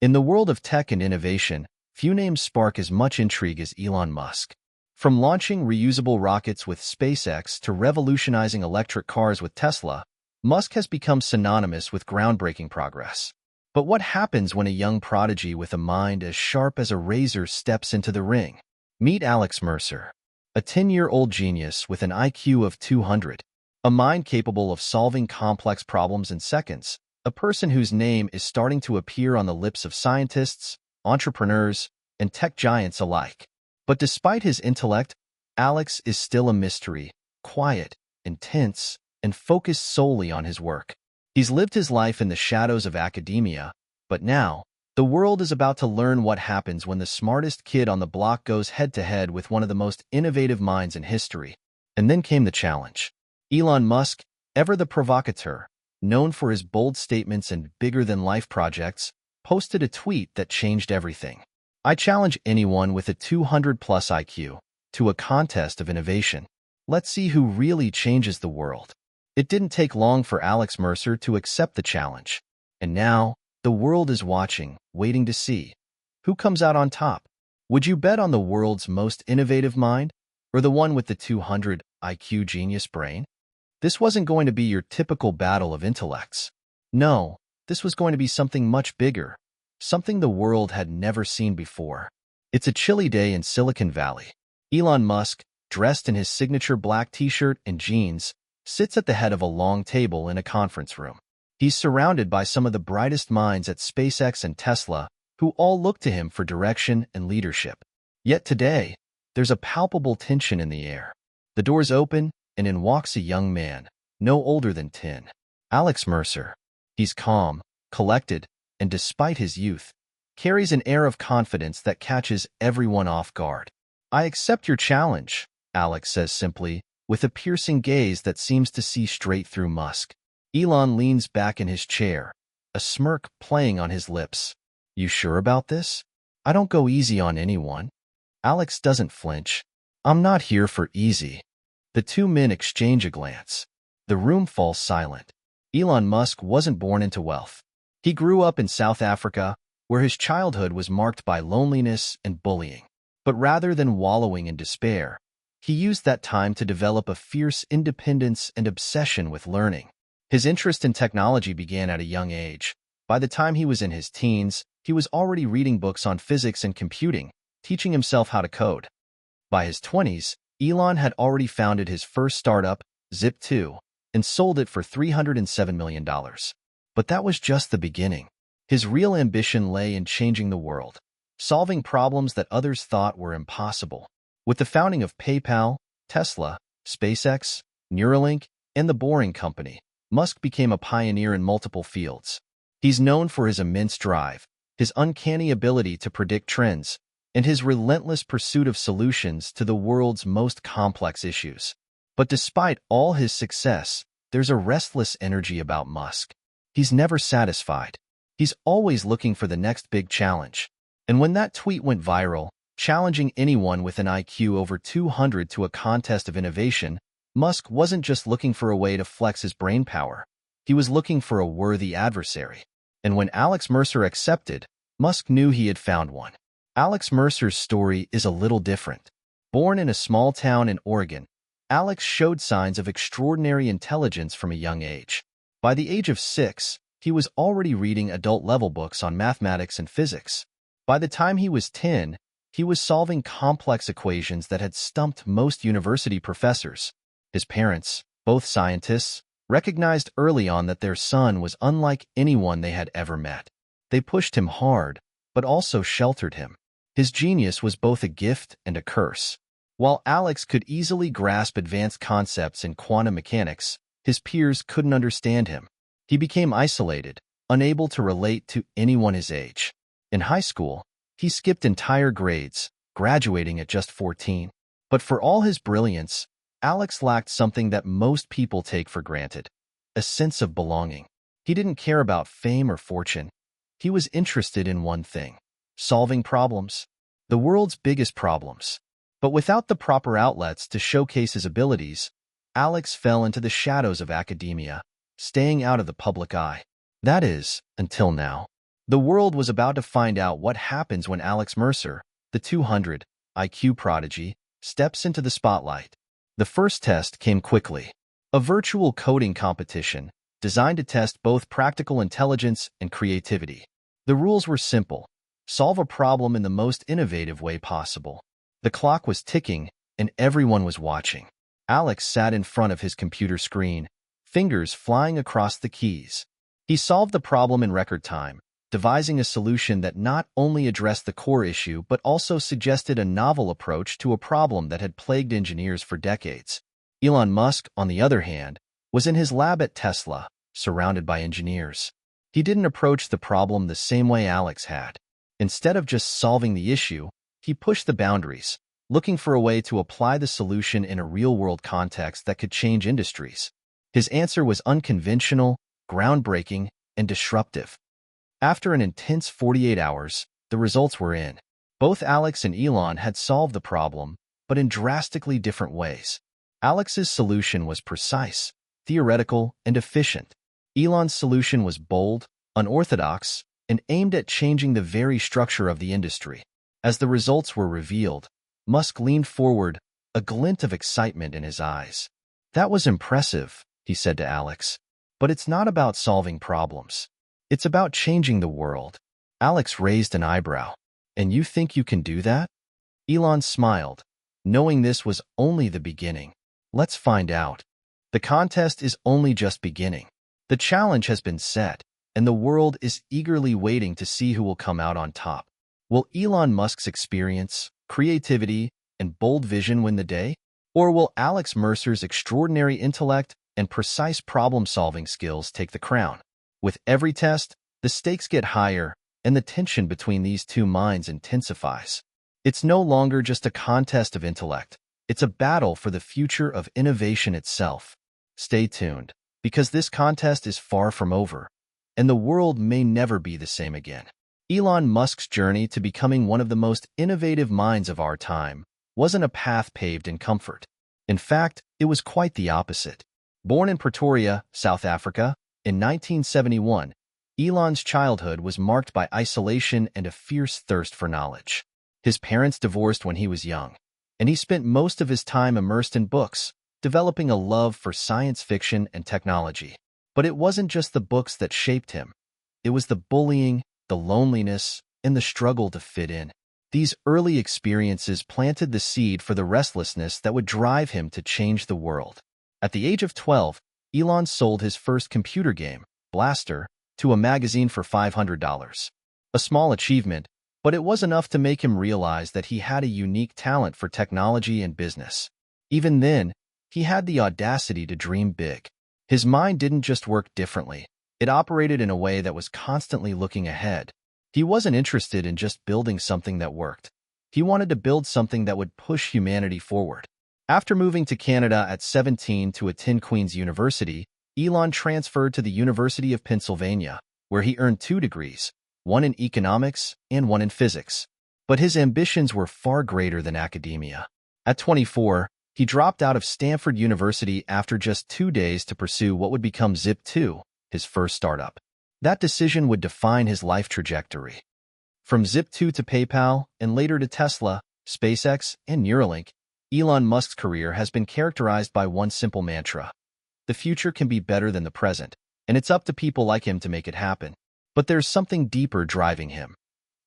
In the world of tech and innovation, few names spark as much intrigue as Elon Musk. From launching reusable rockets with SpaceX to revolutionizing electric cars with Tesla, Musk has become synonymous with groundbreaking progress. But what happens when a young prodigy with a mind as sharp as a razor steps into the ring? Meet Alex Mercer, a 10-year-old genius with an IQ of 200, a mind capable of solving complex problems in seconds, a person whose name is starting to appear on the lips of scientists, entrepreneurs, and tech giants alike. But despite his intellect, Alex is still a mystery, quiet, intense, and focused solely on his work. He's lived his life in the shadows of academia, but now, the world is about to learn what happens when the smartest kid on the block goes head-to-head with one of the most innovative minds in history. And then came the challenge. Elon Musk, ever the provocateur, known for his bold statements and bigger-than-life projects, posted a tweet that changed everything. "I challenge anyone with a 200-plus IQ to a contest of innovation. Let's see who really changes the world." It didn't take long for Alex Mercer to accept the challenge. And now, the world is watching, waiting to see who comes out on top. Would you bet on the world's most innovative mind, or the one with the 200 IQ genius brain? This wasn't going to be your typical battle of intellects. No, this was going to be something much bigger, something the world had never seen before. It's a chilly day in Silicon Valley. Elon Musk, dressed in his signature black t-shirt and jeans, sits at the head of a long table in a conference room. He's surrounded by some of the brightest minds at SpaceX and Tesla, who all look to him for direction and leadership. Yet today, there's a palpable tension in the air. The doors open, and in walks a young man, no older than 10. Alex Mercer. He's calm, collected, and despite his youth, carries an air of confidence that catches everyone off guard. "I accept your challenge," Alex says simply, with a piercing gaze that seems to see straight through Musk. Elon leans back in his chair, a smirk playing on his lips. "You sure about this? I don't go easy on anyone." Alex doesn't flinch. "I'm not here for easy." The two men exchange a glance. The room falls silent. Elon Musk wasn't born into wealth. He grew up in South Africa, where his childhood was marked by loneliness and bullying. But rather than wallowing in despair, he used that time to develop a fierce independence and obsession with learning. His interest in technology began at a young age. By the time he was in his teens, he was already reading books on physics and computing, teaching himself how to code. By his 20s, Elon had already founded his first startup, Zip2, and sold it for $307 million. But that was just the beginning. His real ambition lay in changing the world, solving problems that others thought were impossible. With the founding of PayPal, Tesla, SpaceX, Neuralink, and the Boring Company, Musk became a pioneer in multiple fields. He's known for his immense drive, his uncanny ability to predict trends, and his relentless pursuit of solutions to the world's most complex issues. But despite all his success, there's a restless energy about Musk. He's never satisfied. He's always looking for the next big challenge. And when that tweet went viral, challenging anyone with an IQ over 200 to a contest of innovation, Musk wasn't just looking for a way to flex his brainpower. He was looking for a worthy adversary. And when Alex Mercer accepted, Musk knew he had found one. Alex Mercer's story is a little different. Born in a small town in Oregon, Alex showed signs of extraordinary intelligence from a young age. By the age of 6, he was already reading adult-level books on mathematics and physics. By the time he was 10, he was solving complex equations that had stumped most university professors. His parents, both scientists, recognized early on that their son was unlike anyone they had ever met. They pushed him hard, but also sheltered him. His genius was both a gift and a curse. While Alex could easily grasp advanced concepts in quantum mechanics, his peers couldn't understand him. He became isolated, unable to relate to anyone his age. In high school, he skipped entire grades, graduating at just 14. But for all his brilliance, Alex lacked something that most people take for granted: a sense of belonging. He didn't care about fame or fortune. He was interested in one thing: solving problems, the world's biggest problems. But without the proper outlets to showcase his abilities, Alex fell into the shadows of academia, staying out of the public eye. That is, until now. The world was about to find out what happens when Alex Mercer, the 200 IQ prodigy, steps into the spotlight. The first test came quickly. A virtual coding competition designed to test both practical intelligence and creativity. The rules were simple. Solve a problem in the most innovative way possible. The clock was ticking, and everyone was watching. Alex sat in front of his computer screen, fingers flying across the keys. He solved the problem in record time, devising a solution that not only addressed the core issue but also suggested a novel approach to a problem that had plagued engineers for decades. Elon Musk, on the other hand, was in his lab at Tesla, surrounded by engineers. He didn't approach the problem the same way Alex had. Instead of just solving the issue, he pushed the boundaries, looking for a way to apply the solution in a real-world context that could change industries. His answer was unconventional, groundbreaking, and disruptive. After an intense 48 hours, the results were in. Both Alex and Elon had solved the problem, but in drastically different ways. Alex's solution was precise, theoretical, and efficient. Elon's solution was bold, unorthodox, and aimed at changing the very structure of the industry. As the results were revealed, Musk leaned forward, a glint of excitement in his eyes. "That was impressive," he said to Alex. "But it's not about solving problems. It's about changing the world." Alex raised an eyebrow. "And you think you can do that?" Elon smiled, knowing this was only the beginning. "Let's find out." The contest is only just beginning. The challenge has been set, and the world is eagerly waiting to see who will come out on top. Will Elon Musk's experience, creativity, and bold vision win the day? Or will Alex Mercer's extraordinary intellect and precise problem-solving skills take the crown? With every test, the stakes get higher, and the tension between these two minds intensifies. It's no longer just a contest of intellect. It's a battle for the future of innovation itself. Stay tuned, because this contest is far from over, and the world may never be the same again. Elon Musk's journey to becoming one of the most innovative minds of our time wasn't a path paved in comfort. In fact, it was quite the opposite. Born in Pretoria, South Africa, in 1971, Elon's childhood was marked by isolation and a fierce thirst for knowledge. His parents divorced when he was young, and he spent most of his time immersed in books, developing a love for science fiction and technology. But it wasn't just the books that shaped him. It was the bullying, the loneliness, and the struggle to fit in. These early experiences planted the seed for the restlessness that would drive him to change the world. At the age of 12, Elon sold his first computer game, Blaster, to a magazine for $500. A small achievement, but it was enough to make him realize that he had a unique talent for technology and business. Even then, he had the audacity to dream big. His mind didn't just work differently. It operated in a way that was constantly looking ahead. He wasn't interested in just building something that worked. He wanted to build something that would push humanity forward. After moving to Canada at 17 to attend Queen's University, Elon transferred to the University of Pennsylvania, where he earned 2 degrees, one in economics and one in physics. But his ambitions were far greater than academia. At 24, he dropped out of Stanford University after just 2 days to pursue what would become Zip2, his first startup. That decision would define his life trajectory. From Zip2 to PayPal, and later to Tesla, SpaceX, and Neuralink, Elon Musk's career has been characterized by one simple mantra: the future can be better than the present, and it's up to people like him to make it happen. But there's something deeper driving him.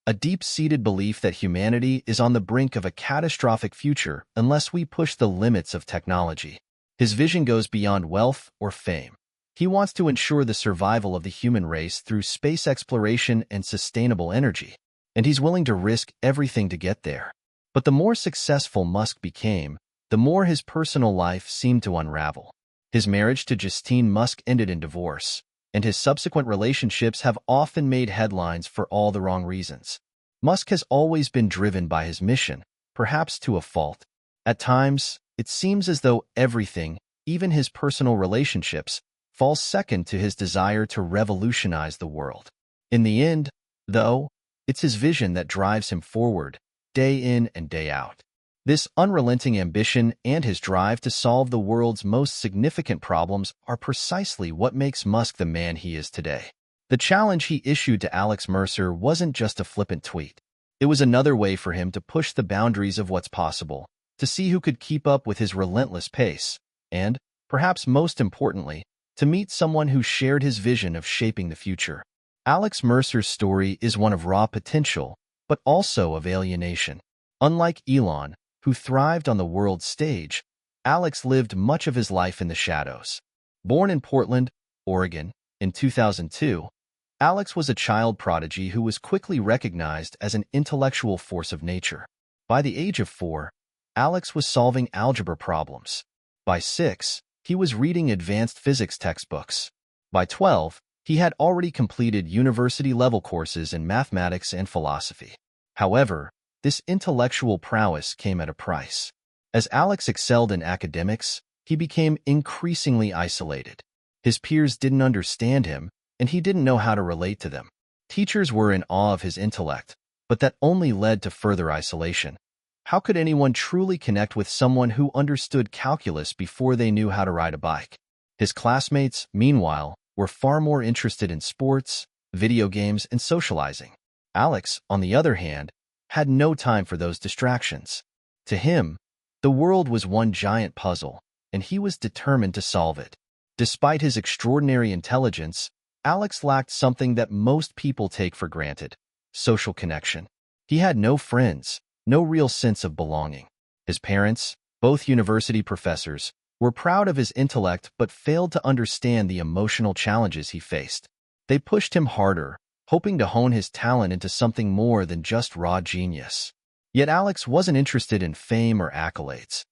A deep-seated belief that humanity is on the brink of a catastrophic future unless we push the limits of technology. His vision goes beyond wealth or fame. He wants to ensure the survival of the human race through space exploration and sustainable energy, and he's willing to risk everything to get there. But the more successful Musk became, the more his personal life seemed to unravel. His marriage to Justine Musk ended in divorce, and his subsequent relationships have often made headlines for all the wrong reasons. Musk has always been driven by his mission, perhaps to a fault. At times, it seems as though everything, even his personal relationships, falls second to his desire to revolutionize the world. In the end, though, it's his vision that drives him forward, day in and day out. This unrelenting ambition and his drive to solve the world's most significant problems are precisely what makes Musk the man he is today. The challenge he issued to Alex Mercer wasn't just a flippant tweet. It was another way for him to push the boundaries of what's possible, to see who could keep up with his relentless pace, and, perhaps most importantly, to meet someone who shared his vision of shaping the future. Alex Mercer's story is one of raw potential, but also of alienation. Unlike Elon, who thrived on the world stage, Alex lived much of his life in the shadows. Born in Portland, Oregon, in 2002, Alex was a child prodigy who was quickly recognized as an intellectual force of nature. By the age of 4, Alex was solving algebra problems. By 6, he was reading advanced physics textbooks. By 12, he had already completed university-level courses in mathematics and philosophy. However, this intellectual prowess came at a price. As Alex excelled in academics, he became increasingly isolated. His peers didn't understand him, and he didn't know how to relate to them. Teachers were in awe of his intellect, but that only led to further isolation. How could anyone truly connect with someone who understood calculus before they knew how to ride a bike? His classmates, meanwhile, were far more interested in sports, video games, and socializing. Alex, on the other hand, had no time for those distractions. To him, the world was one giant puzzle, and he was determined to solve it. Despite his extraordinary intelligence, Alex lacked something that most people take for granted: social connection. He had no friends, no real sense of belonging. His parents, both university professors, were proud of his intellect but failed to understand the emotional challenges he faced. They pushed him harder, hoping to hone his talent into something more than just raw genius. Yet Alex wasn't interested in fame or accolades.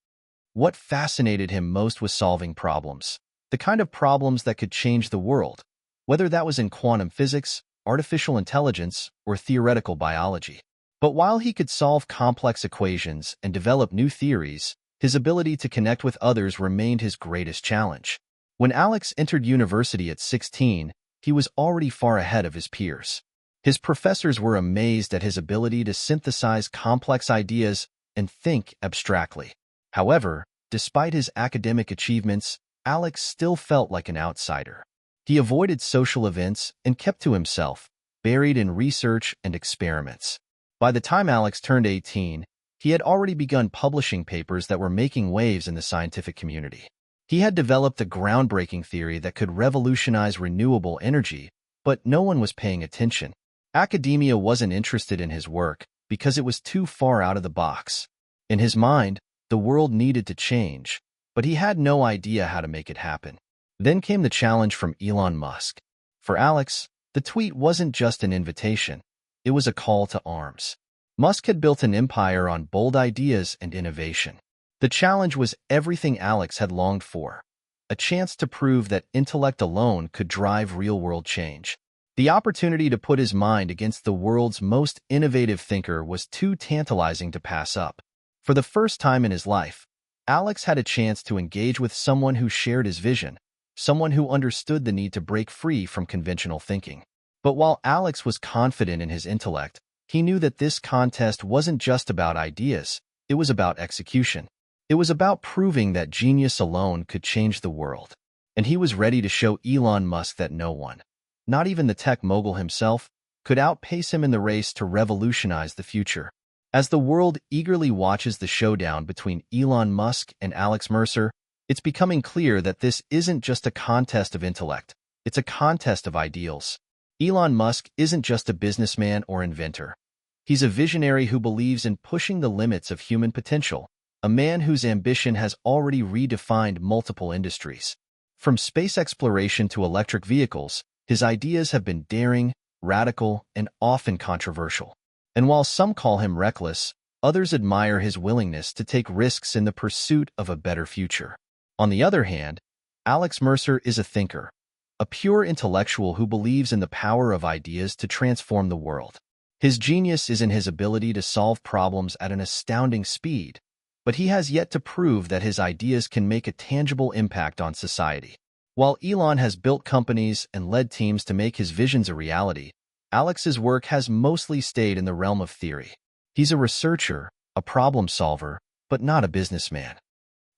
What fascinated him most was solving problems, the kind of problems that could change the world, whether that was in quantum physics, artificial intelligence, or theoretical biology. But while he could solve complex equations and develop new theories, his ability to connect with others remained his greatest challenge. When Alex entered university at 16, he was already far ahead of his peers. His professors were amazed at his ability to synthesize complex ideas and think abstractly. However, despite his academic achievements, Alex still felt like an outsider. He avoided social events and kept to himself, buried in research and experiments. By the time Alex turned 18, he had already begun publishing papers that were making waves in the scientific community. He had developed a groundbreaking theory that could revolutionize renewable energy, but no one was paying attention. Academia wasn't interested in his work because it was too far out of the box. In his mind, the world needed to change, but he had no idea how to make it happen. Then came the challenge from Elon Musk. For Alex, the tweet wasn't just an invitation. It was a call to arms. Musk had built an empire on bold ideas and innovation. The challenge was everything Alex had longed for: a chance to prove that intellect alone could drive real-world change. The opportunity to put his mind against the world's most innovative thinker was too tantalizing to pass up. For the first time in his life, Alex had a chance to engage with someone who shared his vision, someone who understood the need to break free from conventional thinking. But while Alex was confident in his intellect, he knew that this contest wasn't just about ideas, it was about execution. It was about proving that genius alone could change the world. And he was ready to show Elon Musk that no one, not even the tech mogul himself, could outpace him in the race to revolutionize the future. As the world eagerly watches the showdown between Elon Musk and Alex Mercer, it's becoming clear that this isn't just a contest of intellect, it's a contest of ideals. Elon Musk isn't just a businessman or inventor. He's a visionary who believes in pushing the limits of human potential, a man whose ambition has already redefined multiple industries. From space exploration to electric vehicles, his ideas have been daring, radical, and often controversial. And while some call him reckless, others admire his willingness to take risks in the pursuit of a better future. On the other hand, Alex Mercer is a thinker, a pure intellectual who believes in the power of ideas to transform the world. His genius is in his ability to solve problems at an astounding speed, but he has yet to prove that his ideas can make a tangible impact on society. While Elon has built companies and led teams to make his visions a reality, Alex's work has mostly stayed in the realm of theory. He's a researcher, a problem solver, but not a businessman.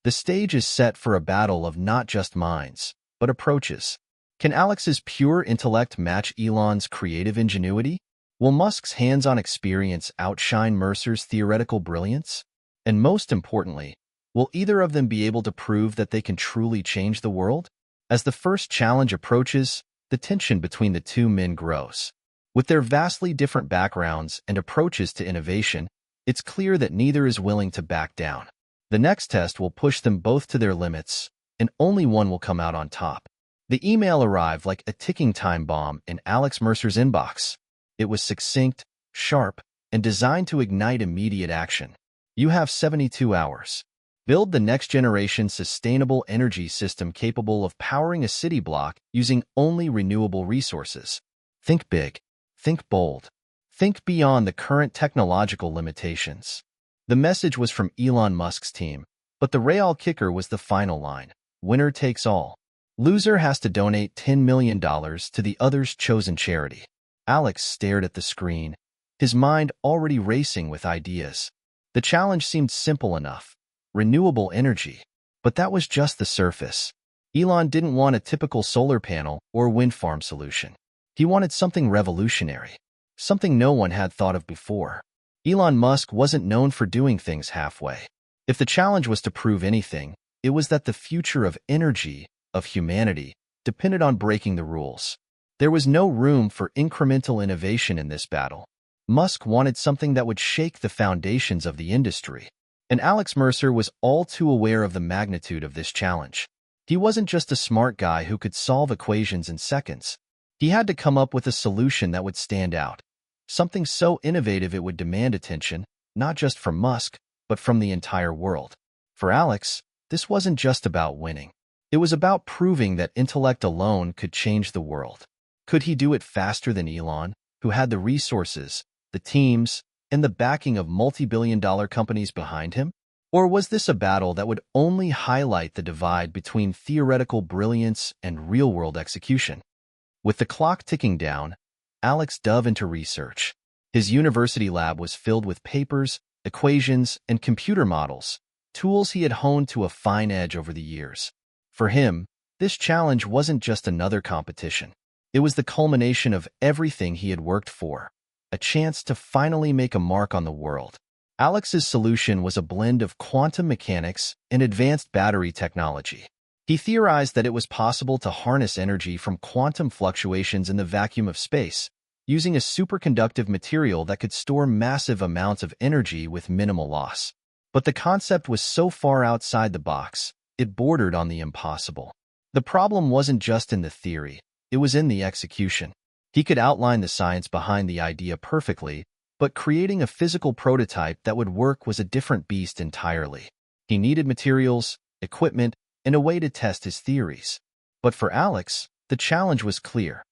The stage is set for a battle of not just minds, but approaches. Can Alex's pure intellect match Elon's creative ingenuity? Will Musk's hands-on experience outshine Mercer's theoretical brilliance? And most importantly, will either of them be able to prove that they can truly change the world? As the first challenge approaches, the tension between the two men grows. With their vastly different backgrounds and approaches to innovation, it's clear that neither is willing to back down. The next test will push them both to their limits, and only one will come out on top. The email arrived like a ticking time bomb in Alex Mercer's inbox. It was succinct, sharp, and designed to ignite immediate action. You have 72 hours. Build the next-generation sustainable energy system capable of powering a city block using only renewable resources. Think big. Think bold. Think beyond the current technological limitations. The message was from Elon Musk's team, but the real kicker was the final line. Winner takes all. Loser has to donate $10 million to the other's chosen charity. Alex stared at the screen, his mind already racing with ideas. The challenge seemed simple enough. Renewable energy. But that was just the surface. Elon didn't want a typical solar panel or wind farm solution. He wanted something revolutionary. Something no one had thought of before. Elon Musk wasn't known for doing things halfway. If the challenge was to prove anything, it was that the future of energy, of humanity, depended on breaking the rules. There was no room for incremental innovation in this battle. Musk wanted something that would shake the foundations of the industry. And Alex Mercer was all too aware of the magnitude of this challenge. He wasn't just a smart guy who could solve equations in seconds. He had to come up with a solution that would stand out. Something so innovative it would demand attention, not just from Musk, but from the entire world. For Alex, this wasn't just about winning. It was about proving that intellect alone could change the world. Could he do it faster than Elon, who had the resources, the teams, and the backing of multi-billion-dollar companies behind him? Or was this a battle that would only highlight the divide between theoretical brilliance and real-world execution? With the clock ticking down, Alex dove into research. His university lab was filled with papers, equations, and computer models, tools he had honed to a fine edge over the years. For him, this challenge wasn't just another competition. It was the culmination of everything he had worked for, a chance to finally make a mark on the world. Alex's solution was a blend of quantum mechanics and advanced battery technology. He theorized that it was possible to harness energy from quantum fluctuations in the vacuum of space, using a superconductive material that could store massive amounts of energy with minimal loss. But the concept was so far outside the box, it bordered on the impossible. The problem wasn't just in the theory, it was in the execution. He could outline the science behind the idea perfectly, but creating a physical prototype that would work was a different beast entirely. He needed materials, equipment, and a way to test his theories. But for Alex, the challenge was clear.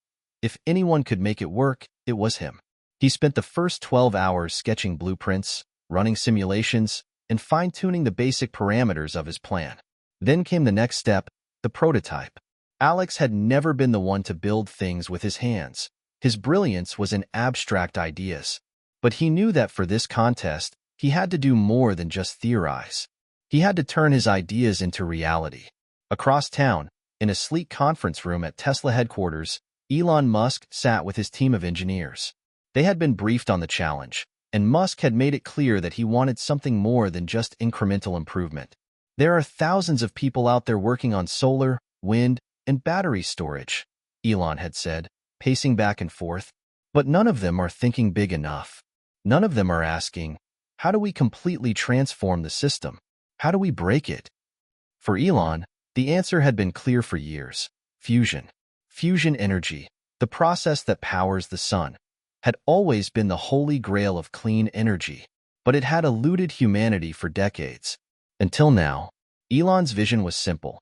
If anyone could make it work, it was him. He spent the first 12 hours sketching blueprints, running simulations, and fine-tuning the basic parameters of his plan. Then came the next step, the prototype. Alex had never been the one to build things with his hands. His brilliance was in abstract ideas. But he knew that for this contest, he had to do more than just theorize. He had to turn his ideas into reality. Across town, in a sleek conference room at Tesla headquarters, Elon Musk sat with his team of engineers. They had been briefed on the challenge, and Musk had made it clear that he wanted something more than just incremental improvement. There are thousands of people out there working on solar, wind, and battery storage, Elon had said, pacing back and forth. But none of them are thinking big enough. None of them are asking, how do we completely transform the system? How do we break it? For Elon, the answer had been clear for years. Fusion. Fusion energy, the process that powers the sun, had always been the holy grail of clean energy, but it had eluded humanity for decades. Until now, Elon's vision was simple.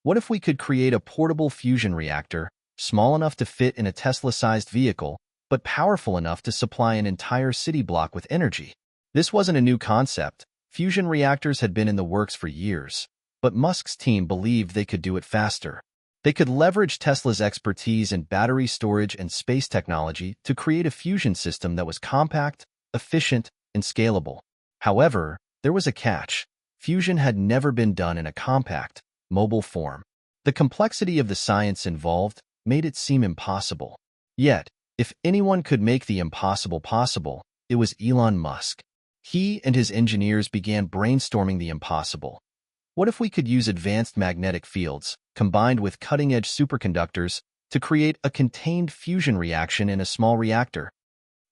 What if we could create a portable fusion reactor, small enough to fit in a Tesla-sized vehicle, but powerful enough to supply an entire city block with energy? This wasn't a new concept. Fusion reactors had been in the works for years, but Musk's team believed they could do it faster. They could leverage Tesla's expertise in battery storage and space technology to create a fusion system that was compact, efficient, and scalable. However, there was a catch. Fusion had never been done in a compact, mobile form. The complexity of the science involved, made it seem impossible. Yet, if anyone could make the impossible possible, it was Elon Musk. He and his engineers began brainstorming the impossible. What if we could use advanced magnetic fields, combined with cutting-edge superconductors, to create a contained fusion reaction in a small reactor?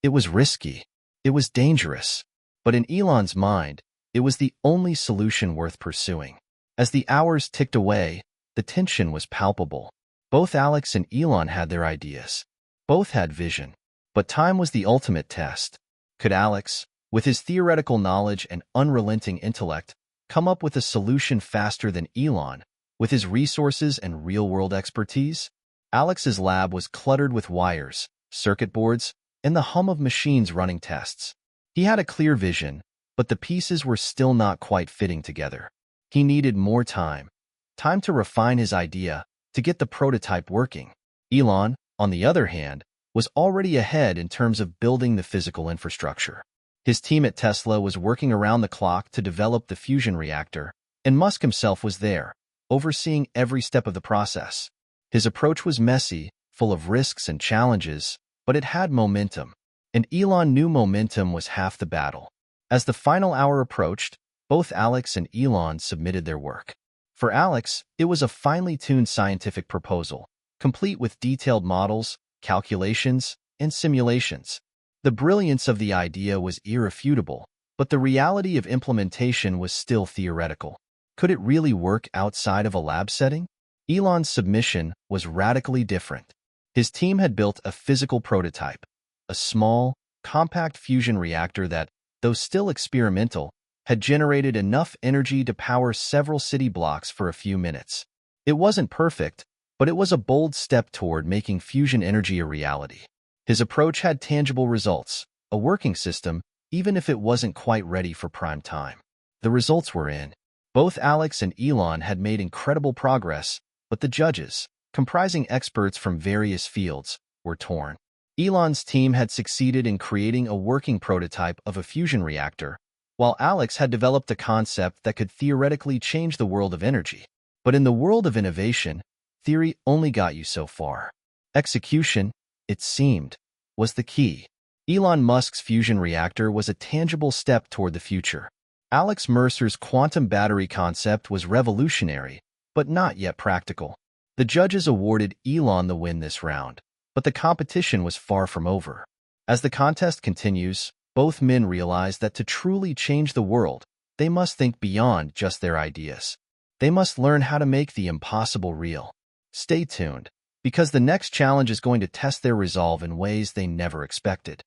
It was risky. It was dangerous. But in Elon's mind, it was the only solution worth pursuing. As the hours ticked away, the tension was palpable. Both Alex and Elon had their ideas. Both had vision. But time was the ultimate test. Could Alex, with his theoretical knowledge and unrelenting intellect, come up with a solution faster than Elon, with his resources and real-world expertise? Alex's lab was cluttered with wires, circuit boards, and the hum of machines running tests. He had a clear vision, but the pieces were still not quite fitting together. He needed more time. Time to refine his idea, to get the prototype working. Elon, on the other hand, was already ahead in terms of building the physical infrastructure. His team at Tesla was working around the clock to develop the fusion reactor, and Musk himself was there, overseeing every step of the process. His approach was messy, full of risks and challenges, but it had momentum. And Elon knew momentum was half the battle. As the final hour approached, both Alex and Elon submitted their work. For Alex, it was a finely tuned scientific proposal, complete with detailed models, calculations, and simulations. The brilliance of the idea was irrefutable, but the reality of implementation was still theoretical. Could it really work outside of a lab setting? Elon's submission was radically different. His team had built a physical prototype, a small, compact fusion reactor that, though still experimental, had generated enough energy to power several city blocks for a few minutes. It wasn't perfect, but it was a bold step toward making fusion energy a reality. His approach had tangible results, a working system, even if it wasn't quite ready for prime time. The results were in. Both Alex and Elon had made incredible progress, but the judges, comprising experts from various fields, were torn. Elon's team had succeeded in creating a working prototype of a fusion reactor, while Alex had developed a concept that could theoretically change the world of energy. But in the world of innovation, theory only got you so far. Execution, it seemed, was the key. Elon Musk's fusion reactor was a tangible step toward the future. Alex Mercer's quantum battery concept was revolutionary, but not yet practical. The judges awarded Elon the win this round, but the competition was far from over. As the contest continues, both men realize that to truly change the world, they must think beyond just their ideas. They must learn how to make the impossible real. Stay tuned, because the next challenge is going to test their resolve in ways they never expected.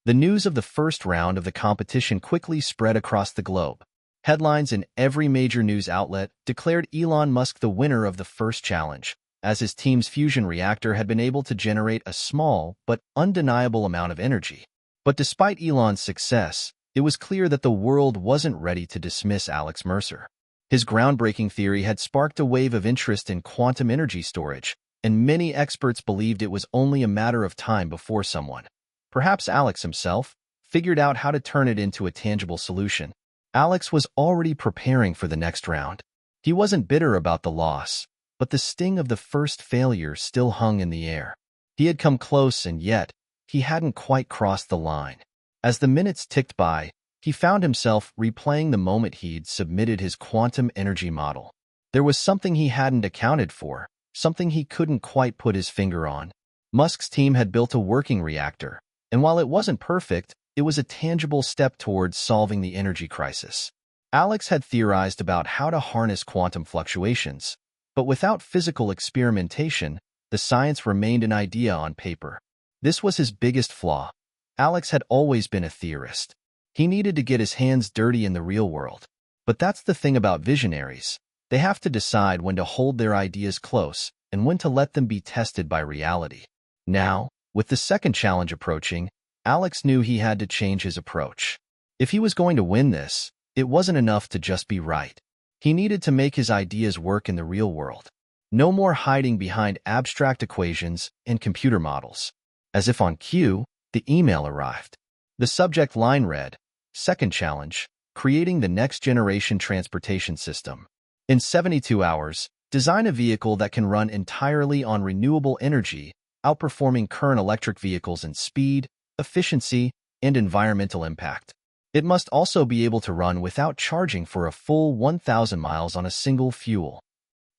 The news of the first round of the competition quickly spread across the globe. Headlines in every major news outlet declared Elon Musk the winner of the first challenge, as his team's fusion reactor had been able to generate a small but undeniable amount of energy. But despite Elon's success, it was clear that the world wasn't ready to dismiss Alex Mercer. His groundbreaking theory had sparked a wave of interest in quantum energy storage, and many experts believed it was only a matter of time before someone, perhaps Alex himself, figured out how to turn it into a tangible solution. Alex was already preparing for the next round. He wasn't bitter about the loss, but the sting of the first failure still hung in the air. He had come close, and yet, he hadn't quite crossed the line. As the minutes ticked by, he found himself replaying the moment he'd submitted his quantum energy model. There was something he hadn't accounted for, something he couldn't quite put his finger on. Musk's team had built a working reactor, and while it wasn't perfect, it was a tangible step towards solving the energy crisis. Alex had theorized about how to harness quantum fluctuations, but without physical experimentation, the science remained an idea on paper. This was his biggest flaw. Alex had always been a theorist. He needed to get his hands dirty in the real world. But that's the thing about visionaries. They have to decide when to hold their ideas close and when to let them be tested by reality. Now, with the second challenge approaching, Alex knew he had to change his approach. If he was going to win this, it wasn't enough to just be right. He needed to make his ideas work in the real world. No more hiding behind abstract equations and computer models. As if on cue, the email arrived. The subject line read, "Second challenge, creating the next-generation transportation system." In 72 hours, Design a vehicle that can run entirely on renewable energy, outperforming current electric vehicles in speed, efficiency, and environmental impact. It must also be able to run without charging for a full 1,000 miles on a single fuel.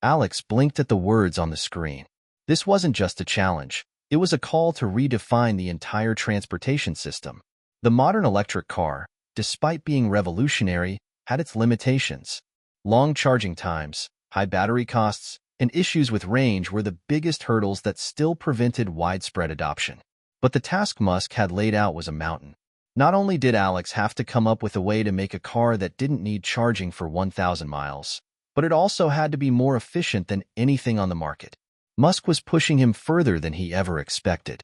Alex blinked at the words on the screen. This wasn't just a challenge. It was a call to redefine the entire transportation system. The modern electric car, despite being revolutionary, had its limitations. Long charging times, high battery costs, and issues with range were the biggest hurdles that still prevented widespread adoption. But the task Musk had laid out was a mountain. Not only did Alex have to come up with a way to make a car that didn't need charging for 1,000 miles, but it also had to be more efficient than anything on the market. Musk was pushing him further than he ever expected.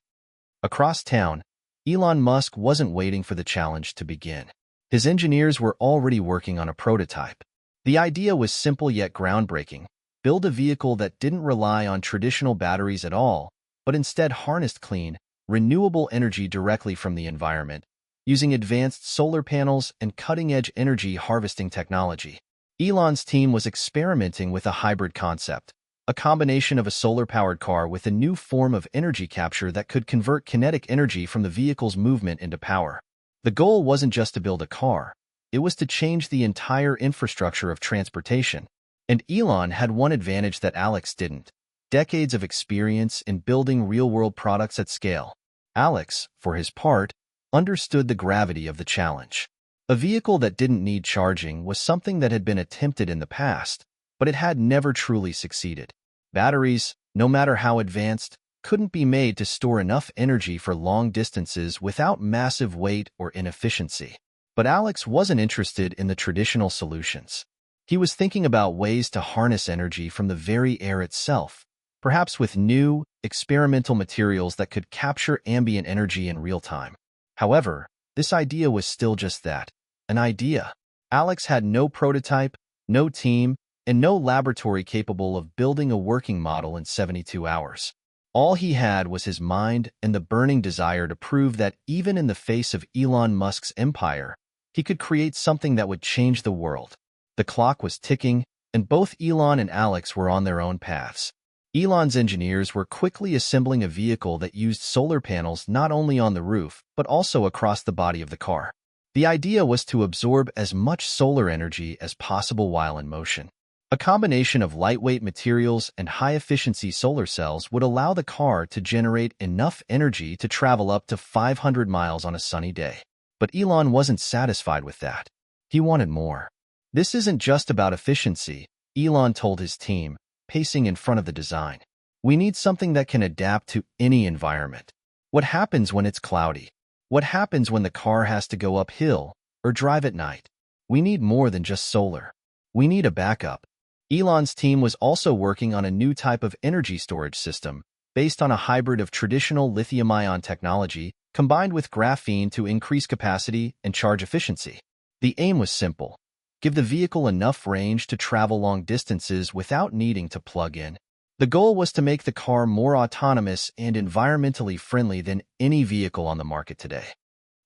Across town, Elon Musk wasn't waiting for the challenge to begin. His engineers were already working on a prototype. The idea was simple yet groundbreaking: build a vehicle that didn't rely on traditional batteries at all, but instead harnessed clean, renewable energy directly from the environment, using advanced solar panels and cutting-edge energy harvesting technology. Elon's team was experimenting with a hybrid concept, a combination of a solar-powered car with a new form of energy capture that could convert kinetic energy from the vehicle's movement into power. The goal wasn't just to build a car. It was to change the entire infrastructure of transportation. And Elon had one advantage that Alex didn't: decades of experience in building real-world products at scale. Alex, for his part, understood the gravity of the challenge. A vehicle that didn't need charging was something that had been attempted in the past, but it had never truly succeeded. Batteries, no matter how advanced, couldn't be made to store enough energy for long distances without massive weight or inefficiency. But Alex wasn't interested in the traditional solutions. He was thinking about ways to harness energy from the very air itself, perhaps with new, experimental materials that could capture ambient energy in real time. However, this idea was still just that, an idea. Alex had no prototype, no team, and no laboratory capable of building a working model in 72 hours. All he had was his mind and the burning desire to prove that even in the face of Elon Musk's empire, he could create something that would change the world. The clock was ticking, and both Elon and Alex were on their own paths. Elon's engineers were quickly assembling a vehicle that used solar panels not only on the roof, but also across the body of the car. The idea was to absorb as much solar energy as possible while in motion. A combination of lightweight materials and high-efficiency solar cells would allow the car to generate enough energy to travel up to 500 miles on a sunny day. But Elon wasn't satisfied with that. He wanted more. This isn't just about efficiency, Elon told his team, pacing in front of the design. We need something that can adapt to any environment. What happens when it's cloudy? What happens when the car has to go uphill or drive at night? We need more than just solar. We need a backup. Elon's team was also working on a new type of energy storage system based on a hybrid of traditional lithium-ion technology combined with graphene to increase capacity and charge efficiency. The aim was simple: give the vehicle enough range to travel long distances without needing to plug in. The goal was to make the car more autonomous and environmentally friendly than any vehicle on the market today.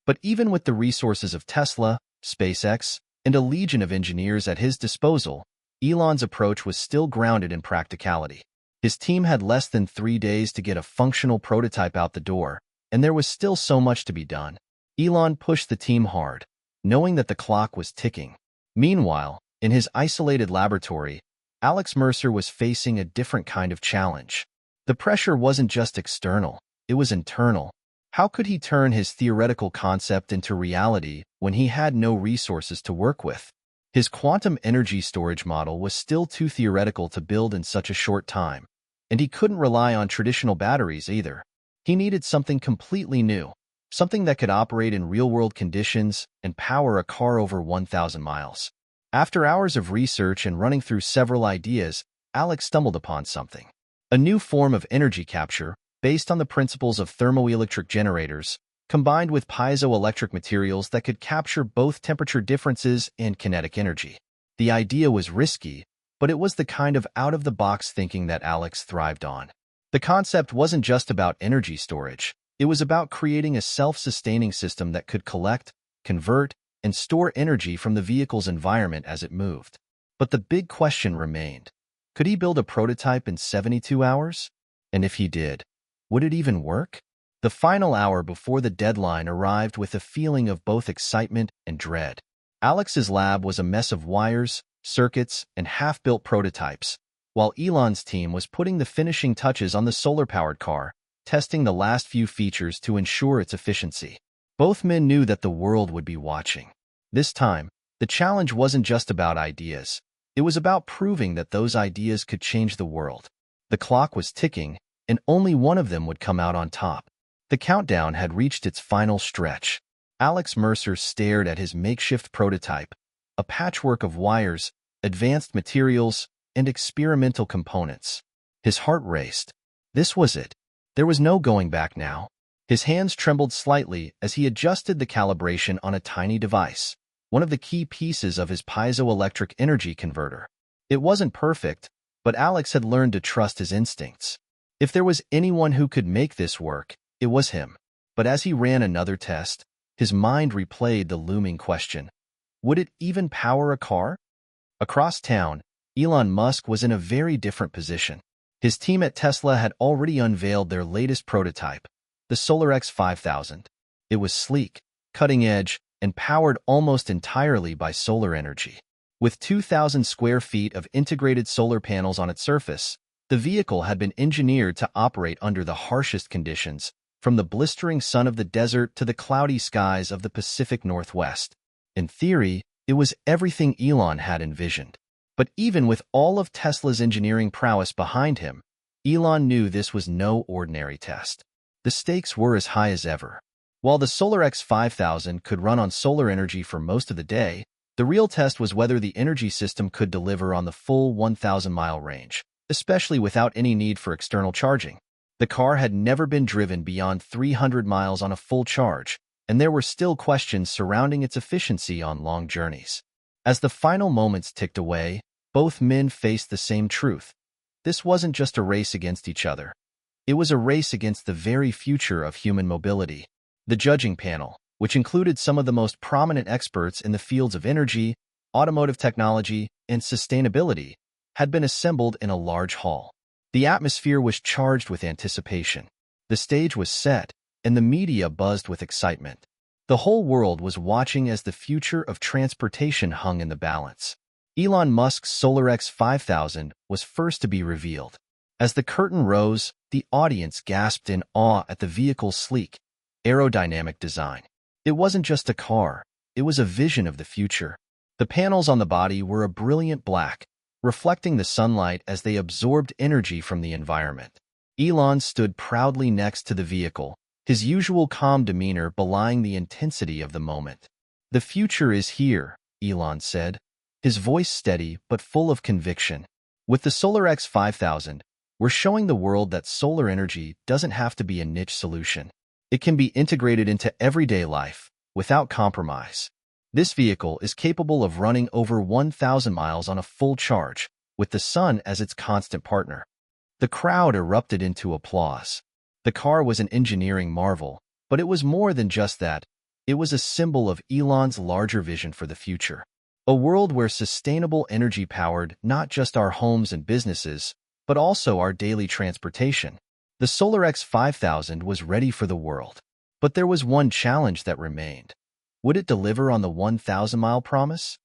But even with the resources of Tesla, SpaceX, and a legion of engineers at his disposal, Elon's approach was still grounded in practicality. His team had less than 3 days to get a functional prototype out the door, and there was still so much to be done. Elon pushed the team hard, knowing that the clock was ticking. Meanwhile, in his isolated laboratory, Alex Mercer was facing a different kind of challenge. The pressure wasn't just external, it was internal. How could he turn his theoretical concept into reality when he had no resources to work with? His quantum energy storage model was still too theoretical to build in such a short time, and he couldn't rely on traditional batteries either. He needed something completely new, something that could operate in real-world conditions and power a car over 1,000 miles. After hours of research and running through several ideas, Alex stumbled upon something: a new form of energy capture based on the principles of thermoelectric generators, combined with piezoelectric materials that could capture both temperature differences and kinetic energy. The idea was risky, but it was the kind of out-of-the-box thinking that Alex thrived on. The concept wasn't just about energy storage. It was about creating a self-sustaining system that could collect, convert, and store energy from the vehicle's environment as it moved. But the big question remained: Could he build a prototype in 72 hours? And if he did, would it even work? The final hour before the deadline arrived with a feeling of both excitement and dread. Alex's lab was a mess of wires, circuits, and half-built prototypes, while Elon's team was putting the finishing touches on the solar-powered car, testing the last few features to ensure its efficiency. Both men knew that the world would be watching. This time, the challenge wasn't just about ideas. It was about proving that those ideas could change the world. The clock was ticking, and only one of them would come out on top. The countdown had reached its final stretch. Alex Mercer stared at his makeshift prototype, a patchwork of wires, advanced materials, and experimental components. His heart raced. This was it. There was no going back now. His hands trembled slightly as he adjusted the calibration on a tiny device, one of the key pieces of his piezoelectric energy converter. It wasn't perfect, but Alex had learned to trust his instincts. If there was anyone who could make this work, it was him. But as he ran another test, his mind replayed the looming question: would it even power a car? Across town, Elon Musk was in a very different position. His team at Tesla had already unveiled their latest prototype, the SolarX 5000. It was sleek, cutting-edge, and powered almost entirely by solar energy. With 2,000 square feet of integrated solar panels on its surface, the vehicle had been engineered to operate under the harshest conditions, from the blistering sun of the desert to the cloudy skies of the Pacific Northwest. In theory, it was everything Elon had envisioned. But even with all of Tesla's engineering prowess behind him, Elon knew this was no ordinary test. The stakes were as high as ever. While the SolarX 5000 could run on solar energy for most of the day, the real test was whether the energy system could deliver on the full 1,000-mile range, especially without any need for external charging. The car had never been driven beyond 300 miles on a full charge, and there were still questions surrounding its efficiency on long journeys. As the final moments ticked away, both men faced the same truth. This wasn't just a race against each other. It was a race against the very future of human mobility. The judging panel, which included some of the most prominent experts in the fields of energy, automotive technology, and sustainability, had been assembled in a large hall. The atmosphere was charged with anticipation. The stage was set, and the media buzzed with excitement. The whole world was watching as the future of transportation hung in the balance. Elon Musk's SolarX 5000 was first to be revealed. As the curtain rose, the audience gasped in awe at the vehicle's sleek, aerodynamic design. It wasn't just a car, it was a vision of the future. The panels on the body were a brilliant black, reflecting the sunlight as they absorbed energy from the environment. Elon stood proudly next to the vehicle, his usual calm demeanor belying the intensity of the moment. "The future is here," Elon said, his voice steady but full of conviction. "With the SolarX 5000, we're showing the world that solar energy doesn't have to be a niche solution. It can be integrated into everyday life, without compromise. This vehicle is capable of running over 1,000 miles on a full charge, with the sun as its constant partner." The crowd erupted into applause. The car was an engineering marvel, but it was more than just that. It was a symbol of Elon's larger vision for the future. A world where sustainable energy powered not just our homes and businesses, but also our daily transportation. The SolarX 5000 was ready for the world. But there was one challenge that remained. Would it deliver on the 1,000-mile promise?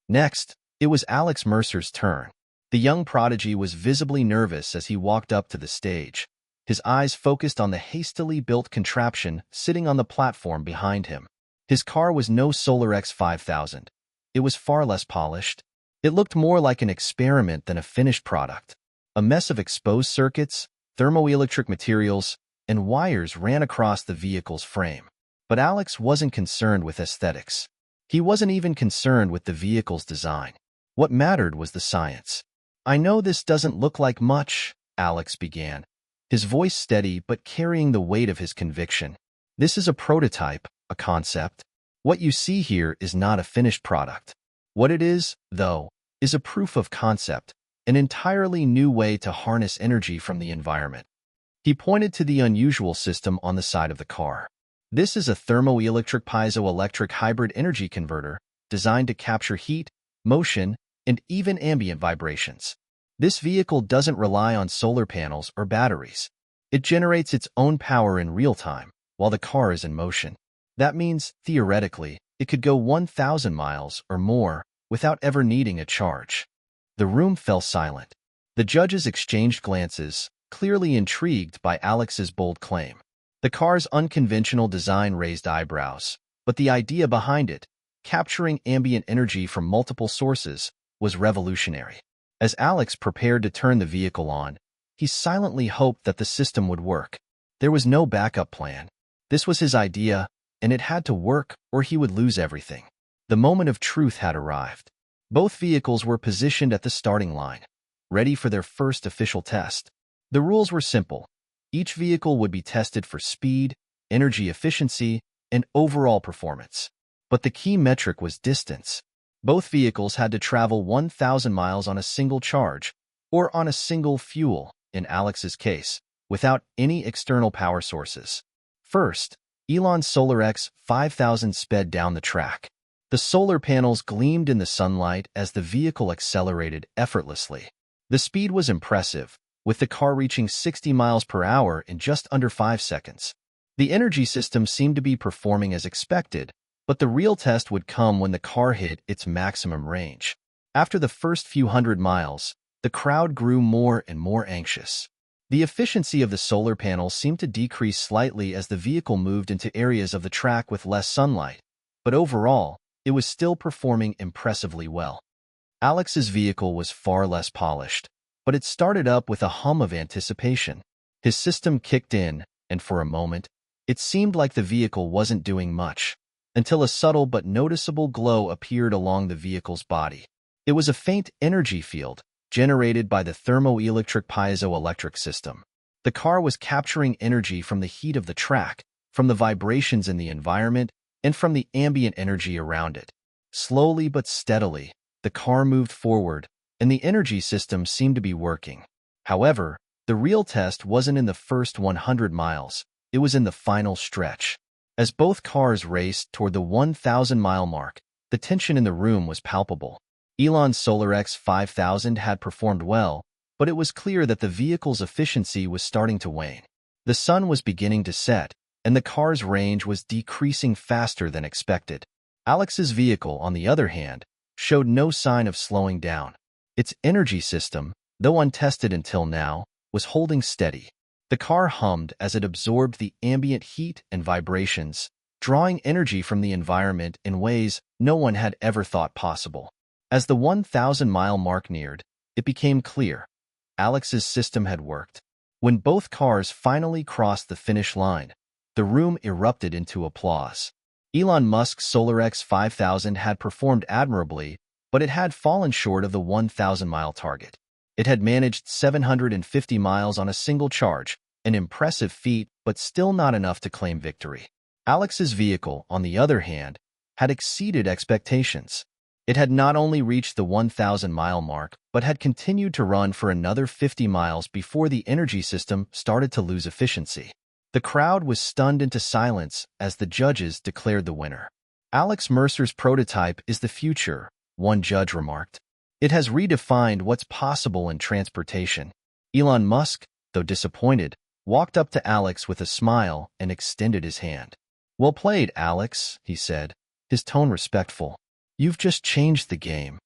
Next, it was Alex Mercer's turn. The young prodigy was visibly nervous as he walked up to the stage, his eyes focused on the hastily built contraption sitting on the platform behind him. His car was no SolarX 5000. It was far less polished. It looked more like an experiment than a finished product. A mess of exposed circuits, thermoelectric materials, and wires ran across the vehicle's frame. But Alex wasn't concerned with aesthetics. He wasn't even concerned with the vehicle's design. What mattered was the science. "I know this doesn't look like much," Alex began, his voice steady but carrying the weight of his conviction. "This is a prototype, a concept. What you see here is not a finished product. What it is, though, is a proof of concept, an entirely new way to harness energy from the environment." He pointed to the unusual system on the side of the car. "This is a thermoelectric piezoelectric hybrid energy converter designed to capture heat, motion, and even ambient vibrations. This vehicle doesn't rely on solar panels or batteries. It generates its own power in real time while the car is in motion. That means, theoretically, it could go 1,000 miles or more without ever needing a charge. The room fell silent. The judges exchanged glances, clearly intrigued by Alex's bold claim. The car's unconventional design raised eyebrows, but the idea behind it, capturing ambient energy from multiple sources, was revolutionary. As Alex prepared to turn the vehicle on, he silently hoped that the system would work. There was no backup plan. This was his idea, and it had to work or he would lose everything. The moment of truth had arrived. Both vehicles were positioned at the starting line, ready for their first official test. The rules were simple. Each vehicle would be tested for speed, energy efficiency, and overall performance. But the key metric was distance. Both vehicles had to travel 1,000 miles on a single charge, or on a single fuel, in Alex's case, without any external power sources. First, Elon's SolarX 5000 sped down the track. The solar panels gleamed in the sunlight as the vehicle accelerated effortlessly. The speed was impressive, with the car reaching 60 miles per hour in just under 5 seconds. The energy system seemed to be performing as expected, but the real test would come when the car hit its maximum range. After the first few hundred miles, the crowd grew more and more anxious. The efficiency of the solar panels seemed to decrease slightly as the vehicle moved into areas of the track with less sunlight, but overall, it was still performing impressively well. Alex's vehicle was far less polished, but it started up with a hum of anticipation. His system kicked in, and for a moment, it seemed like the vehicle wasn't doing much, until a subtle but noticeable glow appeared along the vehicle's body. It was a faint energy field, generated by the thermoelectric piezoelectric system. The car was capturing energy from the heat of the track, from the vibrations in the environment, and from the ambient energy around it. Slowly but steadily, the car moved forward, and the energy system seemed to be working. However, the real test wasn't in the first 100 miles, it was in the final stretch. As both cars raced toward the 1,000-mile mark, the tension in the room was palpable. Elon's SolarX 5000 had performed well, but it was clear that the vehicle's efficiency was starting to wane. The sun was beginning to set, and the car's range was decreasing faster than expected. Alex's vehicle, on the other hand, showed no sign of slowing down. Its energy system, though untested until now, was holding steady. The car hummed as it absorbed the ambient heat and vibrations, drawing energy from the environment in ways no one had ever thought possible. As the 1,000-mile mark neared, it became clear. Alex's system had worked. When both cars finally crossed the finish line, the room erupted into applause. Elon Musk's SolarX 5000 had performed admirably, but it had fallen short of the 1,000-mile target. It had managed 750 miles on a single charge, an impressive feat, but still not enough to claim victory. Alex's vehicle, on the other hand, had exceeded expectations. It had not only reached the 1,000-mile mark, but had continued to run for another 50 miles before the energy system started to lose efficiency. The crowd was stunned into silence as the judges declared the winner. Alex Mercer's prototype is the future, one judge remarked. It has redefined what's possible in transportation. Elon Musk, though disappointed, walked up to Alex with a smile and extended his hand. "Well played, Alex," he said, his tone respectful. "You've just changed the game."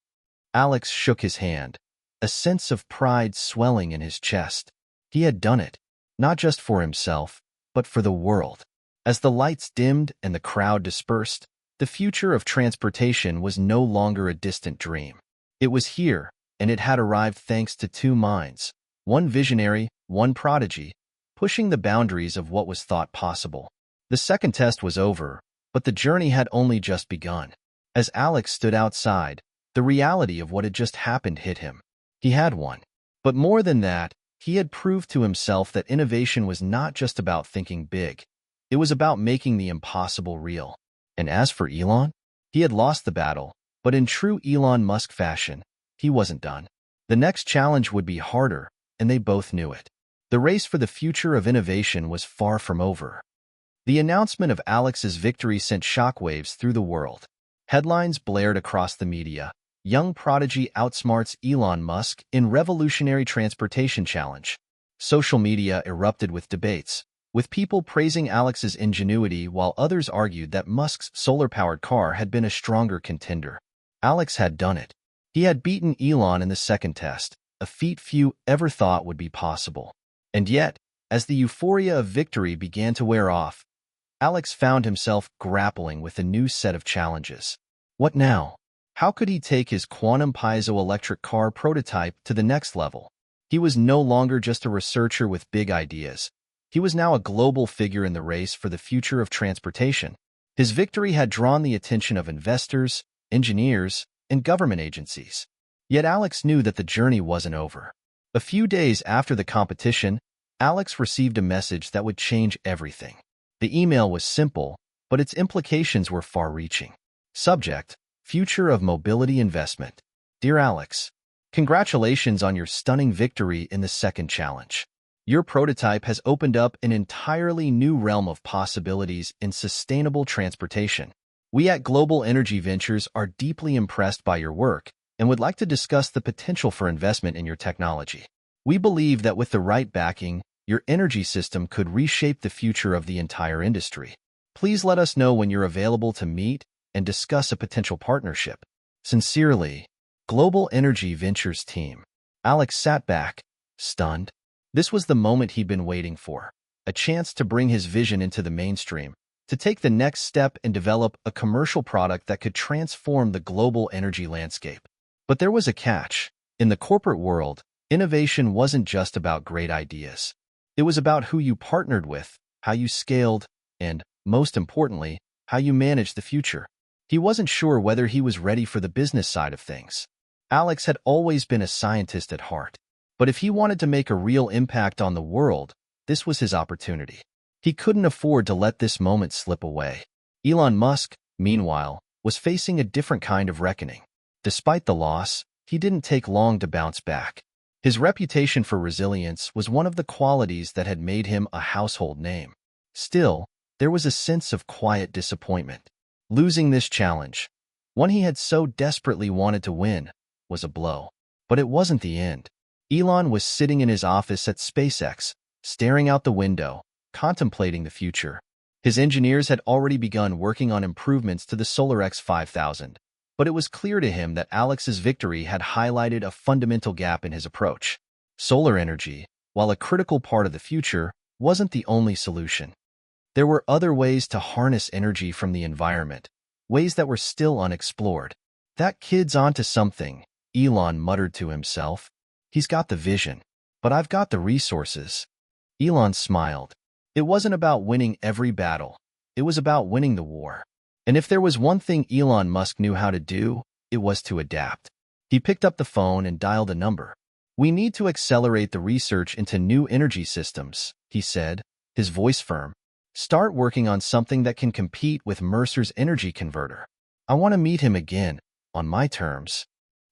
Alex shook his hand, a sense of pride swelling in his chest. He had done it, not just for himself, but for the world. As the lights dimmed and the crowd dispersed, the future of transportation was no longer a distant dream. It was here, and it had arrived thanks to two minds, one visionary, one prodigy, pushing the boundaries of what was thought possible. The second test was over, but the journey had only just begun. As Alex stood outside, the reality of what had just happened hit him. He had won. But more than that, he had proved to himself that innovation was not just about thinking big. It was about making the impossible real. And as for Elon, he had lost the battle, but in true Elon Musk fashion, he wasn't done. The next challenge would be harder, and they both knew it. The race for the future of innovation was far from over. The announcement of Alex's victory sent shockwaves through the world. Headlines blared across the media. Young Prodigy outsmarts Elon Musk in revolutionary transportation challenge. Social media erupted with debates, with people praising Alex's ingenuity while others argued that Musk's solar-powered car had been a stronger contender. Alex had done it. He had beaten Elon in the second test, a feat few ever thought would be possible. And yet, as the euphoria of victory began to wear off, Alex found himself grappling with a new set of challenges. What now? How could he take his quantum piezoelectric car prototype to the next level? He was no longer just a researcher with big ideas. He was now a global figure in the race for the future of transportation. His victory had drawn the attention of investors, engineers, and government agencies. Yet Alex knew that the journey wasn't over. A few days after the competition, Alex received a message that would change everything. The email was simple, but its implications were far-reaching. Subject: Future of Mobility Investment. Dear Alex, congratulations on your stunning victory in the second challenge. Your prototype has opened up an entirely new realm of possibilities in sustainable transportation. We at Global Energy Ventures are deeply impressed by your work and would like to discuss the potential for investment in your technology. We believe that with the right backing, your energy system could reshape the future of the entire industry. Please let us know when you're available to meet and discuss a potential partnership. Sincerely, Global Energy Ventures team. Alex sat back, stunned. This was the moment he'd been waiting for, a chance to bring his vision into the mainstream, to take the next step and develop a commercial product that could transform the global energy landscape. But there was a catch. In the corporate world, innovation wasn't just about great ideas. It was about who you partnered with, how you scaled, and, most importantly, how you managed the future. He wasn't sure whether he was ready for the business side of things. Alex had always been a scientist at heart. But if he wanted to make a real impact on the world, this was his opportunity. He couldn't afford to let this moment slip away. Elon Musk, meanwhile, was facing a different kind of reckoning. Despite the loss, he didn't take long to bounce back. His reputation for resilience was one of the qualities that had made him a household name. Still, there was a sense of quiet disappointment. Losing this challenge, one he had so desperately wanted to win, was a blow. But it wasn't the end. Elon was sitting in his office at SpaceX, staring out the window, contemplating the future. His engineers had already begun working on improvements to the SolarX 5000, but it was clear to him that Alex's victory had highlighted a fundamental gap in his approach. Solar energy, while a critical part of the future, wasn't the only solution. There were other ways to harness energy from the environment, ways that were still unexplored. That kid's onto something, Elon muttered to himself. He's got the vision, but I've got the resources. Elon smiled. It wasn't about winning every battle. It was about winning the war. And if there was one thing Elon Musk knew how to do, it was to adapt. He picked up the phone and dialed a number. We need to accelerate the research into new energy systems, he said, his voice firm. Start working on something that can compete with Mercer's energy converter. I want to meet him again, on my terms.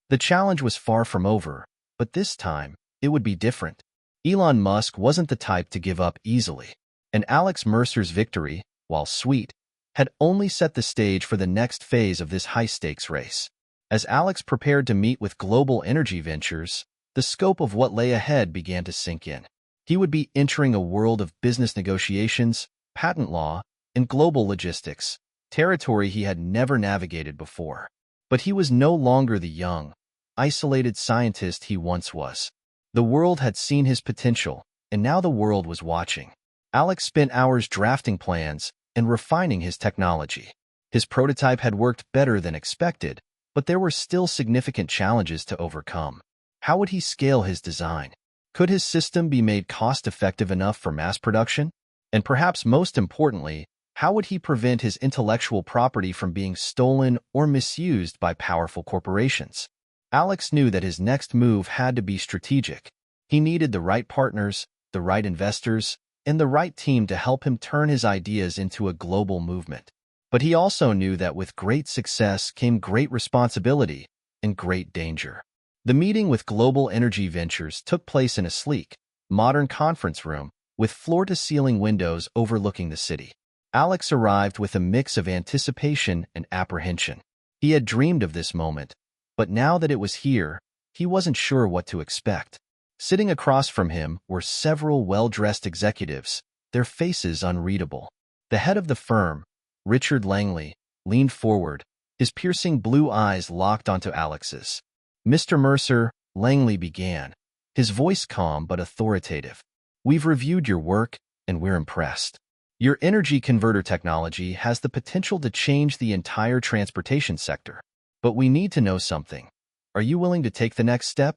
The challenge was far from over. But this time, it would be different. Elon Musk wasn't the type to give up easily, and Alex Mercer's victory, while sweet, had only set the stage for the next phase of this high-stakes race. As Alex prepared to meet with Global Energy Ventures, the scope of what lay ahead began to sink in. He would be entering a world of business negotiations, patent law, and global logistics, territory he had never navigated before. But he was no longer the young, isolated scientist he once was. The world had seen his potential, and now the world was watching. Alex spent hours drafting plans and refining his technology. His prototype had worked better than expected, but there were still significant challenges to overcome. How would he scale his design? Could his system be made cost-effective enough for mass production? And perhaps most importantly, how would he prevent his intellectual property from being stolen or misused by powerful corporations? Alex knew that his next move had to be strategic. He needed the right partners, the right investors, and the right team to help him turn his ideas into a global movement. But he also knew that with great success came great responsibility and great danger. The meeting with Global Energy Ventures took place in a sleek, modern conference room with floor-to-ceiling windows overlooking the city. Alex arrived with a mix of anticipation and apprehension. He had dreamed of this moment, But now that it was here, he wasn't sure what to expect. Sitting across from him were several well-dressed executives, their faces unreadable. The head of the firm, Richard Langley, leaned forward, his piercing blue eyes locked onto Alex's. "Mr. Mercer," Langley began, his voice calm but authoritative. "We've reviewed your work, and we're impressed. Your energy converter technology has the potential to change the entire transportation sector. But we need to know something. Are you willing to take the next step?"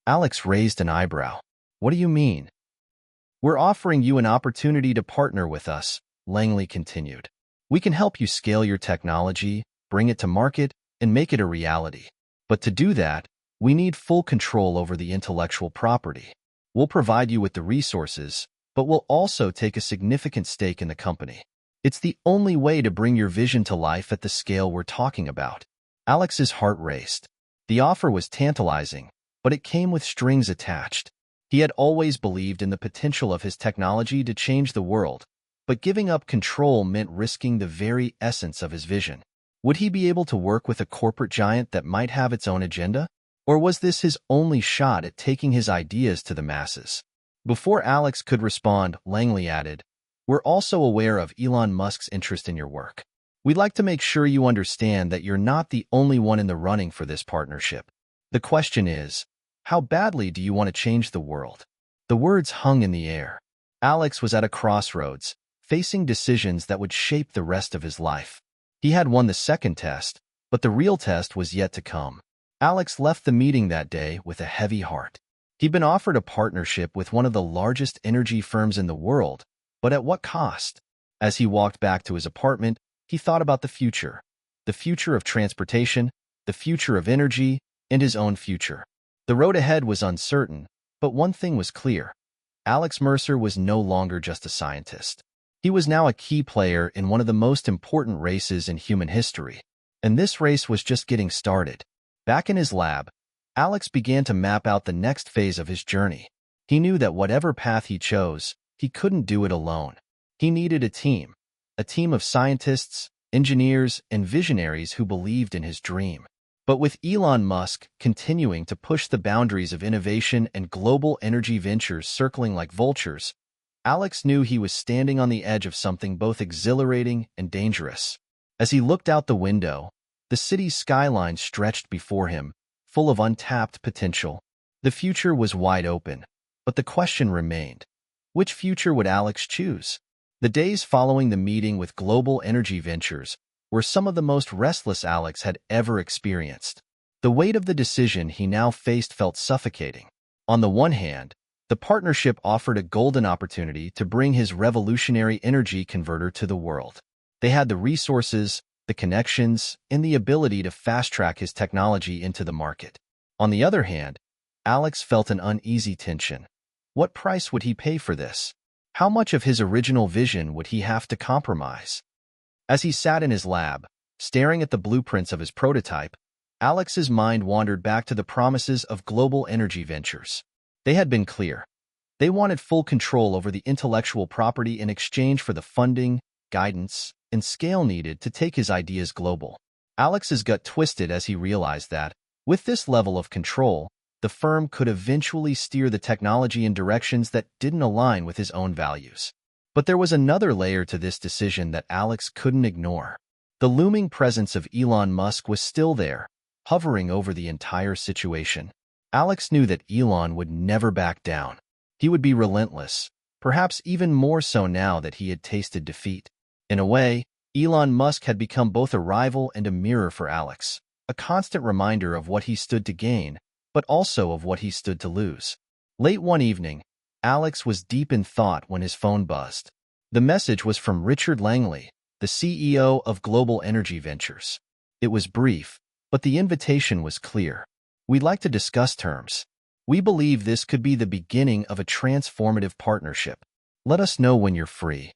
Alex raised an eyebrow. "What do you mean?" "We're offering you an opportunity to partner with us," Langley continued. "We can help you scale your technology, bring it to market, and make it a reality. But to do that, we need full control over the intellectual property. We'll provide you with the resources, but we'll also take a significant stake in the company. It's the only way to bring your vision to life at the scale we're talking about." Alex's heart raced. The offer was tantalizing, but it came with strings attached. He had always believed in the potential of his technology to change the world, but giving up control meant risking the very essence of his vision. Would he be able to work with a corporate giant that might have its own agenda? Or was this his only shot at taking his ideas to the masses? Before Alex could respond, Langley added, "We're also aware of Elon Musk's interest in your work. We'd like to make sure you understand that you're not the only one in the running for this partnership. The question is, how badly do you want to change the world?" The words hung in the air. Alex was at a crossroads, facing decisions that would shape the rest of his life. He had won the second test, but the real test was yet to come. Alex left the meeting that day with a heavy heart. He'd been offered a partnership with one of the largest energy firms in the world, but at what cost? As he walked back to his apartment, he thought about the future of transportation, the future of energy, and his own future. The road ahead was uncertain, but one thing was clear. Alex Mercer was no longer just a scientist. He was now a key player in one of the most important races in human history. And this race was just getting started. Back in his lab, Alex began to map out the next phase of his journey. He knew that whatever path he chose, he couldn't do it alone. He needed a team of scientists, engineers, and visionaries who believed in his dream. But with Elon Musk continuing to push the boundaries of innovation and global energy ventures circling like vultures, Alex knew he was standing on the edge of something both exhilarating and dangerous. As he looked out the window, the city's skyline stretched before him, full of untapped potential. The future was wide open, but the question remained. Which future would Alex choose? The days following the meeting with Global Energy Ventures were some of the most restless Alex had ever experienced. The weight of the decision he now faced felt suffocating. On the one hand, the partnership offered a golden opportunity to bring his revolutionary energy converter to the world. They had the resources, the connections, and the ability to fast-track his technology into the market. On the other hand, Alex felt an uneasy tension. What price would he pay for this? How much of his original vision would he have to compromise? As he sat in his lab, staring at the blueprints of his prototype, Alex's mind wandered back to the promises of Global Energy Ventures. They had been clear. They wanted full control over the intellectual property in exchange for the funding, guidance, and scale needed to take his ideas global. Alex's gut twisted as he realized that, with this level of control, the firm could eventually steer the technology in directions that didn't align with his own values. But there was another layer to this decision that Alex couldn't ignore. The looming presence of Elon Musk was still there, hovering over the entire situation. Alex knew that Elon would never back down. He would be relentless, perhaps even more so now that he had tasted defeat. In a way, Elon Musk had become both a rival and a mirror for Alex, a constant reminder of what he stood to gain, but also of what he stood to lose. Late one evening, Alex was deep in thought when his phone buzzed. The message was from Richard Langley, the CEO of Global Energy Ventures. It was brief, but the invitation was clear. "We'd like to discuss terms. We believe this could be the beginning of a transformative partnership. Let us know when you're free."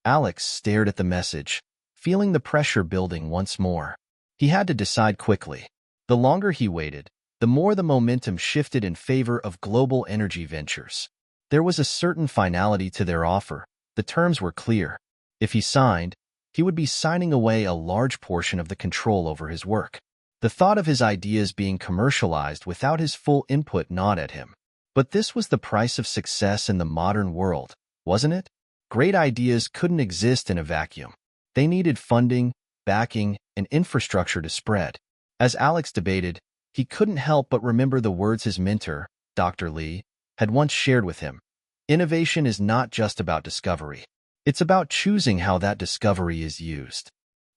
Alex stared at the message, feeling the pressure building once more. He had to decide quickly. The longer he waited, the more the momentum shifted in favor of Global Energy Ventures. There was a certain finality to their offer. The terms were clear. If he signed, he would be signing away a large portion of the control over his work. The thought of his ideas being commercialized without his full input gnawed at him. But this was the price of success in the modern world, wasn't it? Great ideas couldn't exist in a vacuum. They needed funding, backing, and infrastructure to spread. As Alex debated, he couldn't help but remember the words his mentor, Dr. Lee, had once shared with him. Innovation is not just about discovery. It's about choosing how that discovery is used.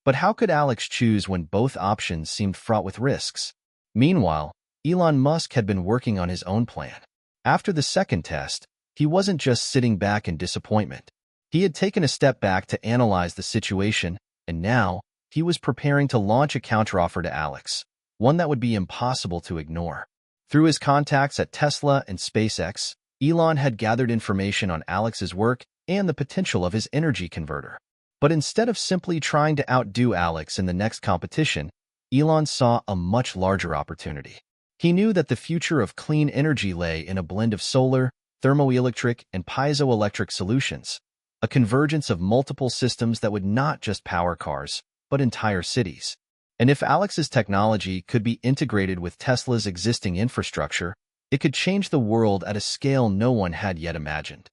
But how could Alex choose when both options seemed fraught with risks? Meanwhile, Elon Musk had been working on his own plan. After the second test, he wasn't just sitting back in disappointment. He had taken a step back to analyze the situation, and now he was preparing to launch a counteroffer to Alex, one that would be impossible to ignore. Through his contacts at Tesla and SpaceX, Elon had gathered information on Alex's work and the potential of his energy converter. But instead of simply trying to outdo Alex in the next competition, Elon saw a much larger opportunity. He knew that the future of clean energy lay in a blend of solar, thermoelectric, and piezoelectric solutions, a convergence of multiple systems that would not just power cars, but entire cities. And if Alex's technology could be integrated with Tesla's existing infrastructure, it could change the world at a scale no one had yet imagined.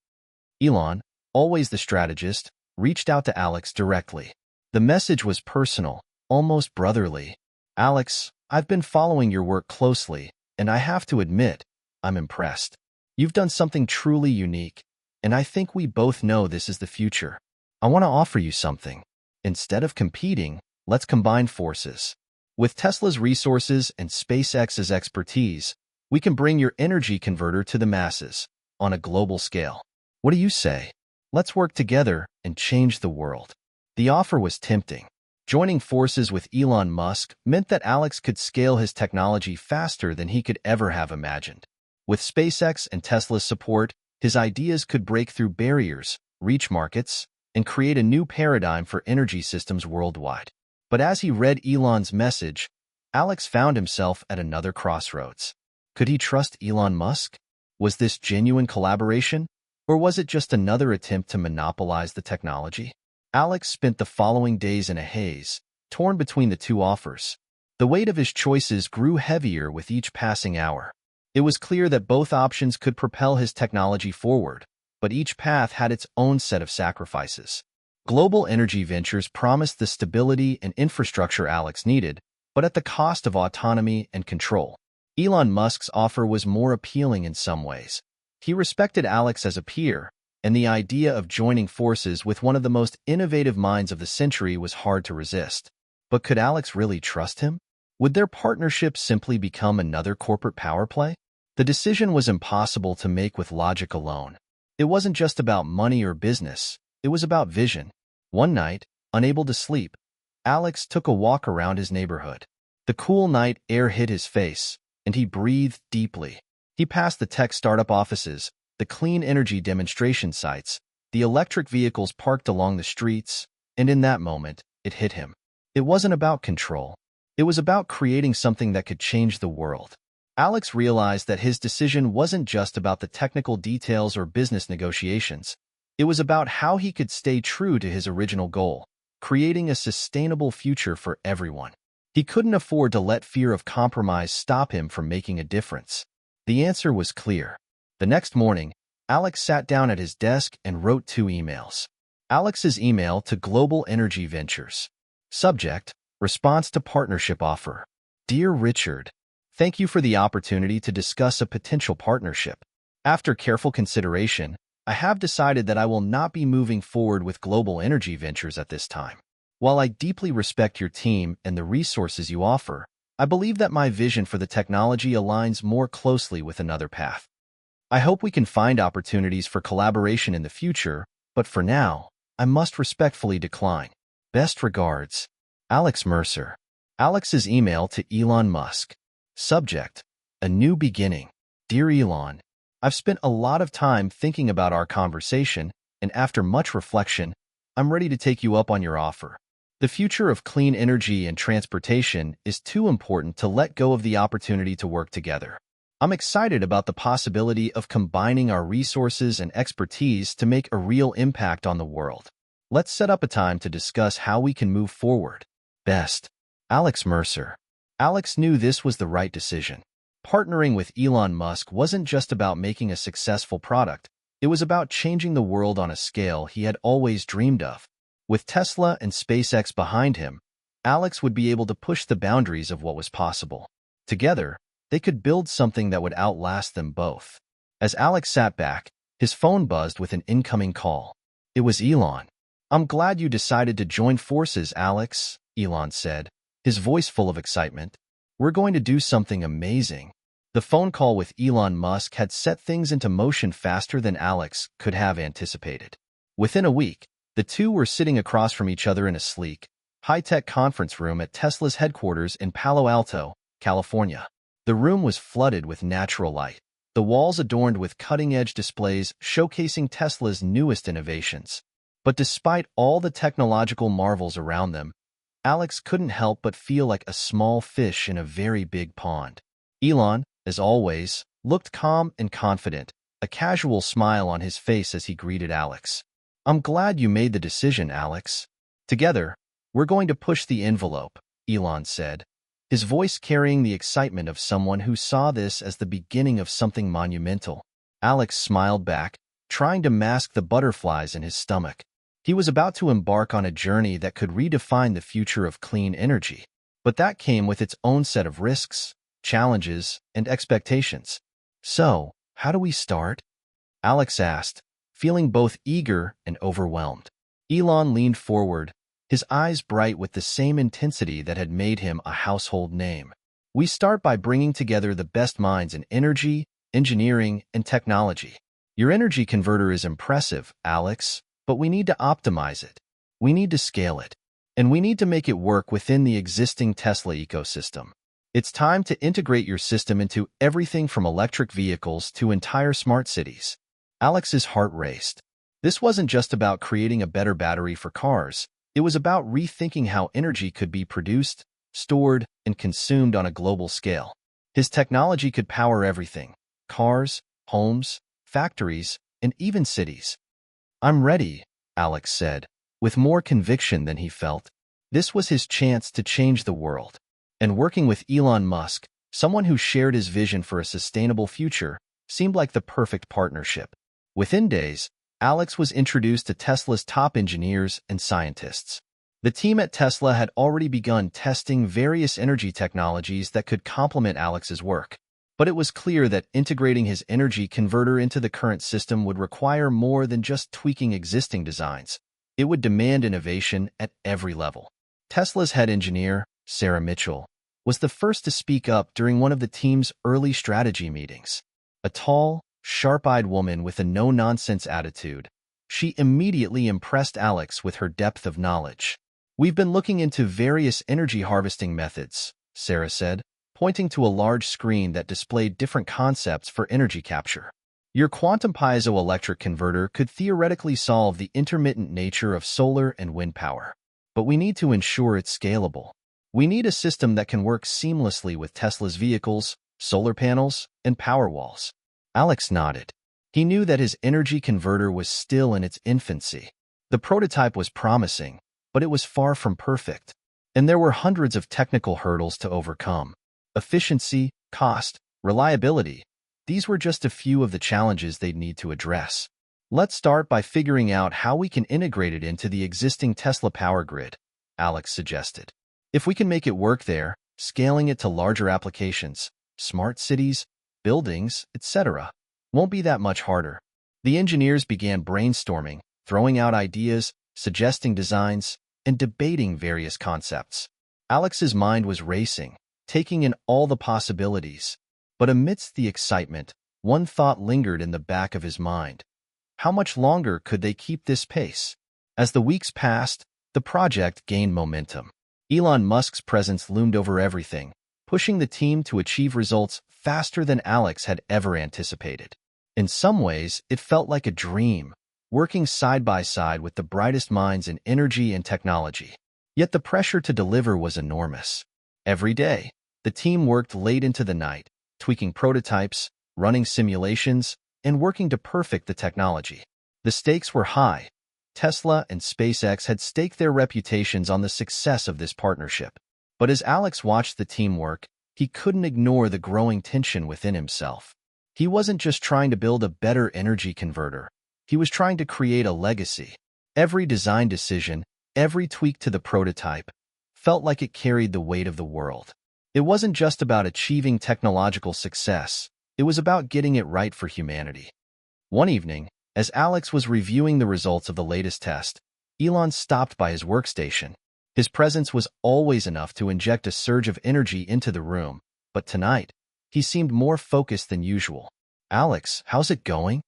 Elon, always the strategist, reached out to Alex directly. The message was personal, almost brotherly. "Alex, I've been following your work closely, and I have to admit, I'm impressed. You've done something truly unique, and I think we both know this is the future. I want to offer you something. Instead of competing, let's combine forces. With Tesla's resources and SpaceX's expertise, we can bring your energy converter to the masses on a global scale. What do you say? Let's work together and change the world." The offer was tempting. Joining forces with Elon Musk meant that Alex could scale his technology faster than he could ever have imagined. With SpaceX and Tesla's support, his ideas could break through barriers, reach markets, and create a new paradigm for energy systems worldwide. But as he read Elon's message, Alex found himself at another crossroads. Could he trust Elon Musk? Was this genuine collaboration? Or was it just another attempt to monopolize the technology? Alex spent the following days in a haze, torn between the two offers. The weight of his choices grew heavier with each passing hour. It was clear that both options could propel his technology forward, but each path had its own set of sacrifices. Global energy ventures promised the stability and infrastructure Alex needed, but at the cost of autonomy and control. Elon Musk's offer was more appealing in some ways. He respected Alex as a peer, and the idea of joining forces with one of the most innovative minds of the century was hard to resist. But could Alex really trust him? Would their partnership simply become another corporate power play? The decision was impossible to make with logic alone. It wasn't just about money or business, it was about vision. One night, unable to sleep, Alex took a walk around his neighborhood. The cool night air hit his face, and he breathed deeply. He passed the tech startup offices, the clean energy demonstration sites, the electric vehicles parked along the streets, and in that moment, it hit him. It wasn't about control. It was about creating something that could change the world. Alex realized that his decision wasn't just about the technical details or business negotiations. It was about how he could stay true to his original goal, creating a sustainable future for everyone. He couldn't afford to let fear of compromise stop him from making a difference. The answer was clear. The next morning, Alex sat down at his desk and wrote 2 emails. Alex's email to Global Energy Ventures. Subject: Response to Partnership Offer. Dear Richard, thank you for the opportunity to discuss a potential partnership. After careful consideration, I have decided that I will not be moving forward with Global Energy Ventures at this time. While I deeply respect your team and the resources you offer, I believe that my vision for the technology aligns more closely with another path. I hope we can find opportunities for collaboration in the future, but for now, I must respectfully decline. Best regards, Alex Mercer. Alex's email to Elon Musk. Subject: A New Beginning. Dear Elon, I've spent a lot of time thinking about our conversation, and after much reflection, I'm ready to take you up on your offer. The future of clean energy and transportation is too important to let go of the opportunity to work together. I'm excited about the possibility of combining our resources and expertise to make a real impact on the world. Let's set up a time to discuss how we can move forward. Best, Alex Mercer. Alex knew this was the right decision. Partnering with Elon Musk wasn't just about making a successful product, it was about changing the world on a scale he had always dreamed of. With Tesla and SpaceX behind him, Alex would be able to push the boundaries of what was possible. Together, they could build something that would outlast them both. As Alex sat back, his phone buzzed with an incoming call. It was Elon. "I'm glad you decided to join forces, Alex," Elon said, his voice full of excitement. "We're going to do something amazing." The phone call with Elon Musk had set things into motion faster than Alex could have anticipated. Within a week, the two were sitting across from each other in a sleek, high-tech conference room at Tesla's headquarters in Palo Alto, California. The room was flooded with natural light, the walls adorned with cutting-edge displays showcasing Tesla's newest innovations. But despite all the technological marvels around them, Alex couldn't help but feel like a small fish in a very big pond. Elon, as always, looked calm and confident, a casual smile on his face as he greeted Alex. "I'm glad you made the decision, Alex. Together, we're going to push the envelope," Elon said, his voice carrying the excitement of someone who saw this as the beginning of something monumental. Alex smiled back, trying to mask the butterflies in his stomach. He was about to embark on a journey that could redefine the future of clean energy. But that came with its own set of risks, challenges, and expectations. "So, how do we start?" Alex asked, feeling both eager and overwhelmed. Elon leaned forward, his eyes bright with the same intensity that had made him a household name. "We start by bringing together the best minds in energy, engineering, and technology. Your energy converter is impressive, Alex, but we need to optimize it. We need to scale it. And we need to make it work within the existing Tesla ecosystem. It's time to integrate your system into everything from electric vehicles to entire smart cities." Alex's heart raced. This wasn't just about creating a better battery for cars. It was about rethinking how energy could be produced, stored, and consumed on a global scale. His technology could power everything: cars, homes, factories, and even cities. "I'm ready," Alex said, with more conviction than he felt. This was his chance to change the world. And working with Elon Musk, someone who shared his vision for a sustainable future, seemed like the perfect partnership. Within days, Alex was introduced to Tesla's top engineers and scientists. The team at Tesla had already begun testing various energy technologies that could complement Alex's work. But it was clear that integrating his energy converter into the current system would require more than just tweaking existing designs. It would demand innovation at every level. Tesla's head engineer, Sarah Mitchell, was the first to speak up during one of the team's early strategy meetings. A tall, sharp-eyed woman with a no-nonsense attitude, she immediately impressed Alex with her depth of knowledge. "We've been looking into various energy harvesting methods," Sarah said, pointing to a large screen that displayed different concepts for energy capture. "Your quantum piezoelectric converter could theoretically solve the intermittent nature of solar and wind power. But we need to ensure it's scalable. We need a system that can work seamlessly with Tesla's vehicles, solar panels, and power walls." Alex nodded. He knew that his energy converter was still in its infancy. The prototype was promising, but it was far from perfect. And there were hundreds of technical hurdles to overcome. Efficiency, cost, reliability. These were just a few of the challenges they'd need to address. "Let's start by figuring out how we can integrate it into the existing Tesla power grid," Alex suggested. "If we can make it work there, scaling it to larger applications, smart cities, buildings, etc., won't be that much harder." The engineers began brainstorming, throwing out ideas, suggesting designs, and debating various concepts. Alex's mind was racing, taking in all the possibilities. But amidst the excitement, one thought lingered in the back of his mind. How much longer could they keep this pace? As the weeks passed, the project gained momentum. Elon Musk's presence loomed over everything, pushing the team to achieve results faster than Alex had ever anticipated. In some ways, it felt like a dream, working side by side with the brightest minds in energy and technology. Yet the pressure to deliver was enormous. Every day, the team worked late into the night, tweaking prototypes, running simulations, and working to perfect the technology. The stakes were high. Tesla and SpaceX had staked their reputations on the success of this partnership. But as Alex watched the teamwork, he couldn't ignore the growing tension within himself. He wasn't just trying to build a better energy converter. He was trying to create a legacy. Every design decision, every tweak to the prototype, felt like it carried the weight of the world. It wasn't just about achieving technological success. It was about getting it right for humanity. One evening, as Alex was reviewing the results of the latest test, Elon stopped by his workstation. His presence was always enough to inject a surge of energy into the room, but tonight, he seemed more focused than usual. "Alex, how's it going?"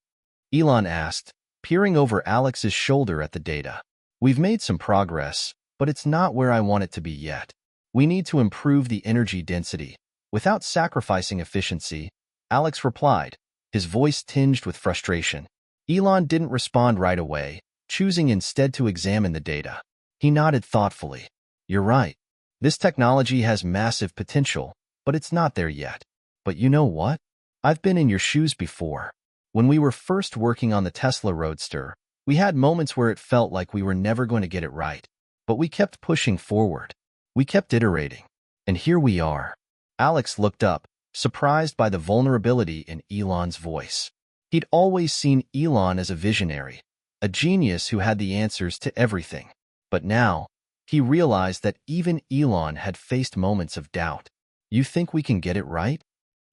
Elon asked, peering over Alex's shoulder at the data. "We've made some progress, but it's not where I want it to be yet. We need to improve the energy density, without sacrificing efficiency," Alex replied, his voice tinged with frustration. Elon didn't respond right away, choosing instead to examine the data. He nodded thoughtfully. "You're right. This technology has massive potential, but it's not there yet. But you know what? I've been in your shoes before. When we were first working on the Tesla Roadster, we had moments where it felt like we were never going to get it right. But we kept pushing forward. We kept iterating. And here we are." Alex looked up, surprised by the vulnerability in Elon's voice. He'd always seen Elon as a visionary, a genius who had the answers to everything. But now, he realized that even Elon had faced moments of doubt. "You think we can get it right?"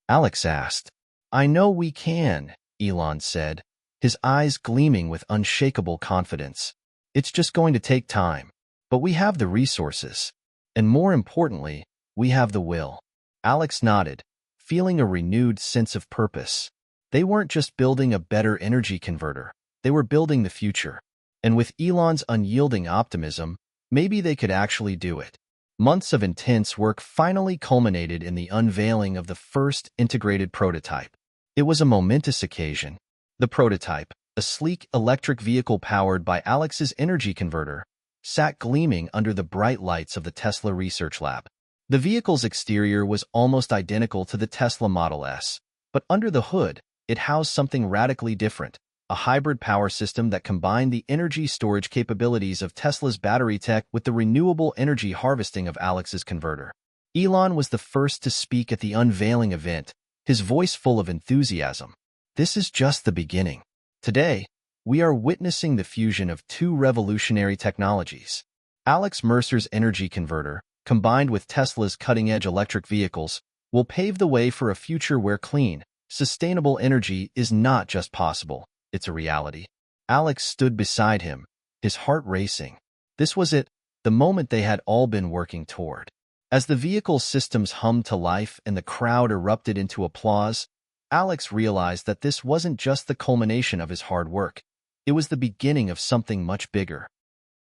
Alex asked. "I know we can," Elon said, his eyes gleaming with unshakable confidence. "It's just going to take time. But we have the resources. And more importantly, we have the will." Alex nodded, feeling a renewed sense of purpose. They weren't just building a better energy converter. They were building the future. And with Elon's unyielding optimism, maybe they could actually do it. Months of intense work finally culminated in the unveiling of the first integrated prototype. It was a momentous occasion. The prototype, a sleek electric vehicle powered by Alex's energy converter, sat gleaming under the bright lights of the Tesla Research Lab. The vehicle's exterior was almost identical to the Tesla Model S, but under the hood, it housed something radically different. A hybrid power system that combined the energy storage capabilities of Tesla's battery tech with the renewable energy harvesting of Alex's converter. Elon was the first to speak at the unveiling event, his voice full of enthusiasm. "This is just the beginning. Today, we are witnessing the fusion of two revolutionary technologies. Alex Mercer's energy converter, combined with Tesla's cutting-edge electric vehicles, will pave the way for a future where clean, sustainable energy is not just possible. It's a reality." Alex stood beside him, his heart racing. This was it, the moment they had all been working toward. As the vehicle's systems hummed to life and the crowd erupted into applause, Alex realized that this wasn't just the culmination of his hard work. It was the beginning of something much bigger.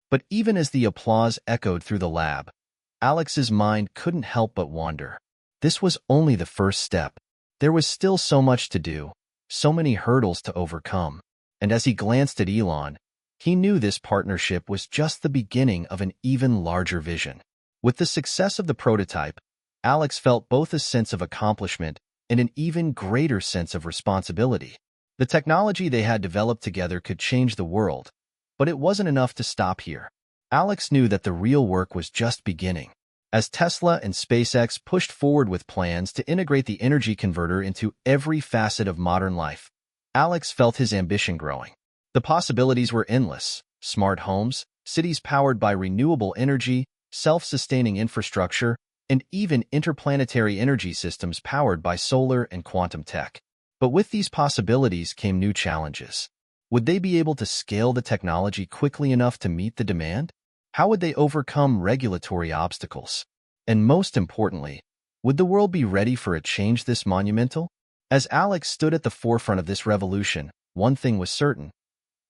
But even as the applause echoed through the lab, Alex's mind couldn't help but wander. This was only the first step. There was still so much to do. So many hurdles to overcome. And as he glanced at Elon, he knew this partnership was just the beginning of an even larger vision. With the success of the prototype, Alex felt both a sense of accomplishment and an even greater sense of responsibility. The technology they had developed together could change the world, but it wasn't enough to stop here. Alex knew that the real work was just beginning. As Tesla and SpaceX pushed forward with plans to integrate the energy converter into every facet of modern life, Alex felt his ambition growing. The possibilities were endless: smart homes, cities powered by renewable energy, self-sustaining infrastructure, and even interplanetary energy systems powered by solar and quantum tech. But with these possibilities came new challenges. Would they be able to scale the technology quickly enough to meet the demand? How would they overcome regulatory obstacles? And most importantly, would the world be ready for a change this monumental? As Alex stood at the forefront of this revolution, one thing was certain.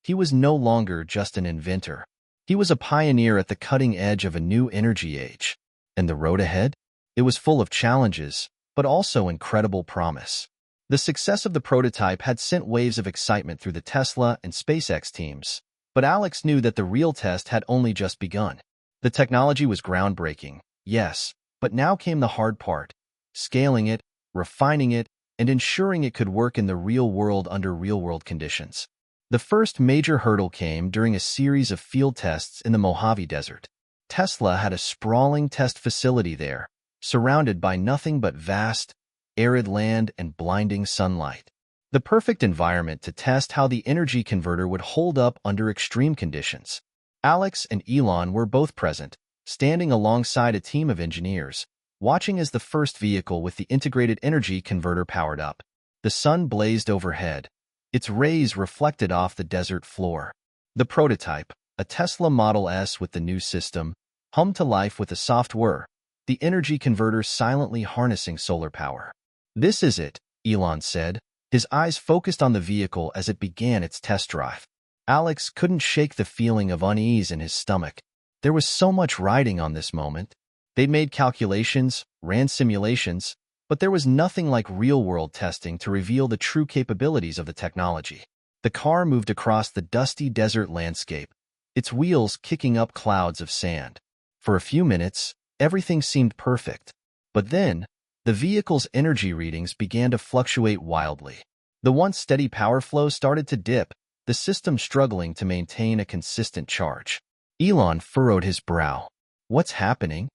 He was no longer just an inventor. He was a pioneer at the cutting edge of a new energy age. And the road ahead? It was full of challenges, but also incredible promise. The success of the prototype had sent waves of excitement through the Tesla and SpaceX teams. But Alex knew that the real test had only just begun. The technology was groundbreaking, yes, but now came the hard part: scaling it, refining it, and ensuring it could work in the real world under real-world conditions. The first major hurdle came during a series of field tests in the Mojave Desert. Tesla had a sprawling test facility there, surrounded by nothing but vast, arid land and blinding sunlight. The perfect environment to test how the energy converter would hold up under extreme conditions. Alex and Elon were both present, standing alongside a team of engineers, watching as the first vehicle with the integrated energy converter powered up. The sun blazed overhead, its rays reflected off the desert floor. The prototype, a Tesla Model S with the new system, hummed to life with a soft whir, the energy converter silently harnessing solar power. "This is it," Elon said, his eyes focused on the vehicle as it began its test drive. Alex couldn't shake the feeling of unease in his stomach. There was so much riding on this moment. They'd made calculations, ran simulations, but there was nothing like real-world testing to reveal the true capabilities of the technology. The car moved across the dusty desert landscape, its wheels kicking up clouds of sand. For a few minutes, everything seemed perfect. But then, the vehicle's energy readings began to fluctuate wildly. The once steady power flow started to dip, the system struggling to maintain a consistent charge. Elon furrowed his brow. "What's happening?"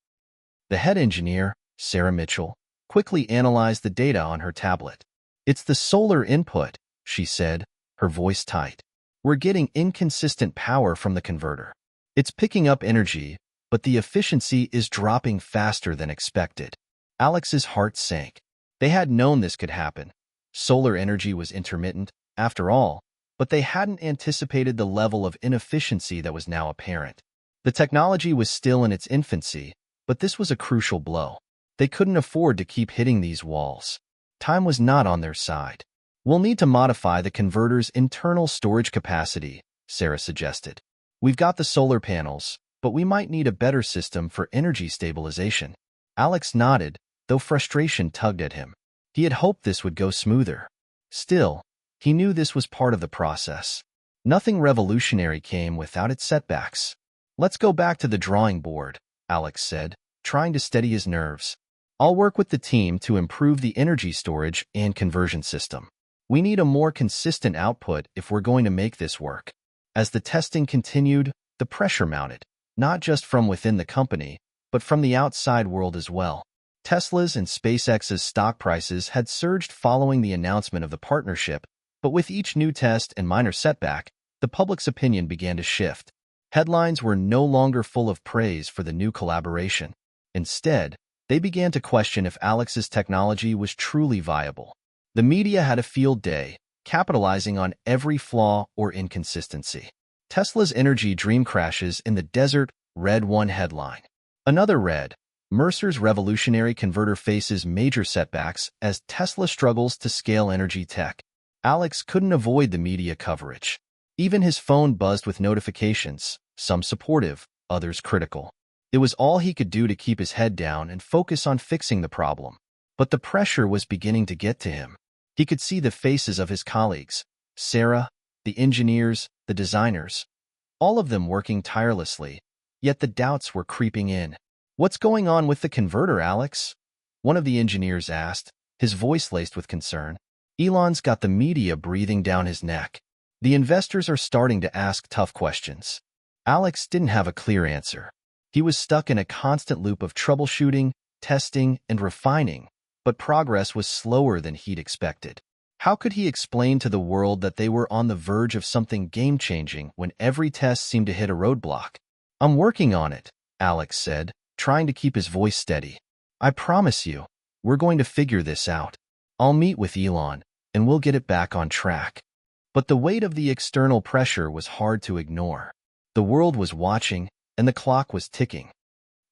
The head engineer, Sarah Mitchell, quickly analyzed the data on her tablet. "It's the solar input," she said, her voice tight. "We're getting inconsistent power from the converter. It's picking up energy, but the efficiency is dropping faster than expected." Alex's heart sank. They had known this could happen. Solar energy was intermittent, after all, but they hadn't anticipated the level of inefficiency that was now apparent. The technology was still in its infancy, but this was a crucial blow. They couldn't afford to keep hitting these walls. Time was not on their side. "We'll need to modify the converter's internal storage capacity," Sarah suggested. "We've got the solar panels, but we might need a better system for energy stabilization." Alex nodded, though frustration tugged at him. He had hoped this would go smoother. Still, he knew this was part of the process. Nothing revolutionary came without its setbacks. "Let's go back to the drawing board," Alex said, trying to steady his nerves. "I'll work with the team to improve the energy storage and conversion system. We need a more consistent output if we're going to make this work." As the testing continued, the pressure mounted, not just from within the company, but from the outside world as well. Tesla's and SpaceX's stock prices had surged following the announcement of the partnership, but with each new test and minor setback, the public's opinion began to shift. Headlines were no longer full of praise for the new collaboration. Instead, they began to question if Alex's technology was truly viable. The media had a field day, capitalizing on every flaw or inconsistency. "Tesla's energy dream crashes in the desert," read one headline. Another read, "Mercer's revolutionary converter faces major setbacks as Tesla struggles to scale energy tech." Alex couldn't avoid the media coverage. Even his phone buzzed with notifications, some supportive, others critical. It was all he could do to keep his head down and focus on fixing the problem. But the pressure was beginning to get to him. He could see the faces of his colleagues, Sarah, the engineers, the designers, all of them working tirelessly, yet the doubts were creeping in. "What's going on with the converter, Alex?" one of the engineers asked, his voice laced with concern. "Elon's got the media breathing down his neck. The investors are starting to ask tough questions." Alex didn't have a clear answer. He was stuck in a constant loop of troubleshooting, testing, and refining, but progress was slower than he'd expected. How could he explain to the world that they were on the verge of something game-changing when every test seemed to hit a roadblock? "I'm working on it," Alex said, trying to keep his voice steady. "I promise you, we're going to figure this out. I'll meet with Elon, and we'll get it back on track." But the weight of the external pressure was hard to ignore. The world was watching, and the clock was ticking.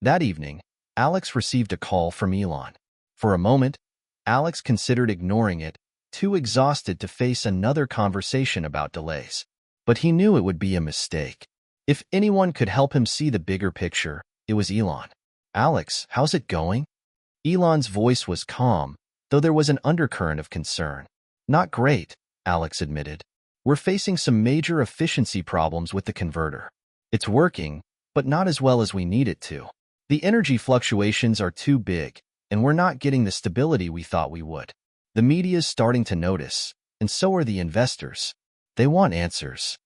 That evening, Alex received a call from Elon. For a moment, Alex considered ignoring it, too exhausted to face another conversation about delays. But he knew it would be a mistake. If anyone could help him see the bigger picture, it was Elon. "Alex, how's it going?" Elon's voice was calm, though there was an undercurrent of concern. "Not great," Alex admitted. "We're facing some major efficiency problems with the converter. It's working, but not as well as we need it to. The energy fluctuations are too big, and we're not getting the stability we thought we would. The media's starting to notice, and so are the investors. They want answers."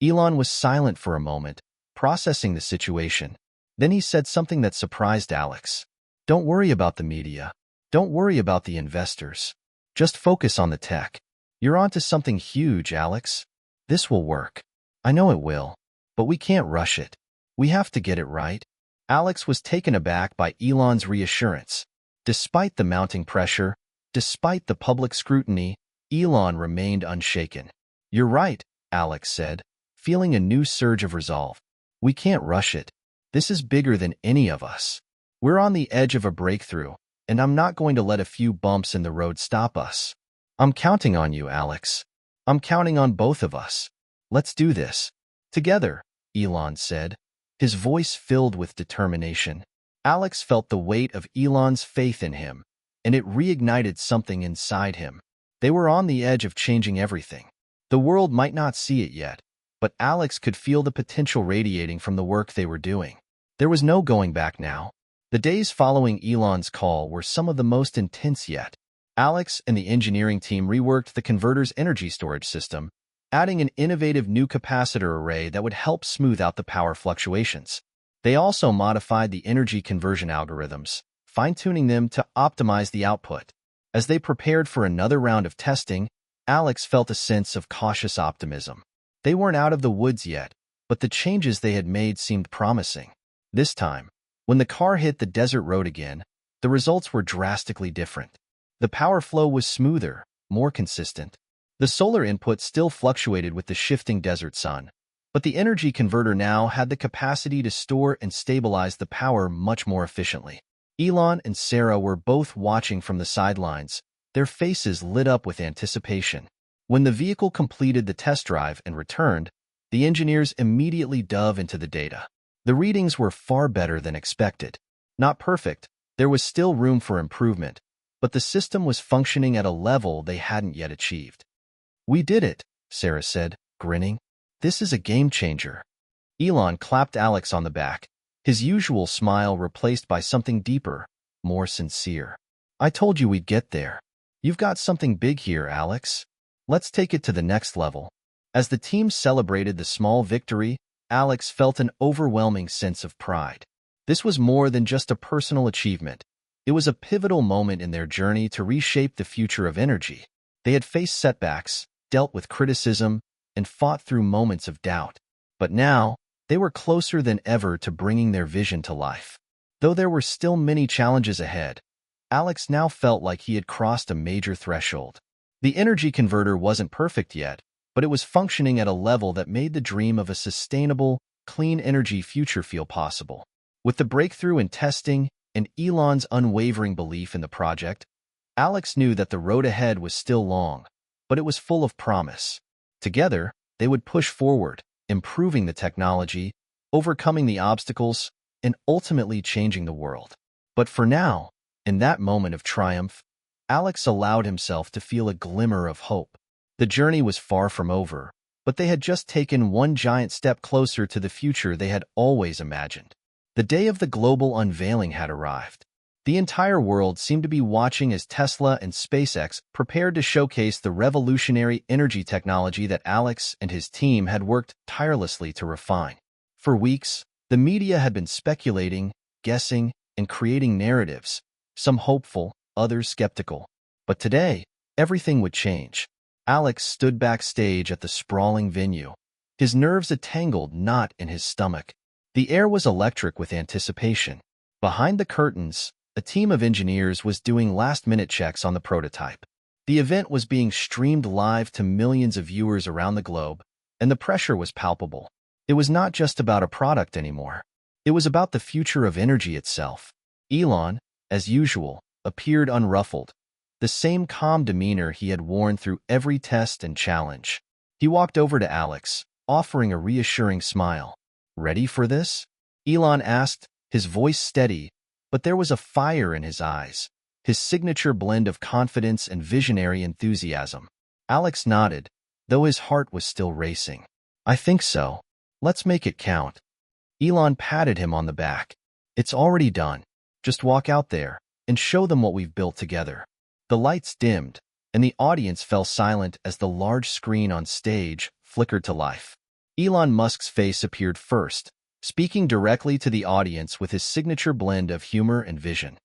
Elon was silent for a moment, processing the situation. Then he said something that surprised Alex. Don't worry about the media. Don't worry about the investors. Just focus on the tech. You're onto something huge, Alex. This will work. I know it will. But we can't rush it. We have to get it right. Alex was taken aback by Elon's reassurance. Despite the mounting pressure, despite the public scrutiny, Elon remained unshaken. You're right, Alex said, feeling a new surge of resolve. We can't rush it. This is bigger than any of us. We're on the edge of a breakthrough, and I'm not going to let a few bumps in the road stop us. I'm counting on you, Alex. I'm counting on both of us. Let's do this. Together, Elon said, his voice filled with determination. Alex felt the weight of Elon's faith in him, and it reignited something inside him. They were on the edge of changing everything. The world might not see it yet, but Alex could feel the potential radiating from the work they were doing. There was no going back now. The days following Elon's call were some of the most intense yet. Alex and the engineering team reworked the converter's energy storage system, adding an innovative new capacitor array that would help smooth out the power fluctuations. They also modified the energy conversion algorithms, fine-tuning them to optimize the output. As they prepared for another round of testing, Alex felt a sense of cautious optimism. They weren't out of the woods yet, but the changes they had made seemed promising. This time, when the car hit the desert road again, the results were drastically different. The power flow was smoother, more consistent. The solar input still fluctuated with the shifting desert sun, but the energy converter now had the capacity to store and stabilize the power much more efficiently. Elon and Sarah were both watching from the sidelines, their faces lit up with anticipation. When the vehicle completed the test drive and returned, the engineers immediately dove into the data. The readings were far better than expected. Not perfect, there was still room for improvement, but the system was functioning at a level they hadn't yet achieved. We did it, Sarah said, grinning. This is a game changer. Elon clapped Alex on the back, his usual smile replaced by something deeper, more sincere. I told you we'd get there. You've got something big here, Alex. Let's take it to the next level. As the team celebrated the small victory, Alex felt an overwhelming sense of pride. This was more than just a personal achievement. It was a pivotal moment in their journey to reshape the future of energy. They had faced setbacks, dealt with criticism, and fought through moments of doubt. But now, they were closer than ever to bringing their vision to life. Though there were still many challenges ahead, Alex now felt like he had crossed a major threshold. The energy converter wasn't perfect yet, but it was functioning at a level that made the dream of a sustainable, clean energy future feel possible. With the breakthrough in testing and Elon's unwavering belief in the project, Alex knew that the road ahead was still long, but it was full of promise. Together, they would push forward, improving the technology, overcoming the obstacles, and ultimately changing the world. But for now, in that moment of triumph, Alex allowed himself to feel a glimmer of hope. The journey was far from over, but they had just taken one giant step closer to the future they had always imagined. The day of the global unveiling had arrived. The entire world seemed to be watching as Tesla and SpaceX prepared to showcase the revolutionary energy technology that Alex and his team had worked tirelessly to refine. For weeks, the media had been speculating, guessing, and creating narratives, some hopeful, others skeptical. But today, everything would change. Alex stood backstage at the sprawling venue, his nerves a tangled knot in his stomach. The air was electric with anticipation. Behind the curtains, a team of engineers was doing last-minute checks on the prototype. The event was being streamed live to millions of viewers around the globe, and the pressure was palpable. It was not just about a product anymore. It was about the future of energy itself. Elon, as usual, appeared unruffled, the same calm demeanor he had worn through every test and challenge. He walked over to Alex, offering a reassuring smile. "Ready for this?" Elon asked, his voice steady, but there was a fire in his eyes, his signature blend of confidence and visionary enthusiasm. Alex nodded, though his heart was still racing. "I think so. Let's make it count." Elon patted him on the back. "It's already done. Just walk out there and show them what we've built together." The lights dimmed, and the audience fell silent as the large screen on stage flickered to life. Elon Musk's face appeared first, speaking directly to the audience with his signature blend of humor and vision.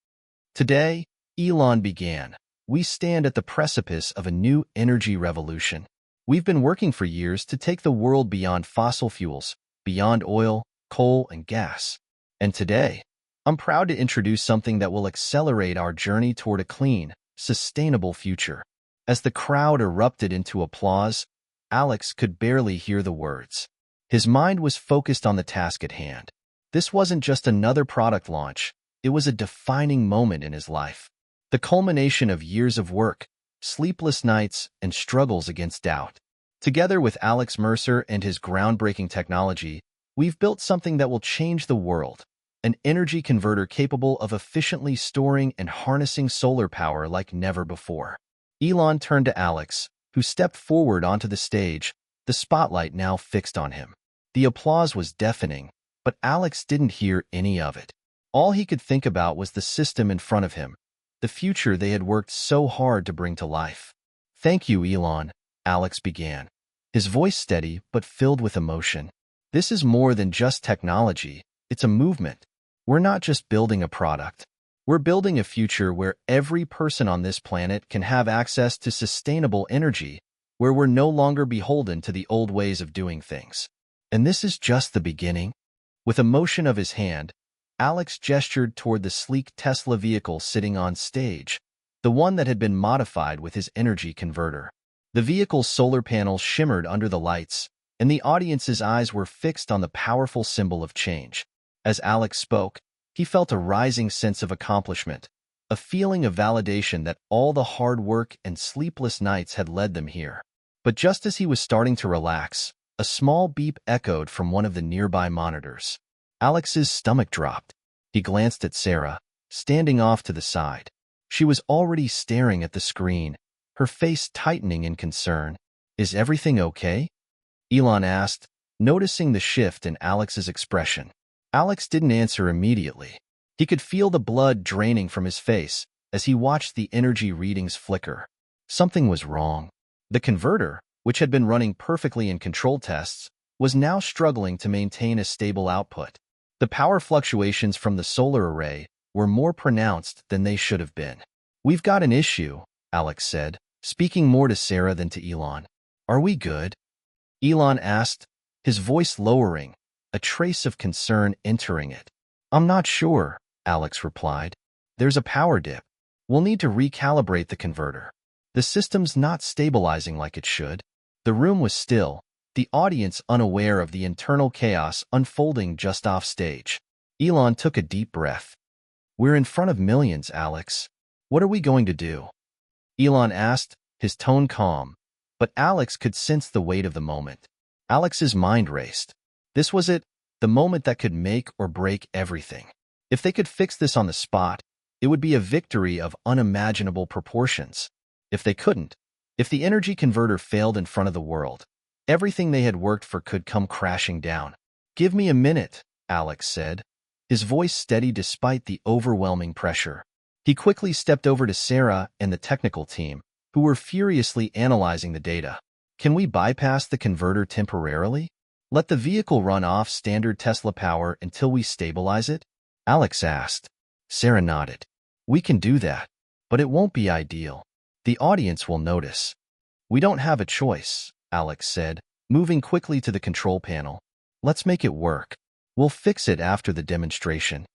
Today, Elon began. We stand at the precipice of a new energy revolution. We've been working for years to take the world beyond fossil fuels, beyond oil, coal, and gas. And today, I'm proud to introduce something that will accelerate our journey toward a clean, sustainable future. As the crowd erupted into applause, Alex could barely hear the words. His mind was focused on the task at hand. This wasn't just another product launch. It was a defining moment in his life. The culmination of years of work, sleepless nights, and struggles against doubt. Together with Alex Mercer and his groundbreaking technology, we've built something that will change the world. An energy converter capable of efficiently storing and harnessing solar power like never before. Elon turned to Alex, who stepped forward onto the stage, the spotlight now fixed on him. The applause was deafening, but Alex didn't hear any of it. All he could think about was the system in front of him, the future they had worked so hard to bring to life. "Thank you, Elon," Alex began, his voice steady but filled with emotion. "This is more than just technology, it's a movement. We're not just building a product. We're building a future where every person on this planet can have access to sustainable energy, where we're no longer beholden to the old ways of doing things. And this is just the beginning." With a motion of his hand, Alex gestured toward the sleek Tesla vehicle sitting on stage, the one that had been modified with his energy converter. The vehicle's solar panels shimmered under the lights, and the audience's eyes were fixed on the powerful symbol of change. As Alex spoke, he felt a rising sense of accomplishment, a feeling of validation that all the hard work and sleepless nights had led them here. But just as he was starting to relax, a small beep echoed from one of the nearby monitors. Alex's stomach dropped. He glanced at Sarah, standing off to the side. She was already staring at the screen, her face tightening in concern. "Is everything okay?" Elon asked, noticing the shift in Alex's expression. Alex didn't answer immediately. He could feel the blood draining from his face as he watched the energy readings flicker. Something was wrong. The converter, which had been running perfectly in control tests, was now struggling to maintain a stable output. The power fluctuations from the solar array were more pronounced than they should have been. "We've got an issue," Alex said, speaking more to Sarah than to Elon. "Are we good?" Elon asked, his voice lowering, a trace of concern entering it. "I'm not sure," Alex replied. "There's a power dip. We'll need to recalibrate the converter. The system's not stabilizing like it should." The room was still, the audience unaware of the internal chaos unfolding just off stage. Elon took a deep breath. "We're in front of millions, Alex. What are we going to do?" Elon asked, his tone calm, but Alex could sense the weight of the moment. Alex's mind raced. This was it, the moment that could make or break everything. If they could fix this on the spot, it would be a victory of unimaginable proportions. If they couldn't, if the energy converter failed in front of the world, everything they had worked for could come crashing down. "Give me a minute," Alex said, his voice steady despite the overwhelming pressure. He quickly stepped over to Sarah and the technical team, who were furiously analyzing the data. "Can we bypass the converter temporarily? Let the vehicle run off standard Tesla power until we stabilize it?" Alex asked. Sarah nodded. "We can do that, but it won't be ideal. The audience will notice." "We don't have a choice," Alex said, moving quickly to the control panel. "Let's make it work. We'll fix it after the demonstration."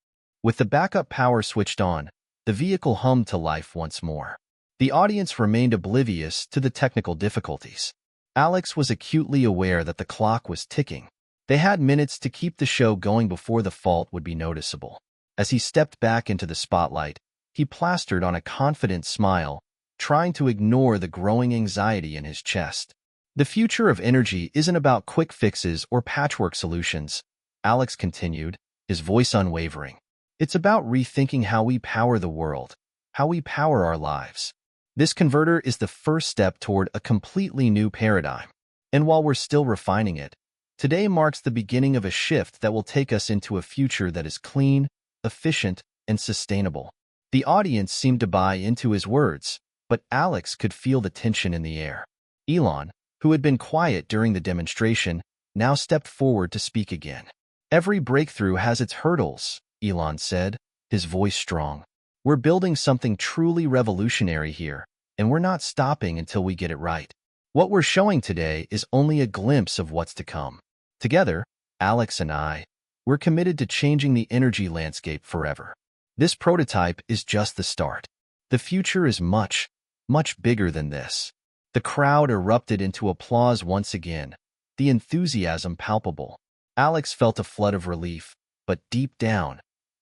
With the backup power switched on, the vehicle hummed to life once more. The audience remained oblivious to the technical difficulties. Alex was acutely aware that the clock was ticking. They had minutes to keep the show going before the fault would be noticeable. As he stepped back into the spotlight, he plastered on a confident smile, trying to ignore the growing anxiety in his chest. "The future of energy isn't about quick fixes or patchwork solutions," Alex continued, his voice unwavering. "It's about rethinking how we power the world, how we power our lives. This converter is the first step toward a completely new paradigm. And while we're still refining it, today marks the beginning of a shift that will take us into a future that is clean, efficient, and sustainable." The audience seemed to buy into his words, but Alex could feel the tension in the air. Elon, who had been quiet during the demonstration, now stepped forward to speak again. Every breakthrough has its hurdles, Elon said, his voice strong. We're building something truly revolutionary here, and we're not stopping until we get it right. What we're showing today is only a glimpse of what's to come. Together, Alex and I, we're committed to changing the energy landscape forever. This prototype is just the start. The future is much, much bigger than this. The crowd erupted into applause once again, the enthusiasm palpable. Alex felt a flood of relief, but deep down,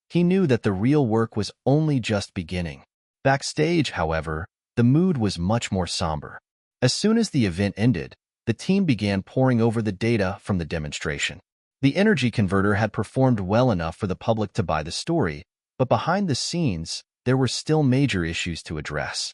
he knew that the real work was only just beginning. Backstage, however, the mood was much more somber. As soon as the event ended, the team began poring over the data from the demonstration. The energy converter had performed well enough for the public to buy the story, but behind the scenes, there were still major issues to address.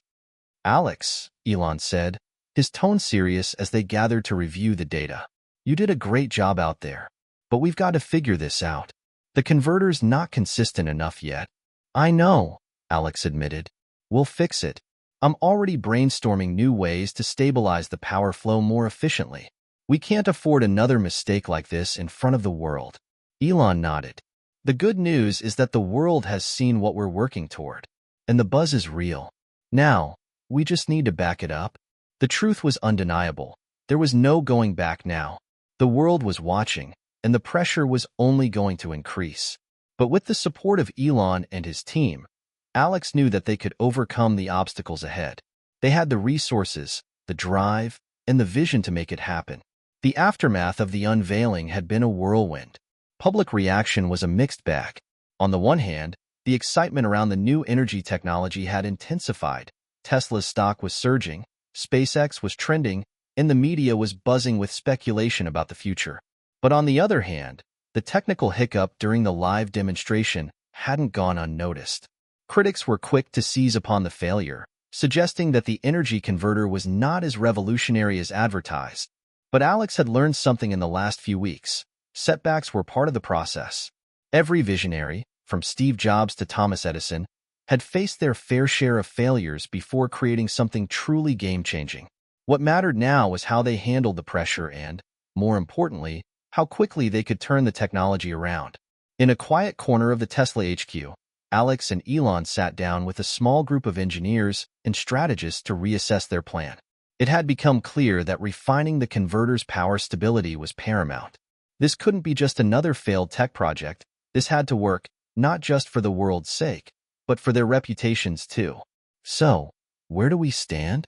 Alex, Elon said, his tone serious as they gathered to review the data. You did a great job out there, but we've got to figure this out. The converter's not consistent enough yet. I know, Alex admitted. We'll fix it. I'm already brainstorming new ways to stabilize the power flow more efficiently. We can't afford another mistake like this in front of the world. Elon nodded. The good news is that the world has seen what we're working toward, and the buzz is real. Now, we just need to back it up. The truth was undeniable. There was no going back now. The world was watching, and the pressure was only going to increase. But with the support of Elon and his team, Alex knew that they could overcome the obstacles ahead. They had the resources, the drive, and the vision to make it happen. The aftermath of the unveiling had been a whirlwind. Public reaction was a mixed bag. On the one hand, the excitement around the new energy technology had intensified. Tesla's stock was surging, SpaceX was trending, and the media was buzzing with speculation about the future. But on the other hand, the technical hiccup during the live demonstration hadn't gone unnoticed. Critics were quick to seize upon the failure, suggesting that the energy converter was not as revolutionary as advertised. But Alex had learned something in the last few weeks. Setbacks were part of the process. Every visionary, from Steve Jobs to Thomas Edison, had faced their fair share of failures before creating something truly game-changing. What mattered now was how they handled the pressure and, more importantly, how quickly they could turn the technology around. In a quiet corner of the Tesla HQ, Alex and Elon sat down with a small group of engineers and strategists to reassess their plan. It had become clear that refining the converter's power stability was paramount. This couldn't be just another failed tech project. This had to work, not just for the world's sake, but for their reputations too. So, where do we stand?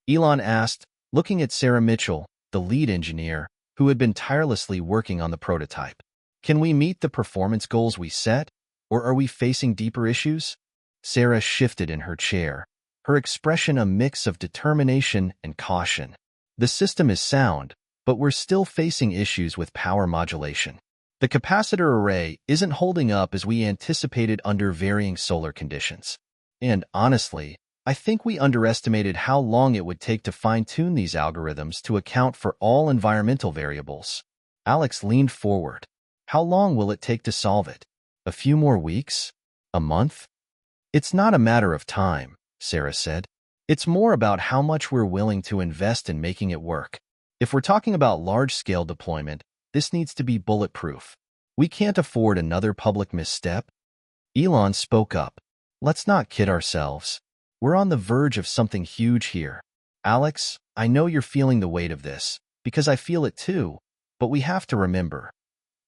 Elon asked, looking at Sarah Mitchell, the lead engineer, who had been tirelessly working on the prototype. Can we meet the performance goals we set, or are we facing deeper issues? Sarah shifted in her chair, her expression a mix of determination and caution. The system is sound, but we're still facing issues with power modulation. The capacitor array isn't holding up as we anticipated under varying solar conditions. And honestly, I think we underestimated how long it would take to fine-tune these algorithms to account for all environmental variables. Alex leaned forward. How long will it take to solve it? A few more weeks? A month? It's not a matter of time, Sarah said. It's more about how much we're willing to invest in making it work. If we're talking about large-scale deployment, this needs to be bulletproof. We can't afford another public misstep. Elon spoke up. Let's not kid ourselves. We're on the verge of something huge here. Alex, I know you're feeling the weight of this, because I feel it too, but we have to remember,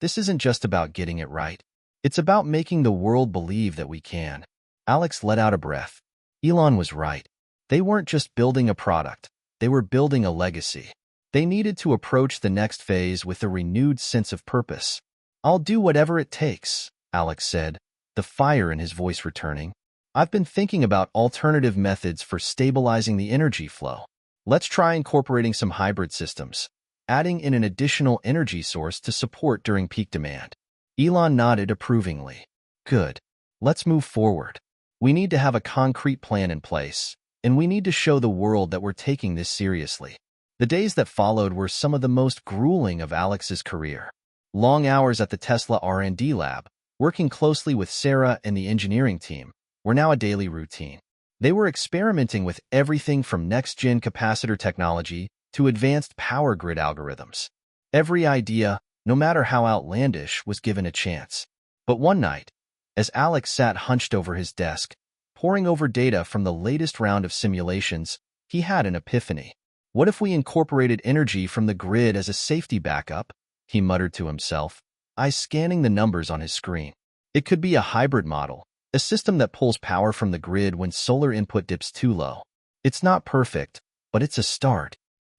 this isn't just about getting it right. It's about making the world believe that we can. Alex let out a breath. Elon was right. They weren't just building a product. They were building a legacy. They needed to approach the next phase with a renewed sense of purpose. I'll do whatever it takes, Alex said, the fire in his voice returning. I've been thinking about alternative methods for stabilizing the energy flow. Let's try incorporating some hybrid systems, adding in an additional energy source to support during peak demand. Elon nodded approvingly. Good. Let's move forward. We need to have a concrete plan in place, and we need to show the world that we're taking this seriously. The days that followed were some of the most grueling of Alex's career. Long hours at the Tesla R&D lab, working closely with Sarah and the engineering team, were now a daily routine. They were experimenting with everything from next-gen capacitor technology to advanced power grid algorithms. Every idea, no matter how outlandish, was given a chance. But one night, as Alex sat hunched over his desk, poring over data from the latest round of simulations, he had an epiphany. What if we incorporated energy from the grid as a safety backup? He muttered to himself, eyes scanning the numbers on his screen. It could be a hybrid model, a system that pulls power from the grid when solar input dips too low. It's not perfect, but it's a start.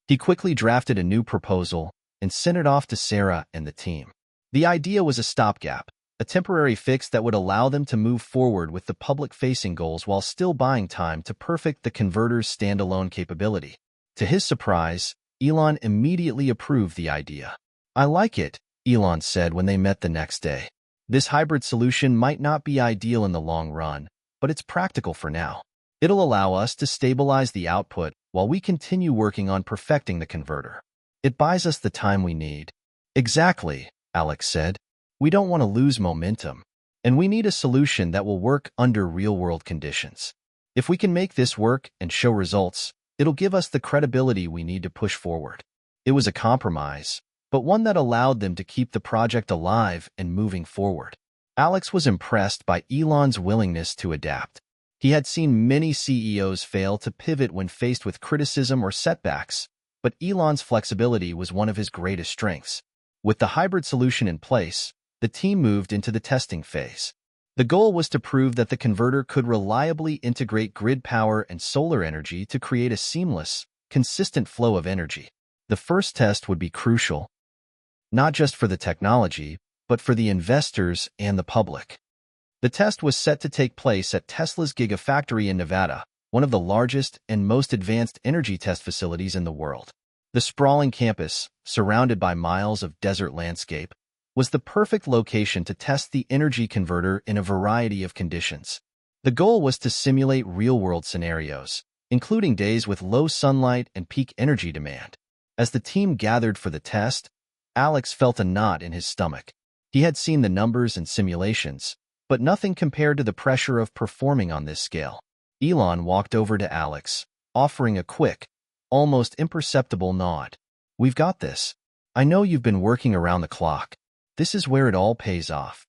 He quickly drafted a new proposal and sent it off to Sarah and the team. The idea was a stopgap, a temporary fix that would allow them to move forward with the public-facing goals while still buying time to perfect the converter's standalone capability. To his surprise, Elon immediately approved the idea. "I like it," Elon said when they met the next day. "This hybrid solution might not be ideal in the long run, but it's practical for now. It'll allow us to stabilize the output while we continue working on perfecting the converter. It buys us the time we need." "Exactly," Alex said. "We don't want to lose momentum, and we need a solution that will work under real-world conditions. If we can make this work and show results, it'll give us the credibility we need to push forward." It was a compromise, but one that allowed them to keep the project alive and moving forward. Alex was impressed by Elon's willingness to adapt. He had seen many CEOs fail to pivot when faced with criticism or setbacks, but Elon's flexibility was one of his greatest strengths. With the hybrid solution in place, the team moved into the testing phase. The goal was to prove that the converter could reliably integrate grid power and solar energy to create a seamless, consistent flow of energy. The first test would be crucial, not just for the technology, but for the investors and the public. The test was set to take place at Tesla's Gigafactory in Nevada, one of the largest and most advanced energy test facilities in the world. The sprawling campus, surrounded by miles of desert landscape, was the perfect location to test the energy converter in a variety of conditions. The goal was to simulate real-world scenarios, including days with low sunlight and peak energy demand. As the team gathered for the test, Alex felt a knot in his stomach. He had seen the numbers and simulations, but nothing compared to the pressure of performing on this scale. Elon walked over to Alex, offering a quick, almost imperceptible nod. "We've got this. I know you've been working around the clock. This is where it all pays off."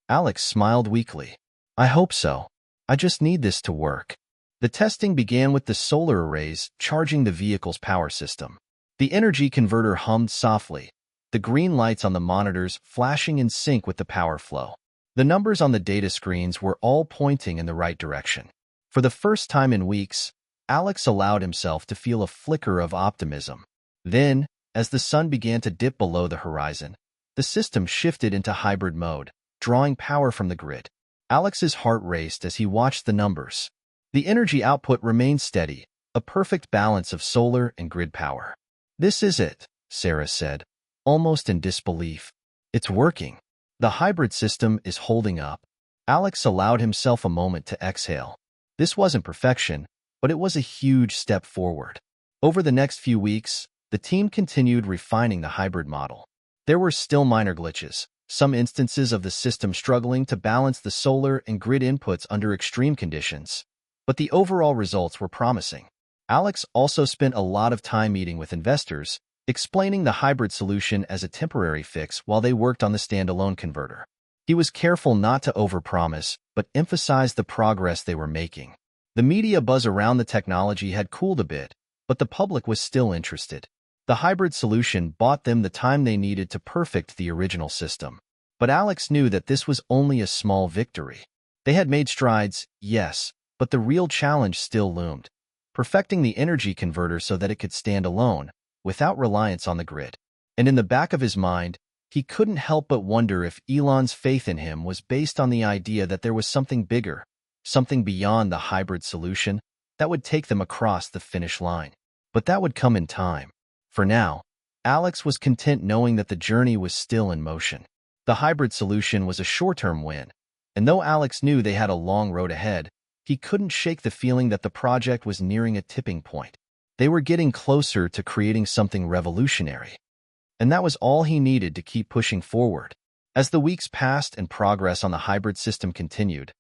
Alex smiled weakly. "I hope so. I just need this to work." The testing began with the solar arrays charging the vehicle's power system. The energy converter hummed softly, the green lights on the monitors flashing in sync with the power flow. The numbers on the data screens were all pointing in the right direction. For the first time in weeks, Alex allowed himself to feel a flicker of optimism. Then, as the sun began to dip below the horizon, the system shifted into hybrid mode, drawing power from the grid. Alex's heart raced as he watched the numbers. The energy output remained steady, a perfect balance of solar and grid power. "This is it," Sarah said, almost in disbelief. "It's working. The hybrid system is holding up." Alex allowed himself a moment to exhale. This wasn't perfection, but it was a huge step forward. Over the next few weeks, the team continued refining the hybrid model. There were still minor glitches, some instances of the system struggling to balance the solar and grid inputs under extreme conditions, but the overall results were promising. Alex also spent a lot of time meeting with investors, explaining the hybrid solution as a temporary fix while they worked on the standalone converter. He was careful not to overpromise, but emphasize the progress they were making. The media buzz around the technology had cooled a bit, but the public was still interested. The hybrid solution bought them the time they needed to perfect the original system. But Alex knew that this was only a small victory. They had made strides, yes, but the real challenge still loomed: perfecting the energy converter so that it could stand alone, without reliance on the grid. And in the back of his mind, he couldn't help but wonder if Elon's faith in him was based on the idea that there was something bigger, something beyond the hybrid solution, that would take them across the finish line. But that would come in time. For now, Alex was content knowing that the journey was still in motion. The hybrid solution was a short-term win, and though Alex knew they had a long road ahead, he couldn't shake the feeling that the project was nearing a tipping point. They were getting closer to creating something revolutionary. And that was all he needed to keep pushing forward. As the weeks passed and progress on the hybrid system continued,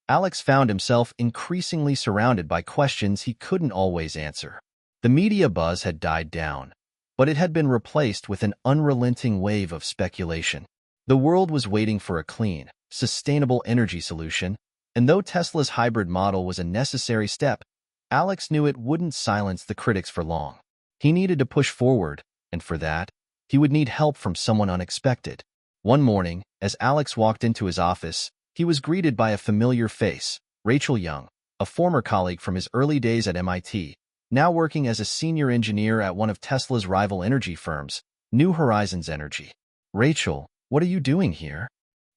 Alex found himself increasingly surrounded by questions he couldn't always answer. The media buzz had died down, but it had been replaced with an unrelenting wave of speculation. The world was waiting for a clean, sustainable energy solution, and though Tesla's hybrid model was a necessary step, Alex knew it wouldn't silence the critics for long. He needed to push forward, and for that, he would need help from someone unexpected. One morning, as Alex walked into his office, he was greeted by a familiar face, Rachel Young, a former colleague from his early days at MIT, now working as a senior engineer at one of Tesla's rival energy firms, New Horizons Energy. "Rachel, what are you doing here?"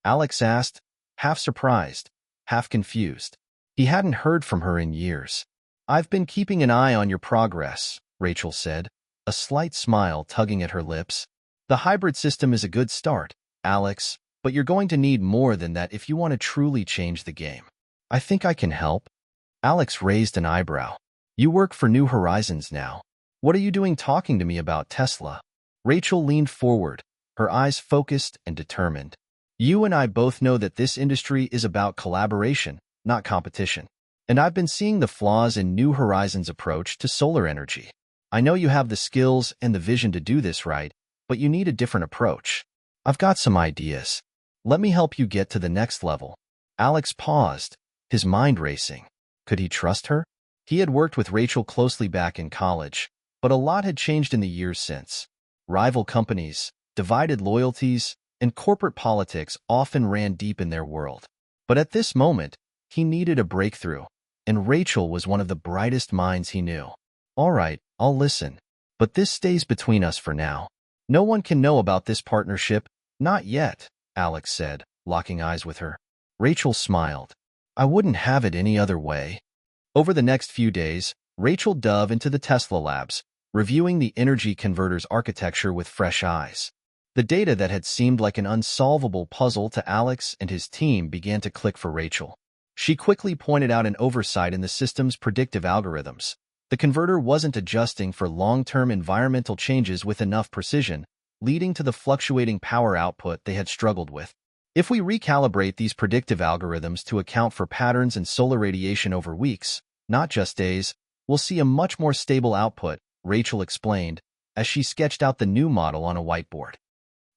Alex asked, half surprised, half confused. He hadn't heard from her in years. "I've been keeping an eye on your progress," Rachel said, a slight smile tugging at her lips. "The hybrid system is a good start, Alex, but you're going to need more than that if you want to truly change the game." "I think I can help." Alex raised an eyebrow. "You work for New Horizons now. What are you doing talking to me about Tesla?" Rachel leaned forward, her eyes focused and determined. "You and I both know that this industry is about collaboration, not competition. And I've been seeing the flaws in New Horizons' approach to solar energy. I know you have the skills and the vision to do this right, but you need a different approach. I've got some ideas. Let me help you get to the next level." Alex paused, his mind racing. Could he trust her? He had worked with Rachel closely back in college, but a lot had changed in the years since. Rival companies, divided loyalties, and corporate politics often ran deep in their world. But at this moment, he needed a breakthrough, and Rachel was one of the brightest minds he knew. "All right, I'll listen, but this stays between us for now. No one can know about this partnership, not yet," Alex said, locking eyes with her. Rachel smiled. "I wouldn't have it any other way." Over the next few days, Rachel dove into the Tesla labs, reviewing the energy converter's architecture with fresh eyes. The data that had seemed like an unsolvable puzzle to Alex and his team began to click for Rachel. She quickly pointed out an oversight in the system's predictive algorithms. The converter wasn't adjusting for long-term environmental changes with enough precision, leading to the fluctuating power output they had struggled with. "If we recalibrate these predictive algorithms to account for patterns in solar radiation over weeks, not just days, we'll see a much more stable output," Rachel explained, as she sketched out the new model on a whiteboard.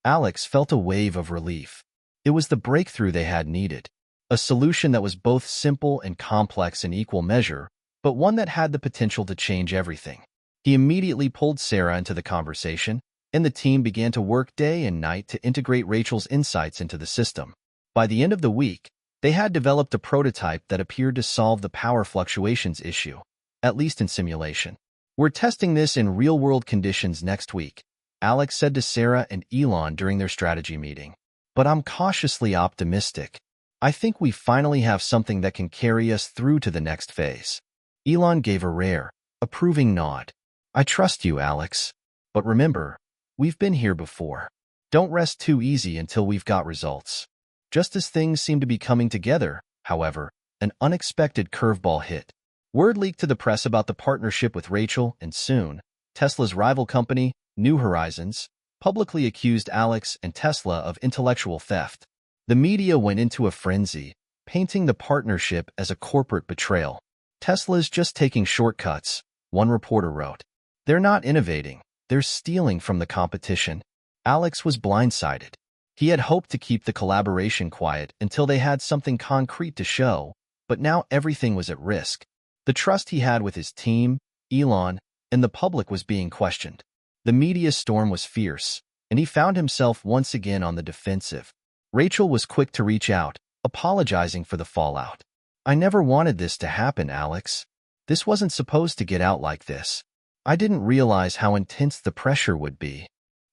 Alex felt a wave of relief. It was the breakthrough they had needed. A solution that was both simple and complex in equal measure, but one that had the potential to change everything. He immediately pulled Sarah into the conversation, and the team began to work day and night to integrate Rachel's insights into the system. By the end of the week, they had developed a prototype that appeared to solve the power fluctuations issue, at least in simulation. "We're testing this in real-world conditions next week," Alex said to Sarah and Elon during their strategy meeting. "But I'm cautiously optimistic. I think we finally have something that can carry us through to the next phase." Elon gave a rare, approving nod. "I trust you, Alex. But remember, we've been here before. Don't rest too easy until we've got results." Just as things seemed to be coming together, however, an unexpected curveball hit. Word leaked to the press about the partnership with Rachel, and soon, Tesla's rival company, New Horizons, publicly accused Alex and Tesla of intellectual theft. The media went into a frenzy, painting the partnership as a corporate betrayal. "Tesla's just taking shortcuts," one reporter wrote. "They're not innovating, they're stealing from the competition." Alex was blindsided. He had hoped to keep the collaboration quiet until they had something concrete to show, but now everything was at risk. The trust he had with his team, Elon, and the public was being questioned. The media storm was fierce, and he found himself once again on the defensive. Rachel was quick to reach out, apologizing for the fallout. "I never wanted this to happen, Alex. This wasn't supposed to get out like this. I didn't realize how intense the pressure would be."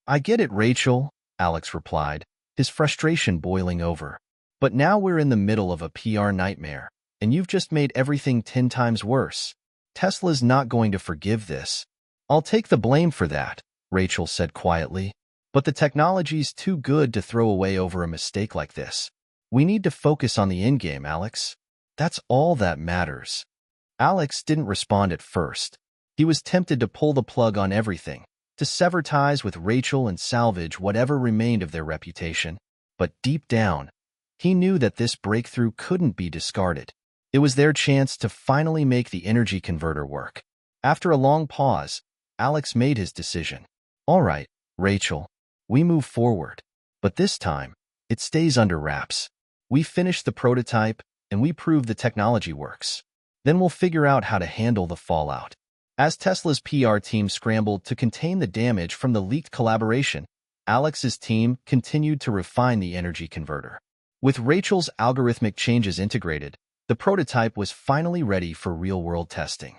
"I get it, Rachel," Alex replied, his frustration boiling over. "But now we're in the middle of a PR nightmare, and you've just made everything 10 times worse. Tesla's not going to forgive this." "I'll take the blame for that," Rachel said quietly. "But the technology's too good to throw away over a mistake like this. We need to focus on the endgame, Alex. That's all that matters." Alex didn't respond at first. He was tempted to pull the plug on everything, to sever ties with Rachel and salvage whatever remained of their reputation. But deep down, he knew that this breakthrough couldn't be discarded. It was their chance to finally make the energy converter work. After a long pause, Alex made his decision. All right, Rachel, we move forward. But this time, it stays under wraps. We finish the prototype, and we prove the technology works. Then we'll figure out how to handle the fallout. As Tesla's PR team scrambled to contain the damage from the leaked collaboration, Alex's team continued to refine the energy converter. With Rachel's algorithmic changes integrated, the prototype was finally ready for real-world testing.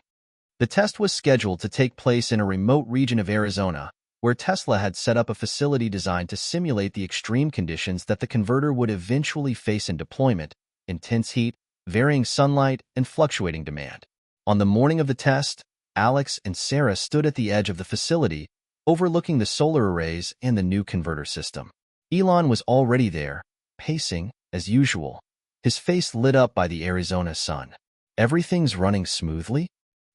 The test was scheduled to take place in a remote region of Arizona, where Tesla had set up a facility designed to simulate the extreme conditions that the converter would eventually face in deployment: intense heat, varying sunlight, and fluctuating demand. On the morning of the test, Alex and Sarah stood at the edge of the facility, overlooking the solar arrays and the new converter system. Elon was already there, pacing, as usual, his face lit up by the Arizona sun. "Everything's running smoothly?"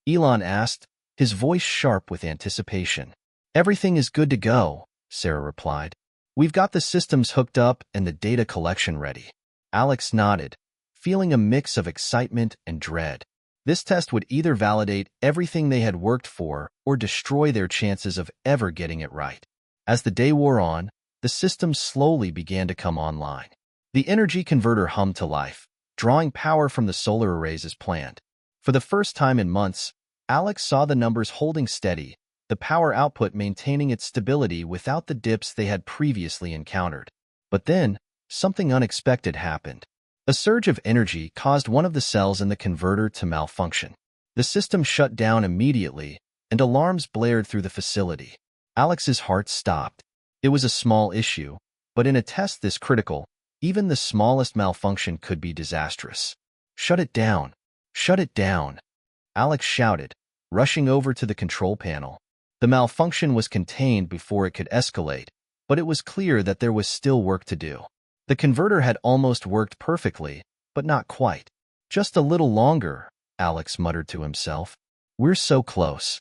Elon asked, his voice sharp with anticipation. "Everything is good to go," Sarah replied. "We've got the systems hooked up and the data collection ready." Alex nodded, feeling a mix of excitement and dread. This test would either validate everything they had worked for or destroy their chances of ever getting it right. As the day wore on, the system slowly began to come online. The energy converter hummed to life, drawing power from the solar arrays as planned. For the first time in months, Alex saw the numbers holding steady, the power output maintaining its stability without the dips they had previously encountered. But then, something unexpected happened. A surge of energy caused one of the cells in the converter to malfunction. The system shut down immediately, and alarms blared through the facility. Alex's heart stopped. It was a small issue, but in a test this critical, even the smallest malfunction could be disastrous. "Shut it down! Shut it down!" Alex shouted, rushing over to the control panel. The malfunction was contained before it could escalate, but it was clear that there was still work to do. The converter had almost worked perfectly, but not quite. "Just a little longer," Alex muttered to himself. "We're so close."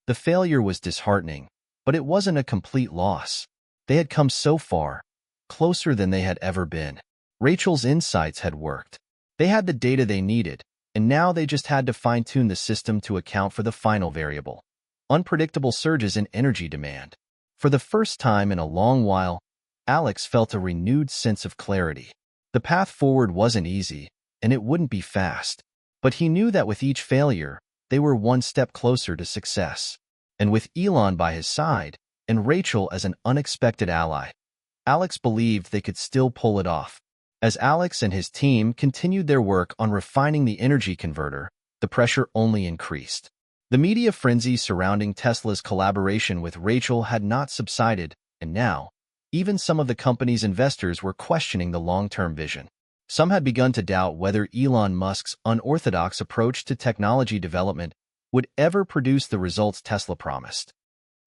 The failure was disheartening, but it wasn't a complete loss. They had come so far, closer than they had ever been. Rachel's insights had worked. They had the data they needed, and now they just had to fine-tune the system to account for the final variable: unpredictable surges in energy demand. For the first time in a long while, Alex felt a renewed sense of clarity. The path forward wasn't easy, and it wouldn't be fast, but he knew that with each failure, they were one step closer to success. And with Elon by his side, and Rachel as an unexpected ally, Alex believed they could still pull it off. As Alex and his team continued their work on refining the energy converter, the pressure only increased. The media frenzy surrounding Tesla's collaboration with Rachel had not subsided, and now, even some of the company's investors were questioning the long-term vision. Some had begun to doubt whether Elon Musk's unorthodox approach to technology development would ever produce the results Tesla promised.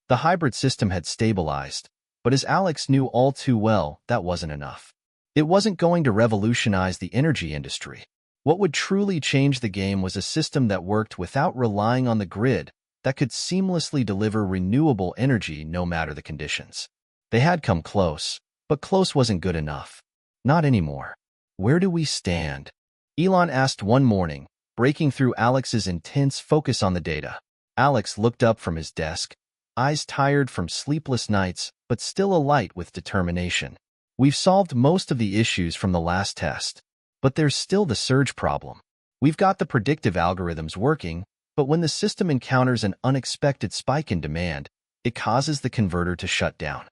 The hybrid system had stabilized, but as Alex knew all too well, that wasn't enough. It wasn't going to revolutionize the energy industry. What would truly change the game was a system that worked without relying on the grid, that could seamlessly deliver renewable energy no matter the conditions. They had come close, but close wasn't good enough. Not anymore. "Where do we stand?" Elon asked one morning, breaking through Alex's intense focus on the data. Alex looked up from his desk, eyes tired from sleepless nights, but still alight with determination. "We've solved most of the issues from the last test, but there's still the surge problem. We've got the predictive algorithms working, but when the system encounters an unexpected spike in demand, it causes the converter to shut down."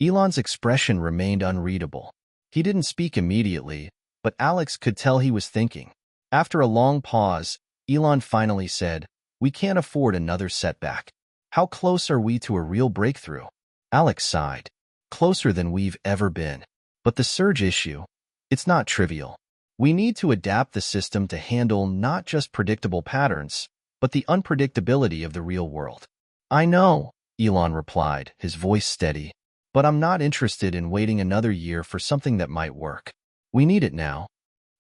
Elon's expression remained unreadable. He didn't speak immediately, but Alex could tell he was thinking. After a long pause, Elon finally said, "We can't afford another setback. How close are we to a real breakthrough?" Alex sighed. "Closer than we've ever been. But the surge issue, it's not trivial. We need to adapt the system to handle not just predictable patterns, but the unpredictability of the real world." "I know," Elon replied, his voice steady, "but I'm not interested in waiting another year for something that might work. We need it now."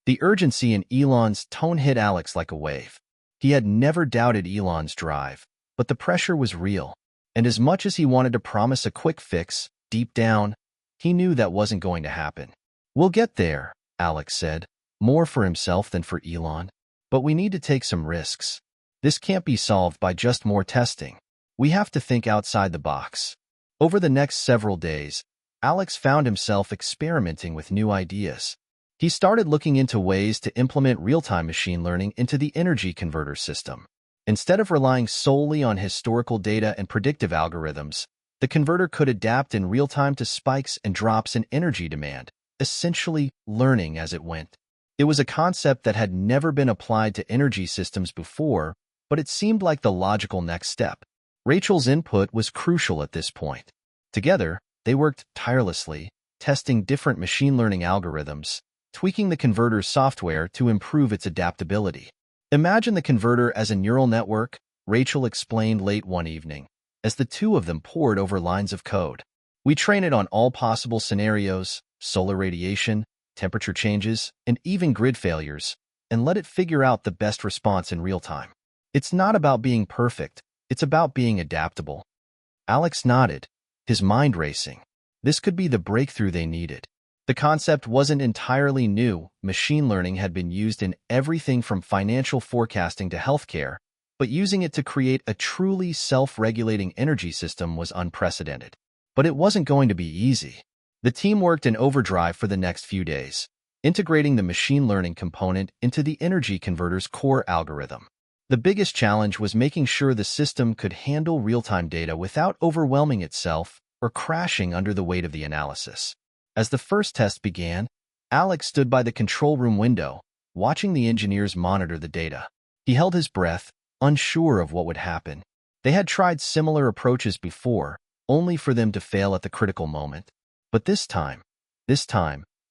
The urgency in Elon's tone hit Alex like a wave. He had never doubted Elon's drive, but the pressure was real. And as much as he wanted to promise a quick fix, deep down, he knew that wasn't going to happen. "We'll get there," Alex said, more for himself than for Elon. "But we need to take some risks. This can't be solved by just more testing. We have to think outside the box." Over the next several days, Alex found himself experimenting with new ideas. He started looking into ways to implement real-time machine learning into the energy converter system. Instead of relying solely on historical data and predictive algorithms, the converter could adapt in real time to spikes and drops in energy demand, essentially learning as it went. It was a concept that had never been applied to energy systems before, but it seemed like the logical next step. Rachel's input was crucial at this point. Together, they worked tirelessly, testing different machine learning algorithms, tweaking the converter's software to improve its adaptability. Imagine the converter as a neural network, Rachel explained late one evening, as the two of them pored over lines of code. We train it on all possible scenarios, solar radiation, temperature changes, and even grid failures, and let it figure out the best response in real time. It's not about being perfect, it's about being adaptable. Alex nodded, his mind racing. This could be the breakthrough they needed. The concept wasn't entirely new. Machine learning had been used in everything from financial forecasting to healthcare, but using it to create a truly self-regulating energy system was unprecedented. But it wasn't going to be easy. The team worked in overdrive for the next few days, integrating the machine learning component into the energy converter's core algorithm. The biggest challenge was making sure the system could handle real-time data without overwhelming itself or crashing under the weight of the analysis. As the first test began, Alex stood by the control room window, watching the engineers monitor the data. He held his breath, unsure of what would happen. They had tried similar approaches before, only for them to fail at the critical moment. But this time,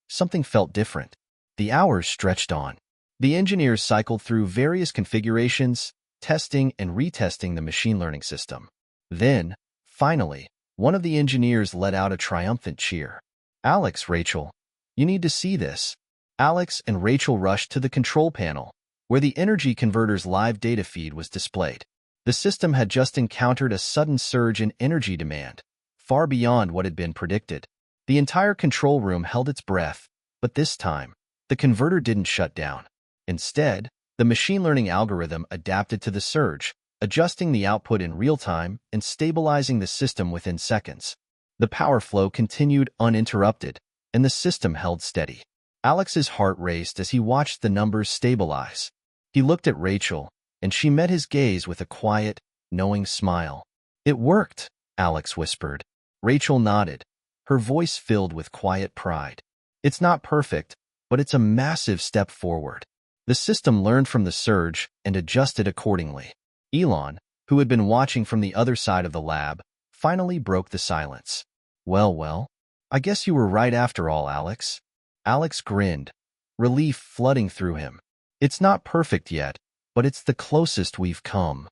something felt different. The hours stretched on. The engineers cycled through various configurations, testing and retesting the machine learning system. Then, finally, one of the engineers let out a triumphant cheer. Alex, Rachel, you need to see this. Alex and Rachel rushed to the control panel, where the energy converter's live data feed was displayed. The system had just encountered a sudden surge in energy demand, far beyond what had been predicted. The entire control room held its breath, but this time, the converter didn't shut down. Instead, the machine learning algorithm adapted to the surge, adjusting the output in real time and stabilizing the system within seconds. The power flow continued uninterrupted, and the system held steady. Alex's heart raced as he watched the numbers stabilize. He looked at Rachel, and she met his gaze with a quiet, knowing smile. "It worked," Alex whispered. Rachel nodded, her voice filled with quiet pride. "It's not perfect, but it's a massive step forward." The system learned from the surge and adjusted accordingly. Elon, who had been watching from the other side of the lab, finally broke the silence. Well, I guess you were right after all, Alex." Alex grinned, relief flooding through him. "It's not perfect yet, but it's the closest we've come."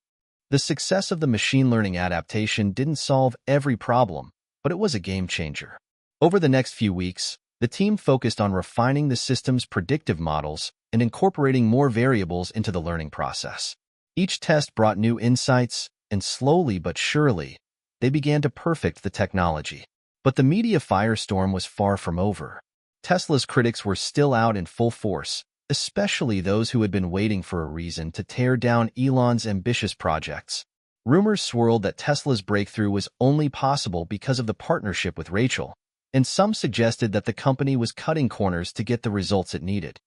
The success of the machine learning adaptation didn't solve every problem, but it was a game changer. Over the next few weeks, the team focused on refining the system's predictive models and incorporating more variables into the learning process. Each test brought new insights, and slowly but surely, they began to perfect the technology. But the media firestorm was far from over. Tesla's critics were still out in full force, especially those who had been waiting for a reason to tear down Elon's ambitious projects. Rumors swirled that Tesla's breakthrough was only possible because of the partnership with Rachel, and some suggested that the company was cutting corners to get the results it needed.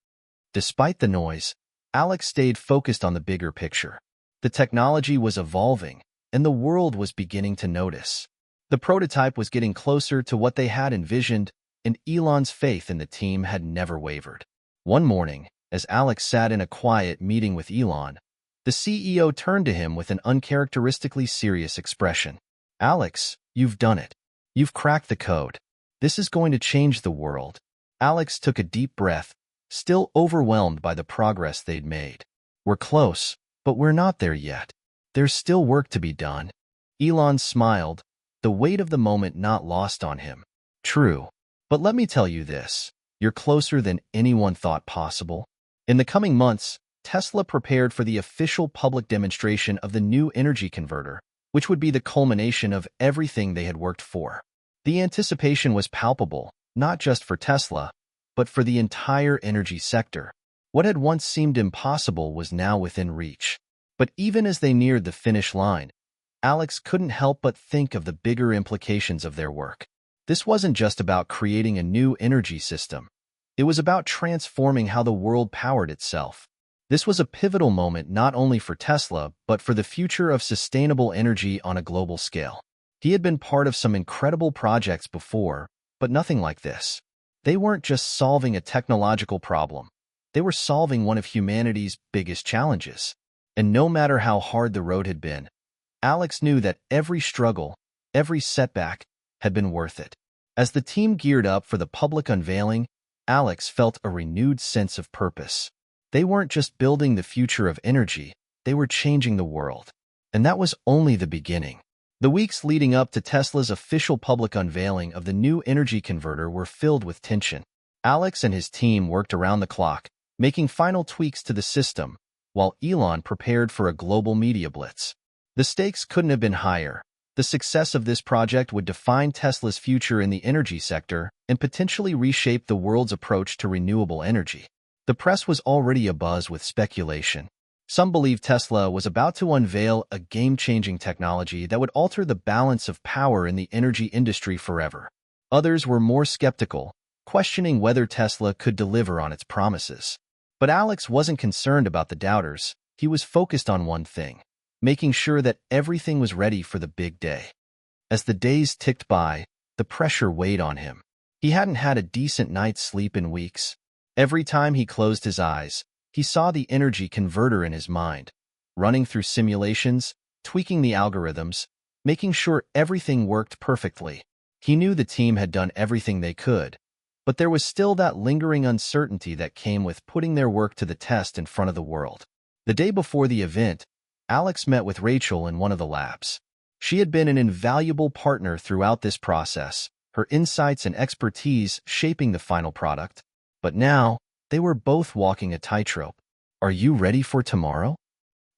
Despite the noise, Alex stayed focused on the bigger picture. The technology was evolving, and the world was beginning to notice. The prototype was getting closer to what they had envisioned, and Elon's faith in the team had never wavered. One morning, as Alex sat in a quiet meeting with Elon, the CEO turned to him with an uncharacteristically serious expression. "Alex, you've done it. You've cracked the code. This is going to change the world." Alex took a deep breath, still overwhelmed by the progress they'd made. "We're close, but we're not there yet. There's still work to be done." Elon smiled, the weight of the moment not lost on him. "True, but let me tell you this. You're closer than anyone thought possible." In the coming months, Tesla prepared for the official public demonstration of the new energy converter, which would be the culmination of everything they had worked for. The anticipation was palpable, not just for Tesla, but for the entire energy sector. What had once seemed impossible was now within reach. But even as they neared the finish line, Alex couldn't help but think of the bigger implications of their work. This wasn't just about creating a new energy system. It was about transforming how the world powered itself. This was a pivotal moment not only for Tesla, but for the future of sustainable energy on a global scale. He had been part of some incredible projects before, but nothing like this. They weren't just solving a technological problem. They were solving one of humanity's biggest challenges. And no matter how hard the road had been, Alex knew that every struggle, every setback, had been worth it. As the team geared up for the public unveiling, Alex felt a renewed sense of purpose. They weren't just building the future of energy, they were changing the world. And that was only the beginning. The weeks leading up to Tesla's official public unveiling of the new energy converter were filled with tension. Alex and his team worked around the clock, making final tweaks to the system, while Elon prepared for a global media blitz. The stakes couldn't have been higher. The success of this project would define Tesla's future in the energy sector and potentially reshape the world's approach to renewable energy. The press was already abuzz with speculation. Some believed Tesla was about to unveil a game-changing technology that would alter the balance of power in the energy industry forever. Others were more skeptical, questioning whether Tesla could deliver on its promises. But Alex wasn't concerned about the doubters. He was focused on one thing: making sure that everything was ready for the big day. As the days ticked by, the pressure weighed on him. He hadn't had a decent night's sleep in weeks. Every time he closed his eyes, he saw the energy converter in his mind, running through simulations, tweaking the algorithms, making sure everything worked perfectly. He knew the team had done everything they could, but there was still that lingering uncertainty that came with putting their work to the test in front of the world. The day before the event, Alex met with Rachel in one of the labs. She had been an invaluable partner throughout this process, her insights and expertise shaping the final product. But now, they were both walking a tightrope. "Are you ready for tomorrow?"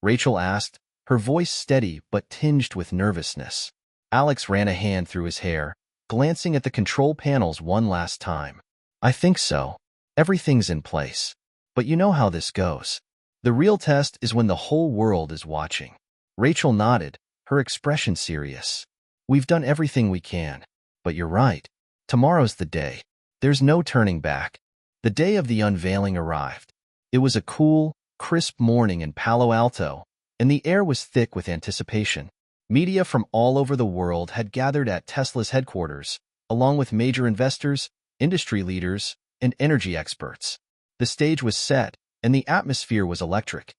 Rachel asked, her voice steady but tinged with nervousness. Alex ran a hand through his hair, glancing at the control panels one last time. "I think so. Everything's in place. But you know how this goes. The real test is when the whole world is watching." Rachel nodded, her expression serious. "We've done everything we can. But you're right. Tomorrow's the day. There's no turning back." The day of the unveiling arrived. It was a cool, crisp morning in Palo Alto, and the air was thick with anticipation. Media from all over the world had gathered at Tesla's headquarters, along with major investors, industry leaders, and energy experts. The stage was set, and the atmosphere was electric.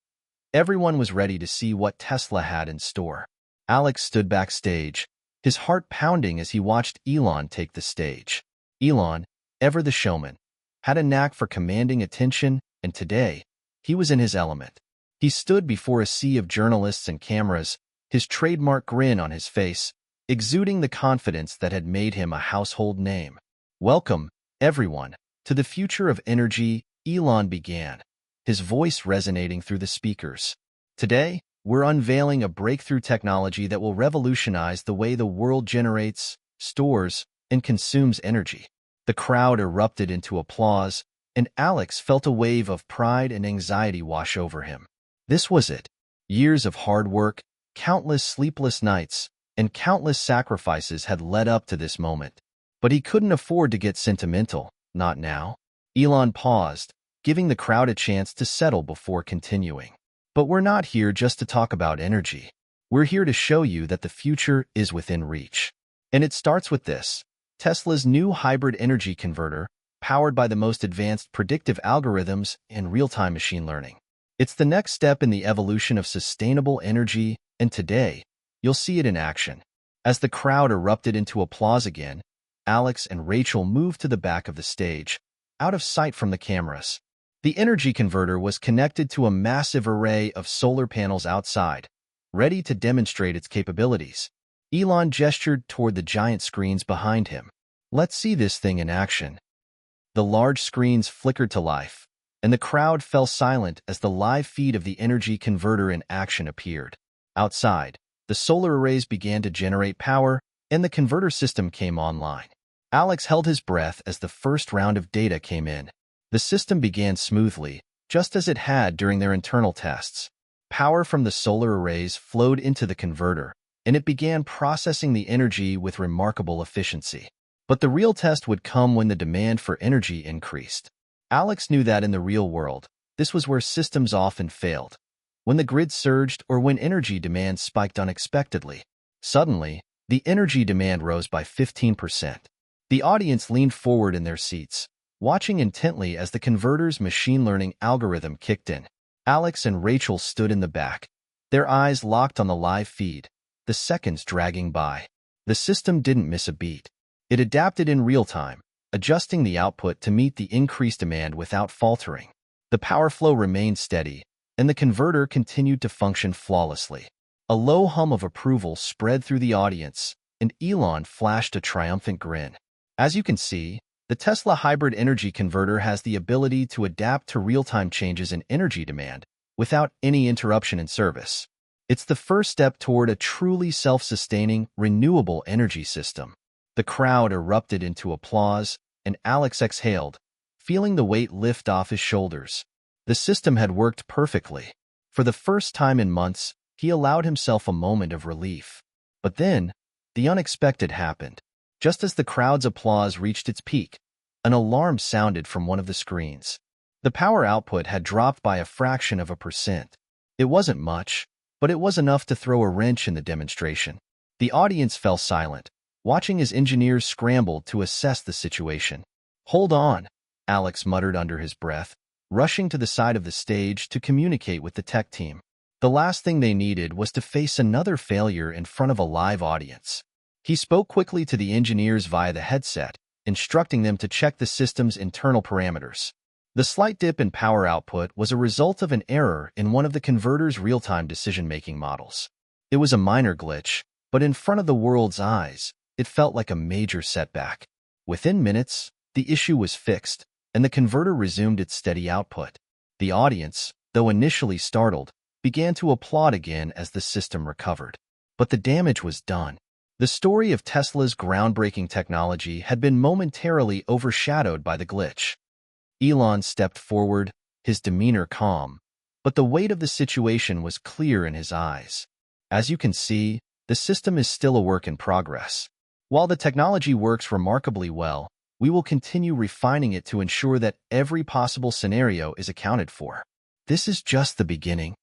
Everyone was ready to see what Tesla had in store. Alex stood backstage, his heart pounding as he watched Elon take the stage. Elon, ever the showman, had a knack for commanding attention, and today, he was in his element. He stood before a sea of journalists and cameras, his trademark grin on his face, exuding the confidence that had made him a household name. "Welcome, everyone, to the future of energy," Elon began, his voice resonating through the speakers. "Today, we're unveiling a breakthrough technology that will revolutionize the way the world generates, stores, and consumes energy." The crowd erupted into applause, and Alex felt a wave of pride and anxiety wash over him. This was it. Years of hard work, countless sleepless nights, and countless sacrifices had led up to this moment. But he couldn't afford to get sentimental, not now. Elon paused, giving the crowd a chance to settle before continuing. "But we're not here just to talk about energy. We're here to show you that the future is within reach. And it starts with this: Tesla's new hybrid energy converter, powered by the most advanced predictive algorithms and real-time machine learning. It's the next step in the evolution of sustainable energy, and today, you'll see it in action." As the crowd erupted into applause again, Alex and Rachel moved to the back of the stage, out of sight from the cameras. The energy converter was connected to a massive array of solar panels outside, ready to demonstrate its capabilities. Elon gestured toward the giant screens behind him. "Let's see this thing in action." The large screens flickered to life, and the crowd fell silent as the live feed of the energy converter in action appeared. Outside, the solar arrays began to generate power, and the converter system came online. Alex held his breath as the first round of data came in. The system began smoothly, just as it had during their internal tests. Power from the solar arrays flowed into the converter, and it began processing the energy with remarkable efficiency. But the real test would come when the demand for energy increased. Alex knew that in the real world, this was where systems often failed. When the grid surged or when energy demand spiked unexpectedly. Suddenly, the energy demand rose by 15%. The audience leaned forward in their seats, watching intently as the converter's machine learning algorithm kicked in. Alex and Rachel stood in the back, their eyes locked on the live feed, the seconds dragging by. The system didn't miss a beat. It adapted in real time, adjusting the output to meet the increased demand without faltering. The power flow remained steady, and the converter continued to function flawlessly. A low hum of approval spread through the audience, and Elon flashed a triumphant grin. As you can see, the Tesla hybrid energy converter has the ability to adapt to real-time changes in energy demand without any interruption in service. It's the first step toward a truly self-sustaining, renewable energy system. The crowd erupted into applause, and Alex exhaled, feeling the weight lift off his shoulders. The system had worked perfectly. For the first time in months, he allowed himself a moment of relief. But then, the unexpected happened. Just as the crowd's applause reached its peak, an alarm sounded from one of the screens. The power output had dropped by a fraction of a percent. It wasn't much, but it was enough to throw a wrench in the demonstration. The audience fell silent, watching as engineers scrambled to assess the situation. "Hold on," Alex muttered under his breath, rushing to the side of the stage to communicate with the tech team. The last thing they needed was to face another failure in front of a live audience. He spoke quickly to the engineers via the headset, instructing them to check the system's internal parameters. The slight dip in power output was a result of an error in one of the converter's real-time decision-making models. It was a minor glitch, but in front of the world's eyes, it felt like a major setback. Within minutes, the issue was fixed, and the converter resumed its steady output. The audience, though initially startled, began to applaud again as the system recovered. But the damage was done. The story of Tesla's groundbreaking technology had been momentarily overshadowed by the glitch. Elon stepped forward, his demeanor calm, but the weight of the situation was clear in his eyes. As you can see, the system is still a work in progress. While the technology works remarkably well, we will continue refining it to ensure that every possible scenario is accounted for. This is just the beginning.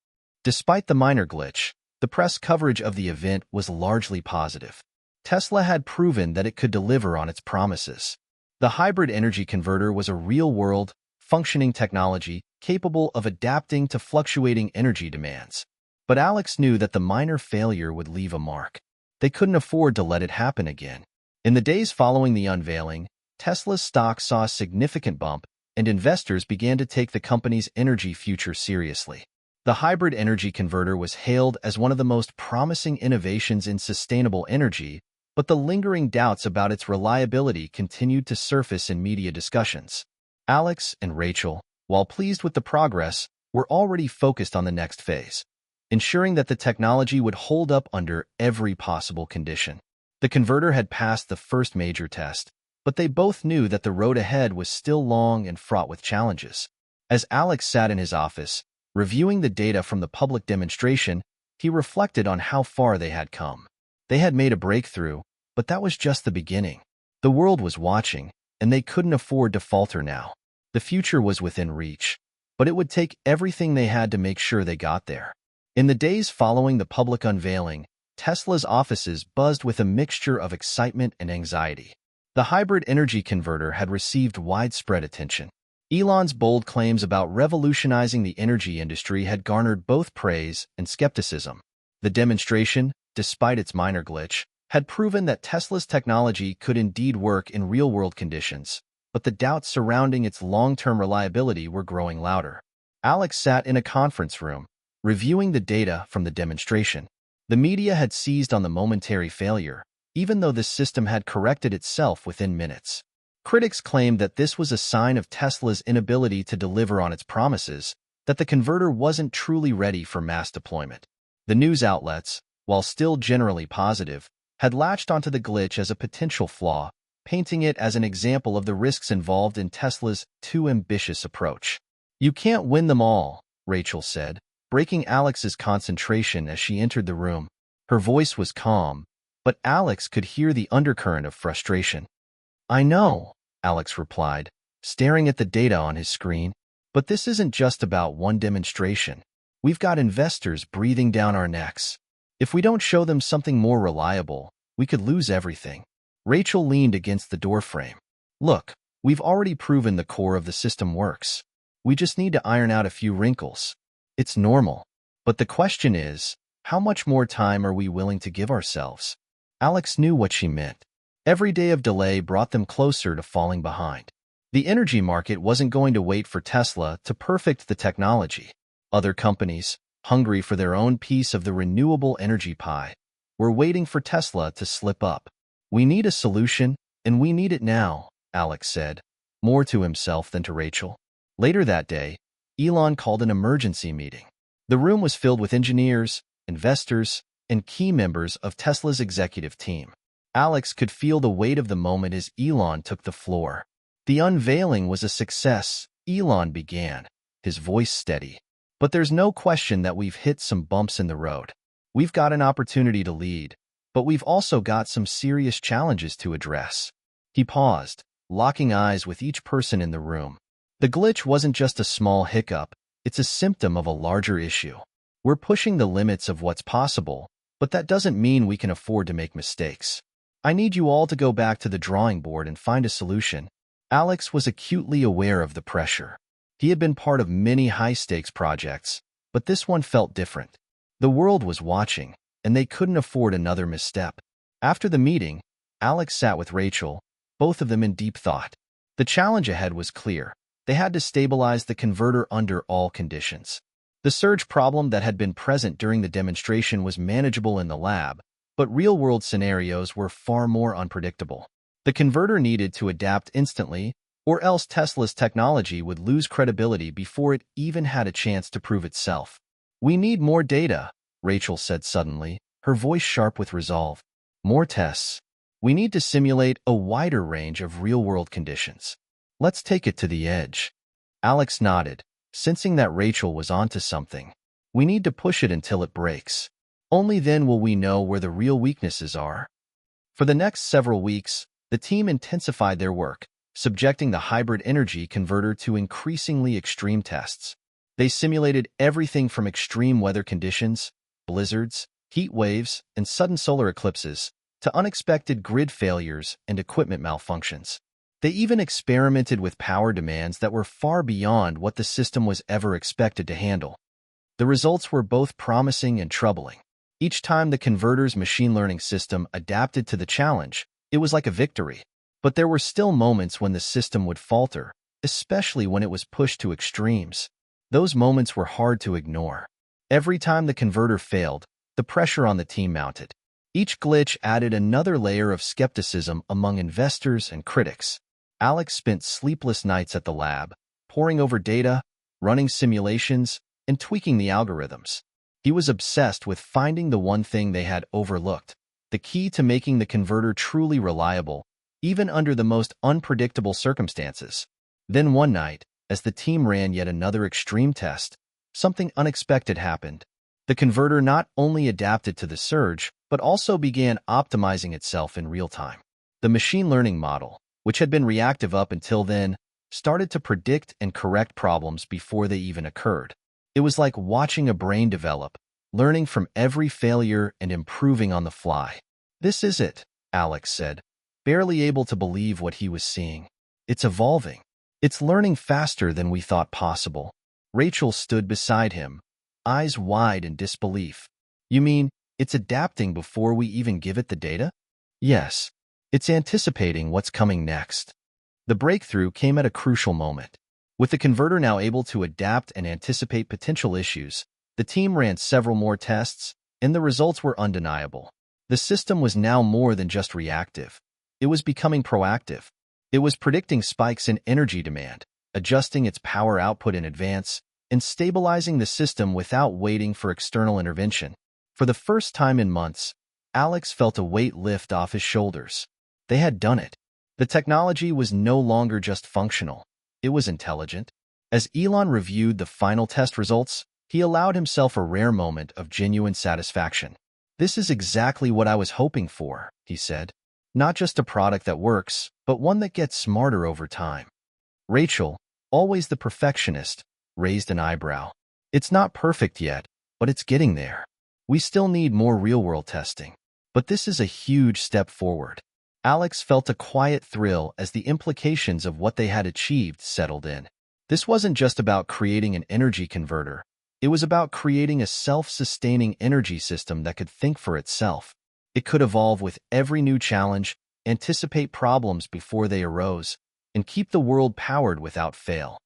Despite the minor glitch, the press coverage of the event was largely positive. Tesla had proven that it could deliver on its promises. The hybrid energy converter was a real-world, functioning technology capable of adapting to fluctuating energy demands. But Alex knew that the minor failure would leave a mark. They couldn't afford to let it happen again. In the days following the unveiling, Tesla's stock saw a significant bump, and investors began to take the company's energy future seriously. The hybrid energy converter was hailed as one of the most promising innovations in sustainable energy, but the lingering doubts about its reliability continued to surface in media discussions. Alex and Rachel, while pleased with the progress, were already focused on the next phase, ensuring that the technology would hold up under every possible condition. The converter had passed the first major test, but they both knew that the road ahead was still long and fraught with challenges. As Alex sat in his office, reviewing the data from the public demonstration, he reflected on how far they had come. They had made a breakthrough, but that was just the beginning. The world was watching, and they couldn't afford to falter now. The future was within reach, but it would take everything they had to make sure they got there. In the days following the public unveiling, Tesla's offices buzzed with a mixture of excitement and anxiety. The hybrid energy converter had received widespread attention. Elon's bold claims about revolutionizing the energy industry had garnered both praise and skepticism. The demonstration, despite its minor glitch, had proven that Tesla's technology could indeed work in real-world conditions, but the doubts surrounding its long-term reliability were growing louder. Alex sat in a conference room, reviewing the data from the demonstration. The media had seized on the momentary failure, even though the system had corrected itself within minutes. Critics claimed that this was a sign of Tesla's inability to deliver on its promises, that the converter wasn't truly ready for mass deployment. The news outlets, while still generally positive, had latched onto the glitch as a potential flaw, painting it as an example of the risks involved in Tesla's too ambitious approach. "You can't win them all," Rachel said, breaking Alex's concentration as she entered the room. Her voice was calm, but Alex could hear the undercurrent of frustration. "I know," Alex replied, staring at the data on his screen. "But this isn't just about one demonstration. We've got investors breathing down our necks. If we don't show them something more reliable, we could lose everything." Rachel leaned against the doorframe. "Look, we've already proven the core of the system works. We just need to iron out a few wrinkles. It's normal. But the question is, how much more time are we willing to give ourselves?" Alex knew what she meant. Every day of delay brought them closer to falling behind. The energy market wasn't going to wait for Tesla to perfect the technology. Other companies, hungry for their own piece of the renewable energy pie, were waiting for Tesla to slip up. "We need a solution, and we need it now," Alex said, more to himself than to Rachel. Later that day, Elon called an emergency meeting. The room was filled with engineers, investors, and key members of Tesla's executive team. Alex could feel the weight of the moment as Elon took the floor. "The unveiling was a success," Elon began, his voice steady. "But there's no question that we've hit some bumps in the road. We've got an opportunity to lead, but we've also got some serious challenges to address." He paused, locking eyes with each person in the room. "The glitch wasn't just a small hiccup, it's a symptom of a larger issue. We're pushing the limits of what's possible, but that doesn't mean we can afford to make mistakes. I need you all to go back to the drawing board and find a solution." Alex was acutely aware of the pressure. He had been part of many high-stakes projects, but this one felt different. The world was watching, and they couldn't afford another misstep. After the meeting, Alex sat with Rachel, both of them in deep thought. The challenge ahead was clear. They had to stabilize the converter under all conditions. The surge problem that had been present during the demonstration was manageable in the lab, but real-world scenarios were far more unpredictable. The converter needed to adapt instantly, or else Tesla's technology would lose credibility before it even had a chance to prove itself. "We need more data," Rachel said suddenly, her voice sharp with resolve. "More tests. We need to simulate a wider range of real-world conditions. Let's take it to the edge." Alex nodded, sensing that Rachel was onto something. "We need to push it until it breaks. Only then will we know where the real weaknesses are." For the next several weeks, the team intensified their work, subjecting the hybrid energy converter to increasingly extreme tests. They simulated everything from extreme weather conditions, blizzards, heat waves, and sudden solar eclipses, to unexpected grid failures and equipment malfunctions. They even experimented with power demands that were far beyond what the system was ever expected to handle. The results were both promising and troubling. Each time the converter's machine learning system adapted to the challenge, it was like a victory. But there were still moments when the system would falter, especially when it was pushed to extremes. Those moments were hard to ignore. Every time the converter failed, the pressure on the team mounted. Each glitch added another layer of skepticism among investors and critics. Alex spent sleepless nights at the lab, poring over data, running simulations, and tweaking the algorithms. He was obsessed with finding the one thing they had overlooked, the key to making the converter truly reliable, even under the most unpredictable circumstances. Then one night, as the team ran yet another extreme test, something unexpected happened. The converter not only adapted to the surge, but also began optimizing itself in real time. The machine learning model, which had been reactive up until then, started to predict and correct problems before they even occurred. It was like watching a brain develop, learning from every failure and improving on the fly. "This is it," Alex said, barely able to believe what he was seeing. "It's evolving. It's learning faster than we thought possible." Rachel stood beside him, eyes wide in disbelief. "You mean it's adapting before we even give it the data?" "Yes. It's anticipating what's coming next." The breakthrough came at a crucial moment. With the converter now able to adapt and anticipate potential issues, the team ran several more tests, and the results were undeniable. The system was now more than just reactive. It was becoming proactive. It was predicting spikes in energy demand, adjusting its power output in advance, and stabilizing the system without waiting for external intervention. For the first time in months, Alex felt a weight lift off his shoulders. They had done it. The technology was no longer just functional. It was intelligent. As Elon reviewed the final test results, he allowed himself a rare moment of genuine satisfaction. "This is exactly what I was hoping for," he said. "Not just a product that works, but one that gets smarter over time." Rachel, always the perfectionist, raised an eyebrow. "It's not perfect yet, but it's getting there. We still need more real-world testing. But this is a huge step forward." Alex felt a quiet thrill as the implications of what they had achieved settled in. This wasn't just about creating an energy converter. It was about creating a self-sustaining energy system that could think for itself. It could evolve with every new challenge, anticipate problems before they arose, and keep the world powered without fail.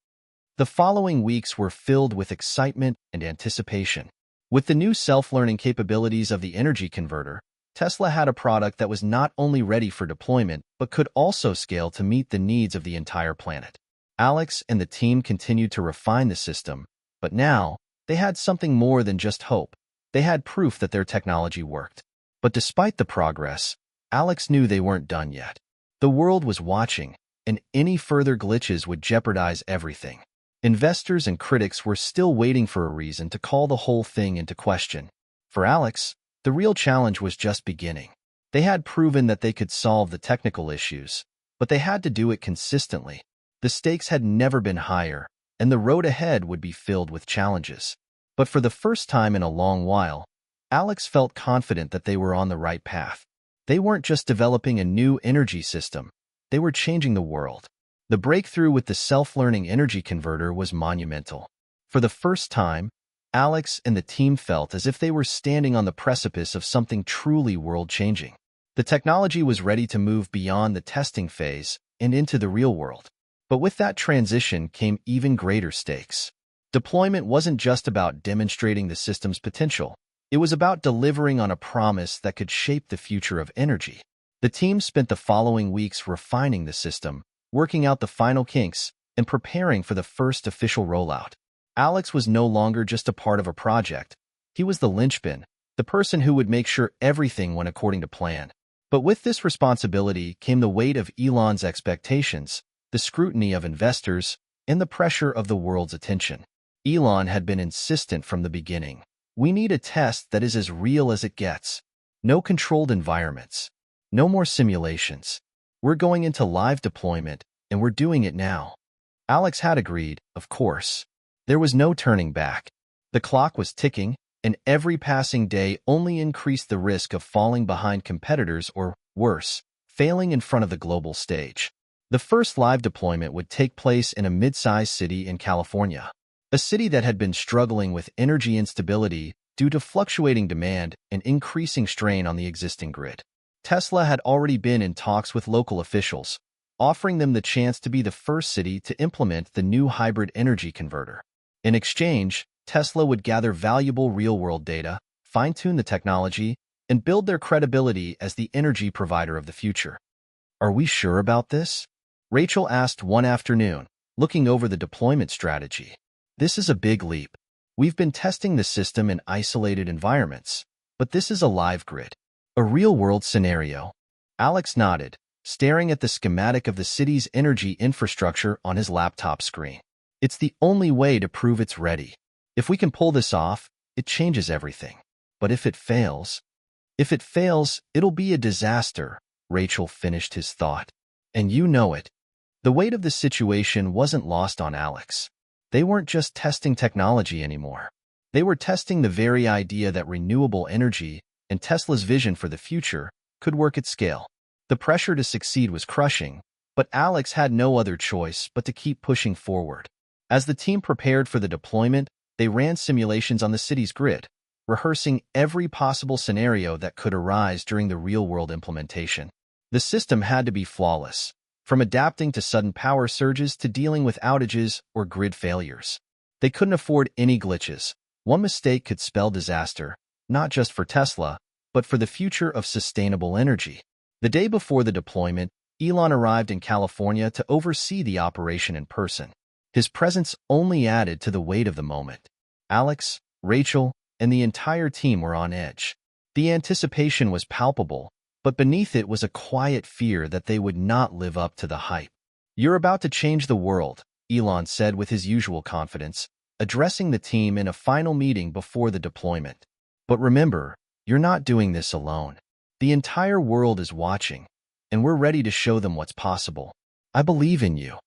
The following weeks were filled with excitement and anticipation. With the new self-learning capabilities of the energy converter, Tesla had a product that was not only ready for deployment, but could also scale to meet the needs of the entire planet. Alex and the team continued to refine the system, but now, they had something more than just hope. They had proof that their technology worked. But despite the progress, Alex knew they weren't done yet. The world was watching, and any further glitches would jeopardize everything. Investors and critics were still waiting for a reason to call the whole thing into question. For Alex, the real challenge was just beginning. They had proven that they could solve the technical issues, but they had to do it consistently. The stakes had never been higher, and the road ahead would be filled with challenges. But for the first time in a long while, Alex felt confident that they were on the right path. They weren't just developing a new energy system, they were changing the world. The breakthrough with the self-learning energy converter was monumental. For the first time, Alex and the team felt as if they were standing on the precipice of something truly world-changing. The technology was ready to move beyond the testing phase and into the real world. But with that transition came even greater stakes. Deployment wasn't just about demonstrating the system's potential. It was about delivering on a promise that could shape the future of energy. The team spent the following weeks refining the system, working out the final kinks, and preparing for the first official rollout. Alex was no longer just a part of a project. He was the linchpin, the person who would make sure everything went according to plan. But with this responsibility came the weight of Elon's expectations, the scrutiny of investors, and the pressure of the world's attention. Elon had been insistent from the beginning. "We need a test that is as real as it gets. No controlled environments. No more simulations. We're going into live deployment, and we're doing it now." Alex had agreed, of course. There was no turning back. The clock was ticking, and every passing day only increased the risk of falling behind competitors or, worse, failing in front of the global stage. The first live deployment would take place in a mid-sized city in California, a city that had been struggling with energy instability due to fluctuating demand and increasing strain on the existing grid. Tesla had already been in talks with local officials, offering them the chance to be the first city to implement the new hybrid energy converter. In exchange, Tesla would gather valuable real-world data, fine-tune the technology, and build their credibility as the energy provider of the future. "Are we sure about this?" Rachel asked one afternoon, looking over the deployment strategy. "This is a big leap. We've been testing the system in isolated environments, but this is a live grid. A real-world scenario." Alex nodded, staring at the schematic of the city's energy infrastructure on his laptop screen. "It's the only way to prove it's ready. If we can pull this off, it changes everything. But if it fails, it'll be a disaster," Rachel finished his thought. "And you know it." The weight of the situation wasn't lost on Alex. They weren't just testing technology anymore. They were testing the very idea that renewable energy and Tesla's vision for the future could work at scale. The pressure to succeed was crushing, but Alex had no other choice but to keep pushing forward. As the team prepared for the deployment, they ran simulations on the city's grid, rehearsing every possible scenario that could arise during the real-world implementation. The system had to be flawless, from adapting to sudden power surges to dealing with outages or grid failures. They couldn't afford any glitches. One mistake could spell disaster, not just for Tesla, but for the future of sustainable energy. The day before the deployment, Elon arrived in California to oversee the operation in person. His presence only added to the weight of the moment. Alex, Rachel, and the entire team were on edge. The anticipation was palpable, but beneath it was a quiet fear that they would not live up to the hype. "You're about to change the world," Elon said with his usual confidence, addressing the team in a final meeting before the deployment. "But remember, You're not doing this alone. The entire world is watching, and we're ready to show them what's possible. I believe in you."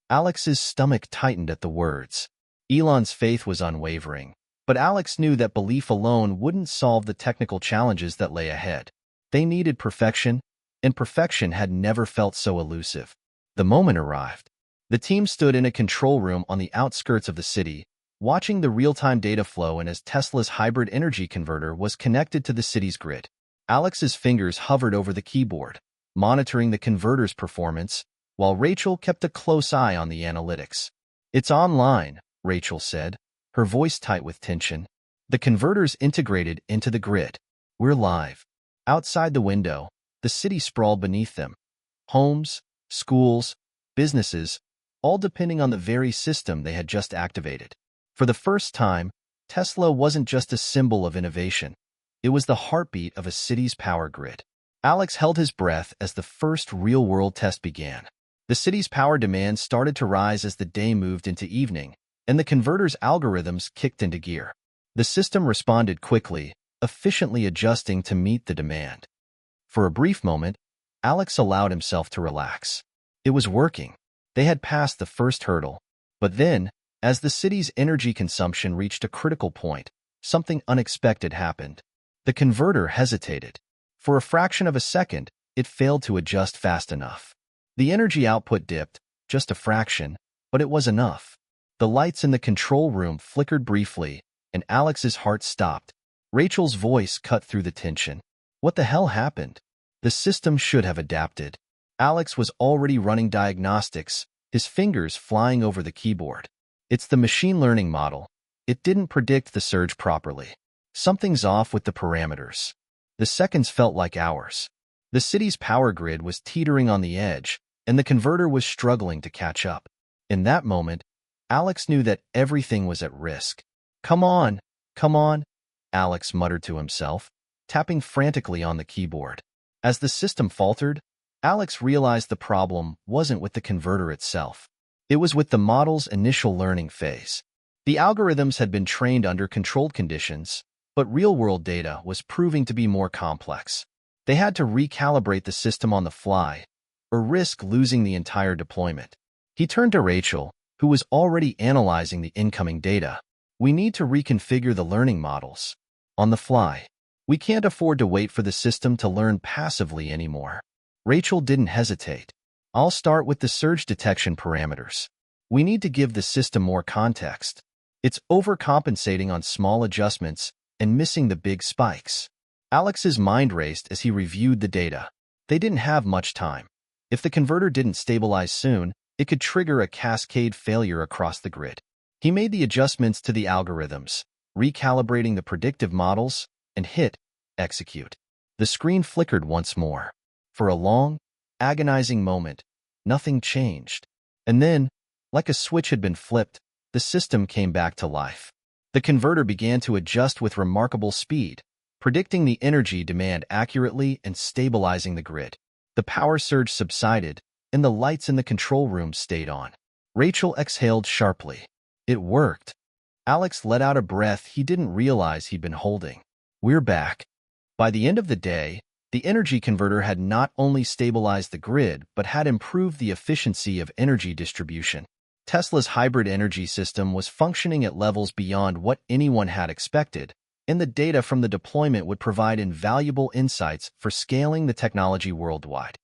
Alex's stomach tightened at the words. Elon's faith was unwavering, but Alex knew that belief alone wouldn't solve the technical challenges that lay ahead. They needed perfection, and perfection had never felt so elusive. The moment arrived. The team stood in a control room on the outskirts of the city, watching the real-time data flow and as Tesla's hybrid energy converter was connected to the city's grid. Alex's fingers hovered over the keyboard, monitoring the converter's performance, while Rachel kept a close eye on the analytics. "It's online," Rachel said, her voice tight with tension. "The converter's integrated into the grid. We're live." Outside the window, the city sprawled beneath them. Homes, schools, businesses, all depending on the very system they had just activated. For the first time, Tesla wasn't just a symbol of innovation. It was the heartbeat of a city's power grid. Alex held his breath as the first real-world test began. The city's power demand started to rise as the day moved into evening, and the converter's algorithms kicked into gear. The system responded quickly, efficiently adjusting to meet the demand. For a brief moment, Alex allowed himself to relax. It was working. They had passed the first hurdle. But then, as the city's energy consumption reached a critical point, something unexpected happened. The converter hesitated. For a fraction of a second, it failed to adjust fast enough. The energy output dipped, just a fraction, but it was enough. The lights in the control room flickered briefly, and Alex's heart stopped. Rachel's voice cut through the tension. What the hell happened? The system should have adapted. Alex was already running diagnostics, his fingers flying over the keyboard. It's the machine learning model. It didn't predict the surge properly. Something's off with the parameters. The seconds felt like hours. The city's power grid was teetering on the edge, and the converter was struggling to catch up. In that moment, Alex knew that everything was at risk. Come on, Alex muttered to himself, tapping frantically on the keyboard. As the system faltered, Alex realized the problem wasn't with the converter itself. It was with the model's initial learning phase. The algorithms had been trained under controlled conditions, but real-world data was proving to be more complex. They had to recalibrate the system on the fly, or risk losing the entire deployment. He turned to Rachel, who was already analyzing the incoming data. "We need to reconfigure the learning models. On the fly. We can't afford to wait for the system to learn passively anymore." Rachel didn't hesitate. "I'll start with the surge detection parameters. We need to give the system more context. It's overcompensating on small adjustments and missing the big spikes." Alex's mind raced as he reviewed the data. They didn't have much time. If the converter didn't stabilize soon, it could trigger a cascade failure across the grid. He made the adjustments to the algorithms, recalibrating the predictive models, and hit execute. The screen flickered once more. For a long, agonizing moment, nothing changed. And then, like a switch had been flipped, the system came back to life. The converter began to adjust with remarkable speed, predicting the energy demand accurately and stabilizing the grid. The power surge subsided, and the lights in the control room stayed on. Rachel exhaled sharply. It worked. Alex let out a breath he didn't realize he'd been holding. "We're back." By the end of the day, the energy converter had not only stabilized the grid, but had improved the efficiency of energy distribution. Tesla's hybrid energy system was functioning at levels beyond what anyone had expected, and the data from the deployment would provide invaluable insights for scaling the technology worldwide.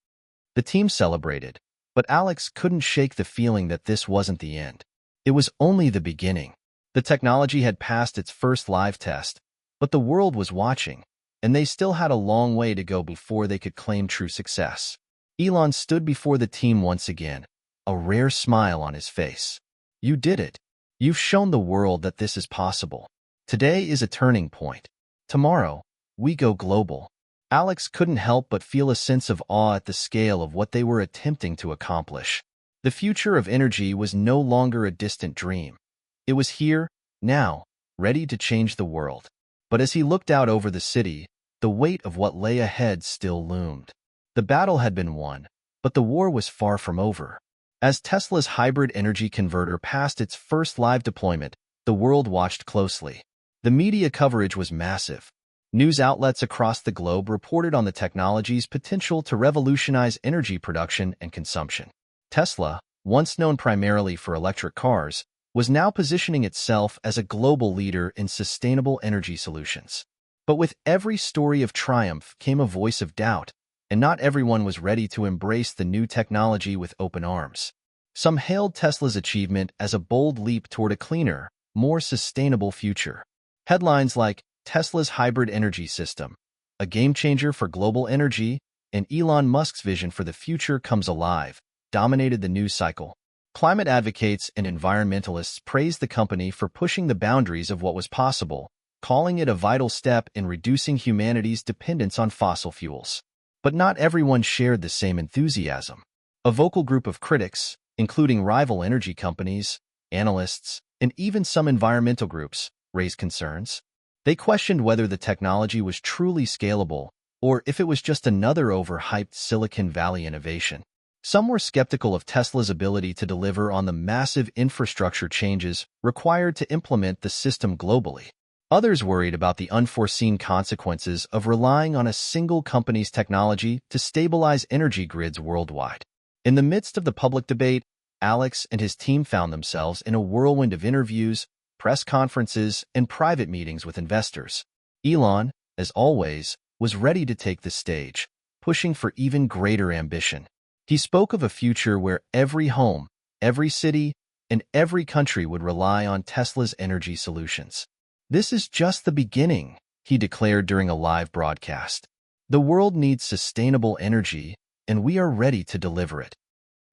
The team celebrated, but Alex couldn't shake the feeling that this wasn't the end. It was only the beginning. The technology had passed its first live test, but the world was watching, and they still had a long way to go before they could claim true success. Elon stood before the team once again, a rare smile on his face. "You did it. You've shown the world that this is possible. Today is a turning point. Tomorrow, we go global." Alex couldn't help but feel a sense of awe at the scale of what they were attempting to accomplish. The future of energy was no longer a distant dream. It was here, now, ready to change the world. But as he looked out over the city, the weight of what lay ahead still loomed. The battle had been won, but the war was far from over. As Tesla's hybrid energy converter passed its first live deployment, the world watched closely. The media coverage was massive. News outlets across the globe reported on the technology's potential to revolutionize energy production and consumption. Tesla, once known primarily for electric cars, was now positioning itself as a global leader in sustainable energy solutions. But with every story of triumph came a voice of doubt, and not everyone was ready to embrace the new technology with open arms. Some hailed Tesla's achievement as a bold leap toward a cleaner, more sustainable future. Headlines like Tesla's hybrid energy system, a game-changer for global energy, and Elon Musk's vision for the future comes alive, dominated the news cycle. Climate advocates and environmentalists praised the company for pushing the boundaries of what was possible, calling it a vital step in reducing humanity's dependence on fossil fuels. But not everyone shared the same enthusiasm. A vocal group of critics, including rival energy companies, analysts, and even some environmental groups, raised concerns. They questioned whether the technology was truly scalable or if it was just another overhyped Silicon Valley innovation. Some were skeptical of Tesla's ability to deliver on the massive infrastructure changes required to implement the system globally. Others worried about the unforeseen consequences of relying on a single company's technology to stabilize energy grids worldwide. In the midst of the public debate, Alex and his team found themselves in a whirlwind of interviews, press conferences, and private meetings with investors. Elon, as always, was ready to take the stage, pushing for even greater ambition. He spoke of a future where every home, every city, and every country would rely on Tesla's energy solutions. "This is just the beginning," he declared during a live broadcast. "The world needs sustainable energy, and we are ready to deliver it."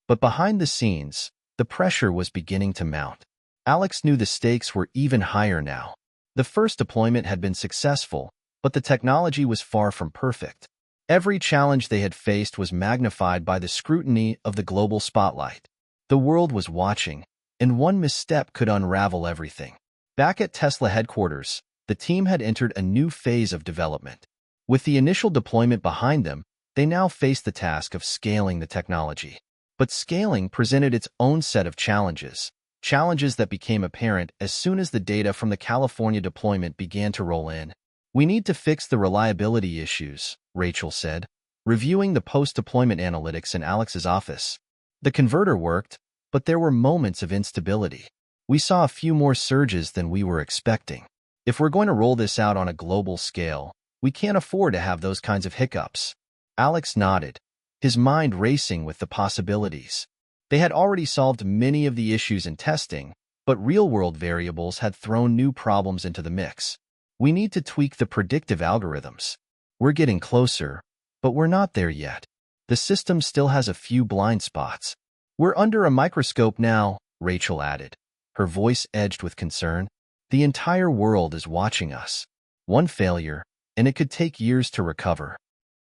But behind the scenes, the pressure was beginning to mount. Alex knew the stakes were even higher now. The first deployment had been successful, but the technology was far from perfect. Every challenge they had faced was magnified by the scrutiny of the global spotlight. The world was watching, and one misstep could unravel everything. Back at Tesla headquarters, the team had entered a new phase of development. With the initial deployment behind them, they now faced the task of scaling the technology. But scaling presented its own set of challenges that became apparent as soon as the data from the California deployment began to roll in. "We need to fix the reliability issues," Rachel said, reviewing the post-deployment analytics in Alex's office. "The converter worked, but there were moments of instability. We saw a few more surges than we were expecting. If we're going to roll this out on a global scale, we can't afford to have those kinds of hiccups." Alex nodded, his mind racing with the possibilities. They had already solved many of the issues in testing, but real-world variables had thrown new problems into the mix. "We need to tweak the predictive algorithms. We're getting closer, but we're not there yet. The system still has a few blind spots. We're under a microscope now," Rachel added, her voice edged with concern. "The entire world is watching us. One failure, and it could take years to recover."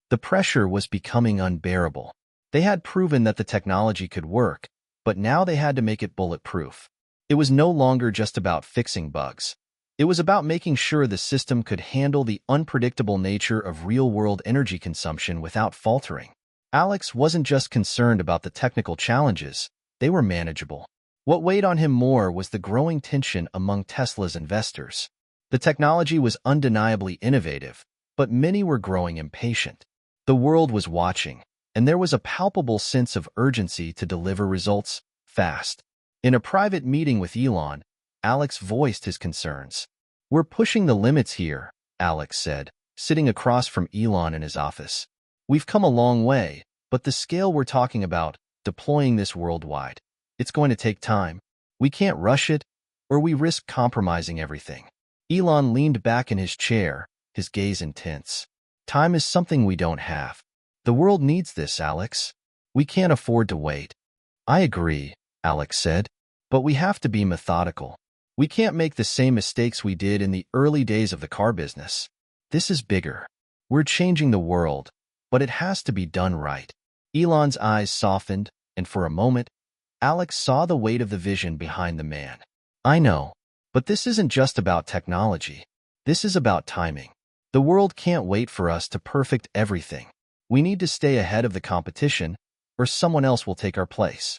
The pressure was becoming unbearable. They had proven that the technology could work, but now they had to make it bulletproof. It was no longer just about fixing bugs. It was about making sure the system could handle the unpredictable nature of real-world energy consumption without faltering. Alex wasn't just concerned about the technical challenges, they were manageable. What weighed on him more was the growing tension among Tesla's investors. The technology was undeniably innovative, but many were growing impatient. The world was watching, and there was a palpable sense of urgency to deliver results fast. In a private meeting with Elon, Alex voiced his concerns. "We're pushing the limits here," Alex said, sitting across from Elon in his office. "We've come a long way, but the scale we're talking about, deploying this worldwide, it's going to take time. We can't rush it, or we risk compromising everything." Elon leaned back in his chair, his gaze intense. "Time is something we don't have. The world needs this, Alex. We can't afford to wait." "I agree," Alex said, "but we have to be methodical. We can't make the same mistakes we did in the early days of the car business. This is bigger. We're changing the world, but it has to be done right." Elon's eyes softened, and for a moment, Alex saw the weight of the vision behind the man. "I know, but this isn't just about technology. This is about timing. The world can't wait for us to perfect everything. We need to stay ahead of the competition, or someone else will take our place."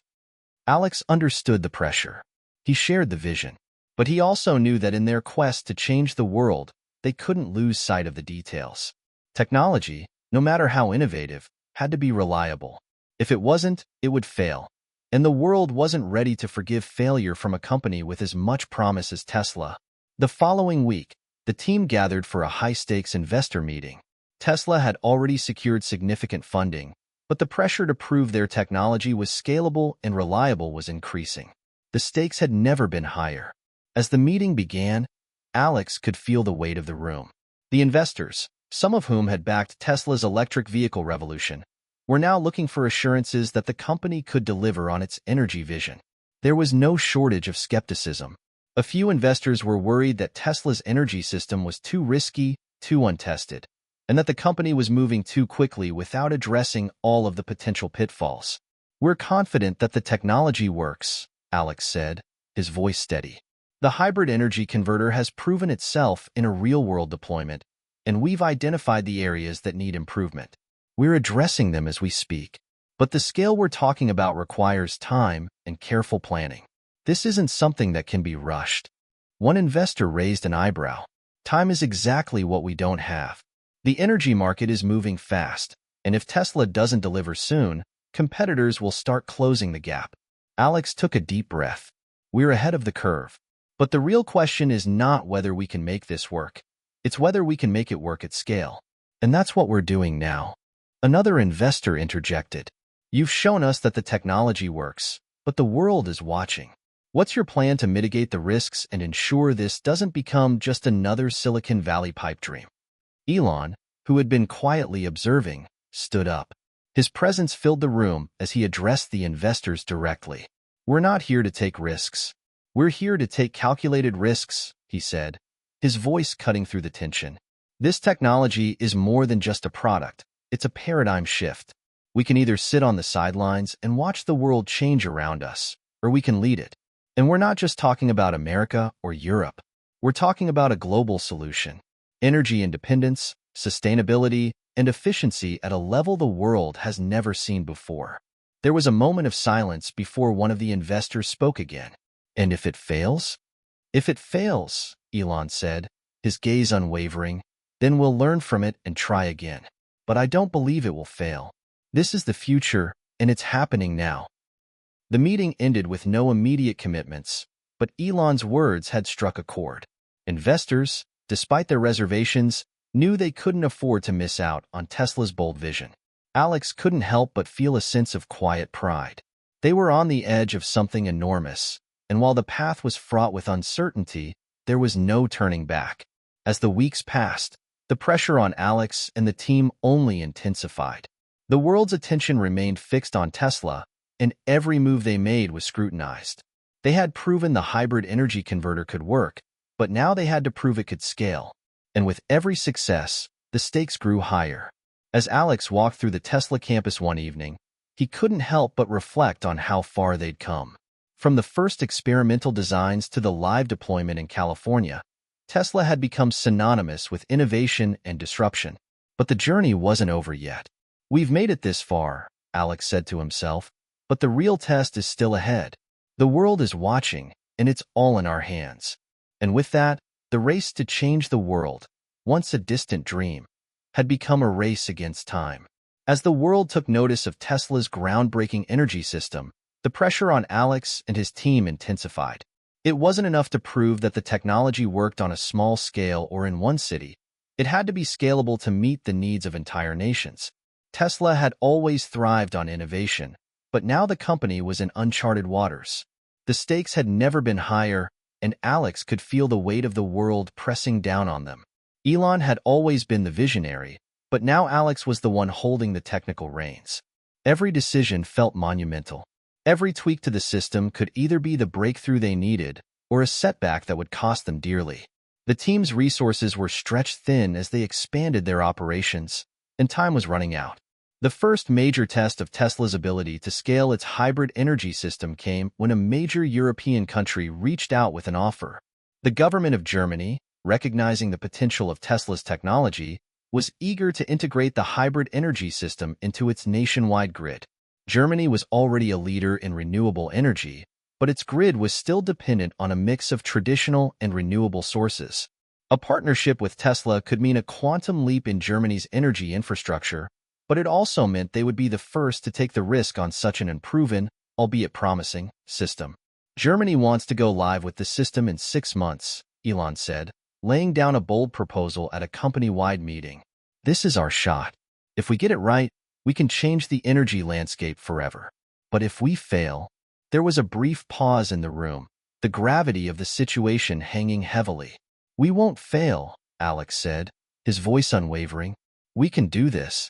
Alex understood the pressure. He shared the vision. But he also knew that in their quest to change the world, they couldn't lose sight of the details. Technology, no matter how innovative, had to be reliable. If it wasn't, it would fail. And the world wasn't ready to forgive failure from a company with as much promise as Tesla. The following week, the team gathered for a high-stakes investor meeting. Tesla had already secured significant funding, but the pressure to prove their technology was scalable and reliable was increasing. The stakes had never been higher. As the meeting began, Alex could feel the weight of the room. The investors, some of whom had backed Tesla's electric vehicle revolution, were now looking for assurances that the company could deliver on its energy vision. There was no shortage of skepticism. A few investors were worried that Tesla's energy system was too risky, too untested, and that the company was moving too quickly without addressing all of the potential pitfalls. "We're confident that the technology works," Alex said, his voice steady. "The hybrid energy converter has proven itself in a real-world deployment, and we've identified the areas that need improvement. We're addressing them as we speak. But the scale we're talking about requires time and careful planning. This isn't something that can be rushed." One investor raised an eyebrow. "Time is exactly what we don't have. The energy market is moving fast, and if Tesla doesn't deliver soon, competitors will start closing the gap." Alex took a deep breath. "We're ahead of the curve. But the real question is not whether we can make this work. It's whether we can make it work at scale. And that's what we're doing now." Another investor interjected. "You've shown us that the technology works, but the world is watching. What's your plan to mitigate the risks and ensure this doesn't become just another Silicon Valley pipe dream?" Elon, who had been quietly observing, stood up. His presence filled the room as he addressed the investors directly. "We're not here to take risks. We're here to take calculated risks," he said, his voice cutting through the tension. "This technology is more than just a product. It's a paradigm shift. We can either sit on the sidelines and watch the world change around us, or we can lead it. And we're not just talking about America or Europe. We're talking about a global solution. Energy independence, sustainability, and efficiency at a level the world has never seen before." There was a moment of silence before one of the investors spoke again. "And if it fails?" "If it fails," Elon said, his gaze unwavering, "then we'll learn from it and try again. But I don't believe it will fail. This is the future, and it's happening now." The meeting ended with no immediate commitments, but Elon's words had struck a chord. Investors, despite their reservations, knew they couldn't afford to miss out on Tesla's bold vision. Alex couldn't help but feel a sense of quiet pride. They were on the edge of something enormous, and while the path was fraught with uncertainty, there was no turning back. As the weeks passed, the pressure on Alex and the team only intensified. The world's attention remained fixed on Tesla, and every move they made was scrutinized. They had proven the hybrid energy converter could work, but now they had to prove it could scale. And with every success, the stakes grew higher. As Alex walked through the Tesla campus one evening, he couldn't help but reflect on how far they'd come. From the first experimental designs to the live deployment in California, Tesla had become synonymous with innovation and disruption. But the journey wasn't over yet. "We've made it this far," Alex said to himself, "but the real test is still ahead. The world is watching, and it's all in our hands." And with that, the race to change the world, once a distant dream, had become a race against time. As the world took notice of Tesla's groundbreaking energy system, the pressure on Alex and his team intensified. It wasn't enough to prove that the technology worked on a small scale or in one city. It had to be scalable to meet the needs of entire nations. Tesla had always thrived on innovation, but now the company was in uncharted waters. The stakes had never been higher, and Alex could feel the weight of the world pressing down on them. Elon had always been the visionary, but now Alex was the one holding the technical reins. Every decision felt monumental. Every tweak to the system could either be the breakthrough they needed or a setback that would cost them dearly. The team's resources were stretched thin as they expanded their operations, and time was running out. The first major test of Tesla's ability to scale its hybrid energy system came when a major European country reached out with an offer. The government of Germany, recognizing the potential of Tesla's technology, was eager to integrate the hybrid energy system into its nationwide grid. Germany was already a leader in renewable energy, but its grid was still dependent on a mix of traditional and renewable sources. A partnership with Tesla could mean a quantum leap in Germany's energy infrastructure, but it also meant they would be the first to take the risk on such an unproven, albeit promising, system. Germany wants to go live with the system in 6 months, Elon said, laying down a bold proposal at a company-wide meeting. This is our shot. If we get it right, we can change the energy landscape forever. But if we fail, there was a brief pause in the room, the gravity of the situation hanging heavily. We won't fail, Alex said, his voice unwavering. We can do this.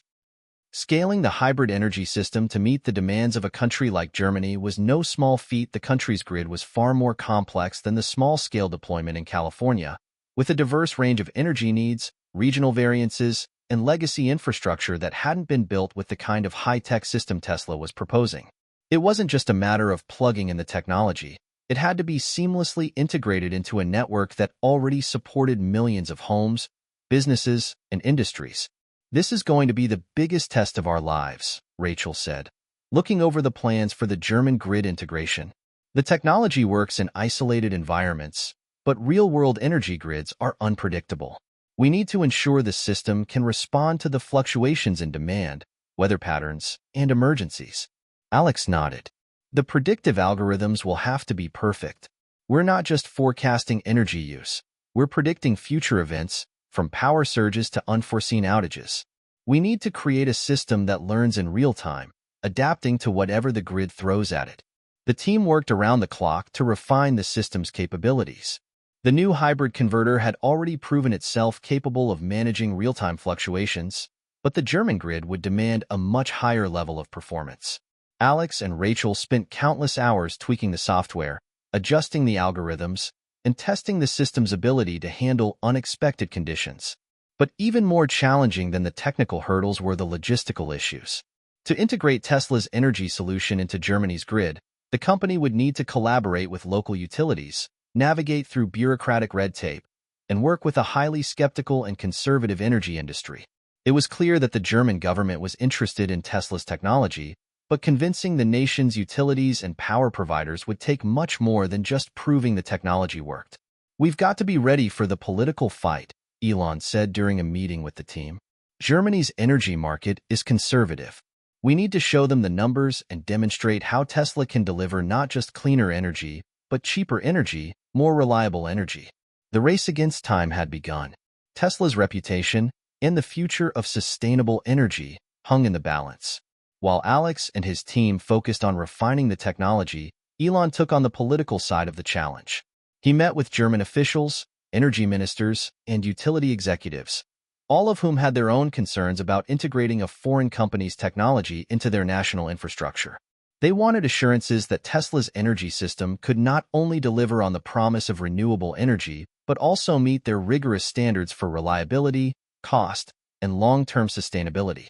Scaling the hybrid energy system to meet the demands of a country like Germany was no small feat. The country's grid was far more complex than the small-scale deployment in California, with a diverse range of energy needs, regional variances, and legacy infrastructure that hadn't been built with the kind of high-tech system Tesla was proposing. It wasn't just a matter of plugging in the technology. It had to be seamlessly integrated into a network that already supported millions of homes, businesses, and industries. This is going to be the biggest test of our lives, Rachel said, looking over the plans for the German grid integration. The technology works in isolated environments, but real-world energy grids are unpredictable. We need to ensure the system can respond to the fluctuations in demand, weather patterns, and emergencies. Alex nodded. The predictive algorithms will have to be perfect. We're not just forecasting energy use. We're predicting future events, from power surges to unforeseen outages. We need to create a system that learns in real time, adapting to whatever the grid throws at it. The team worked around the clock to refine the system's capabilities. The new hybrid converter had already proven itself capable of managing real-time fluctuations, but the German grid would demand a much higher level of performance. Alex and Rachel spent countless hours tweaking the software, adjusting the algorithms, and testing the system's ability to handle unexpected conditions. But even more challenging than the technical hurdles were the logistical issues. To integrate Tesla's energy solution into Germany's grid, the company would need to collaborate with local utilities, navigate through bureaucratic red tape, and work with a highly skeptical and conservative energy industry. It was clear that the German government was interested in Tesla's technology, but convincing the nation's utilities and power providers would take much more than just proving the technology worked. We've got to be ready for the political fight, Elon said during a meeting with the team. Germany's energy market is conservative. We need to show them the numbers and demonstrate how Tesla can deliver not just cleaner energy, but cheaper energy, more reliable energy. The race against time had begun. Tesla's reputation and the future of sustainable energy hung in the balance. While Alex and his team focused on refining the technology, Elon took on the political side of the challenge. He met with German officials, energy ministers, and utility executives, all of whom had their own concerns about integrating a foreign company's technology into their national infrastructure. They wanted assurances that Tesla's energy system could not only deliver on the promise of renewable energy, but also meet their rigorous standards for reliability, cost, and long-term sustainability.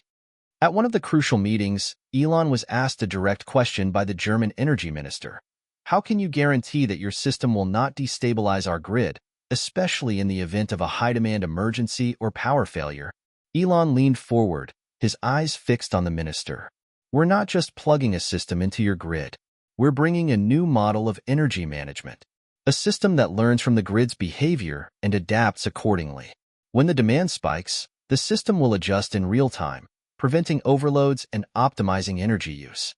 At one of the crucial meetings, Elon was asked a direct question by the German energy minister. How can you guarantee that your system will not destabilize our grid, especially in the event of a high-demand emergency or power failure? Elon leaned forward, his eyes fixed on the minister. We're not just plugging a system into your grid. We're bringing a new model of energy management, a system that learns from the grid's behavior and adapts accordingly. When the demand spikes, the system will adjust in real time, preventing overloads and optimizing energy use.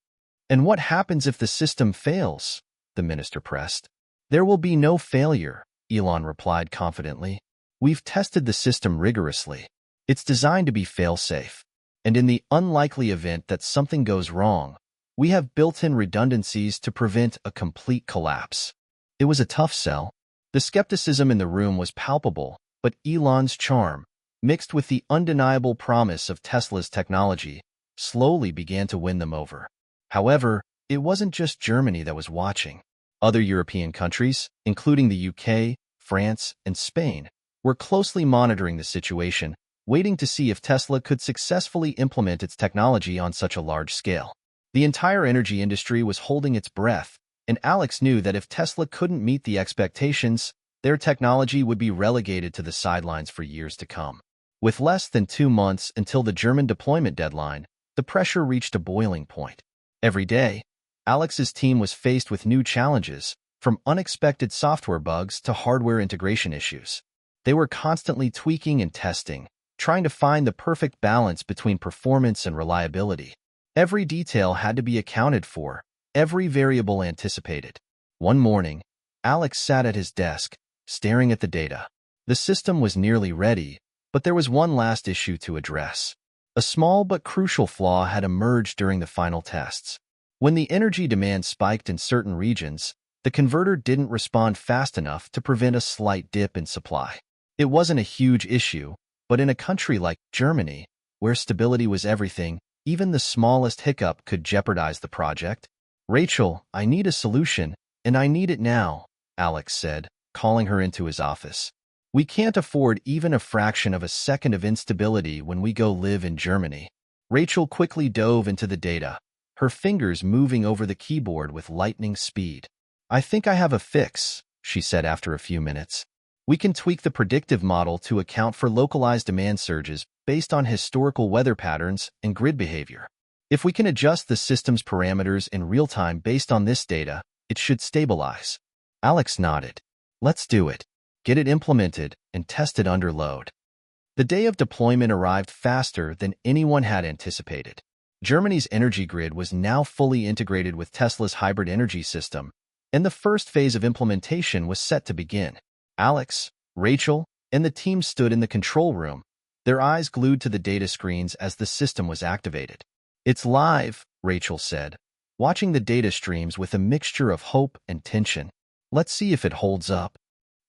And what happens if the system fails? The minister pressed. There will be no failure, Elon replied confidently. We've tested the system rigorously. It's designed to be fail-safe. And in the unlikely event that something goes wrong, we have built-in redundancies to prevent a complete collapse. It was a tough sell. The skepticism in the room was palpable, but Elon's charm, mixed with the undeniable promise of Tesla's technology, slowly began to win them over. However, it wasn't just Germany that was watching. Other European countries, including the UK, France, and Spain, were closely monitoring the situation, waiting to see if Tesla could successfully implement its technology on such a large scale. The entire energy industry was holding its breath, and Alex knew that if Tesla couldn't meet the expectations, their technology would be relegated to the sidelines for years to come. With less than 2 months until the German deployment deadline, the pressure reached a boiling point. Every day, Alex's team was faced with new challenges, from unexpected software bugs to hardware integration issues. They were constantly tweaking and testing, trying to find the perfect balance between performance and reliability. Every detail had to be accounted for, every variable anticipated. One morning, Alex sat at his desk, staring at the data. The system was nearly ready, but there was one last issue to address. A small but crucial flaw had emerged during the final tests. When the energy demand spiked in certain regions, the converter didn't respond fast enough to prevent a slight dip in supply. It wasn't a huge issue, but in a country like Germany, where stability was everything, even the smallest hiccup could jeopardize the project. "Rachel, I need a solution, and I need it now," Alex said, calling her into his office. "We can't afford even a fraction of a second of instability when we go live in Germany." Rachel quickly dove into the data, her fingers moving over the keyboard with lightning speed. "I think I have a fix," she said after a few minutes. "We can tweak the predictive model to account for localized demand surges based on historical weather patterns and grid behavior. If we can adjust the system's parameters in real time based on this data, it should stabilize." Alex nodded. "Let's do it. Get it implemented and test it under load." The day of deployment arrived faster than anyone had anticipated. Germany's energy grid was now fully integrated with Tesla's hybrid energy system, and the first phase of implementation was set to begin. Alex, Rachel, and the team stood in the control room, their eyes glued to the data screens as the system was activated. "It's live," Rachel said, watching the data streams with a mixture of hope and tension. "Let's see if it holds up."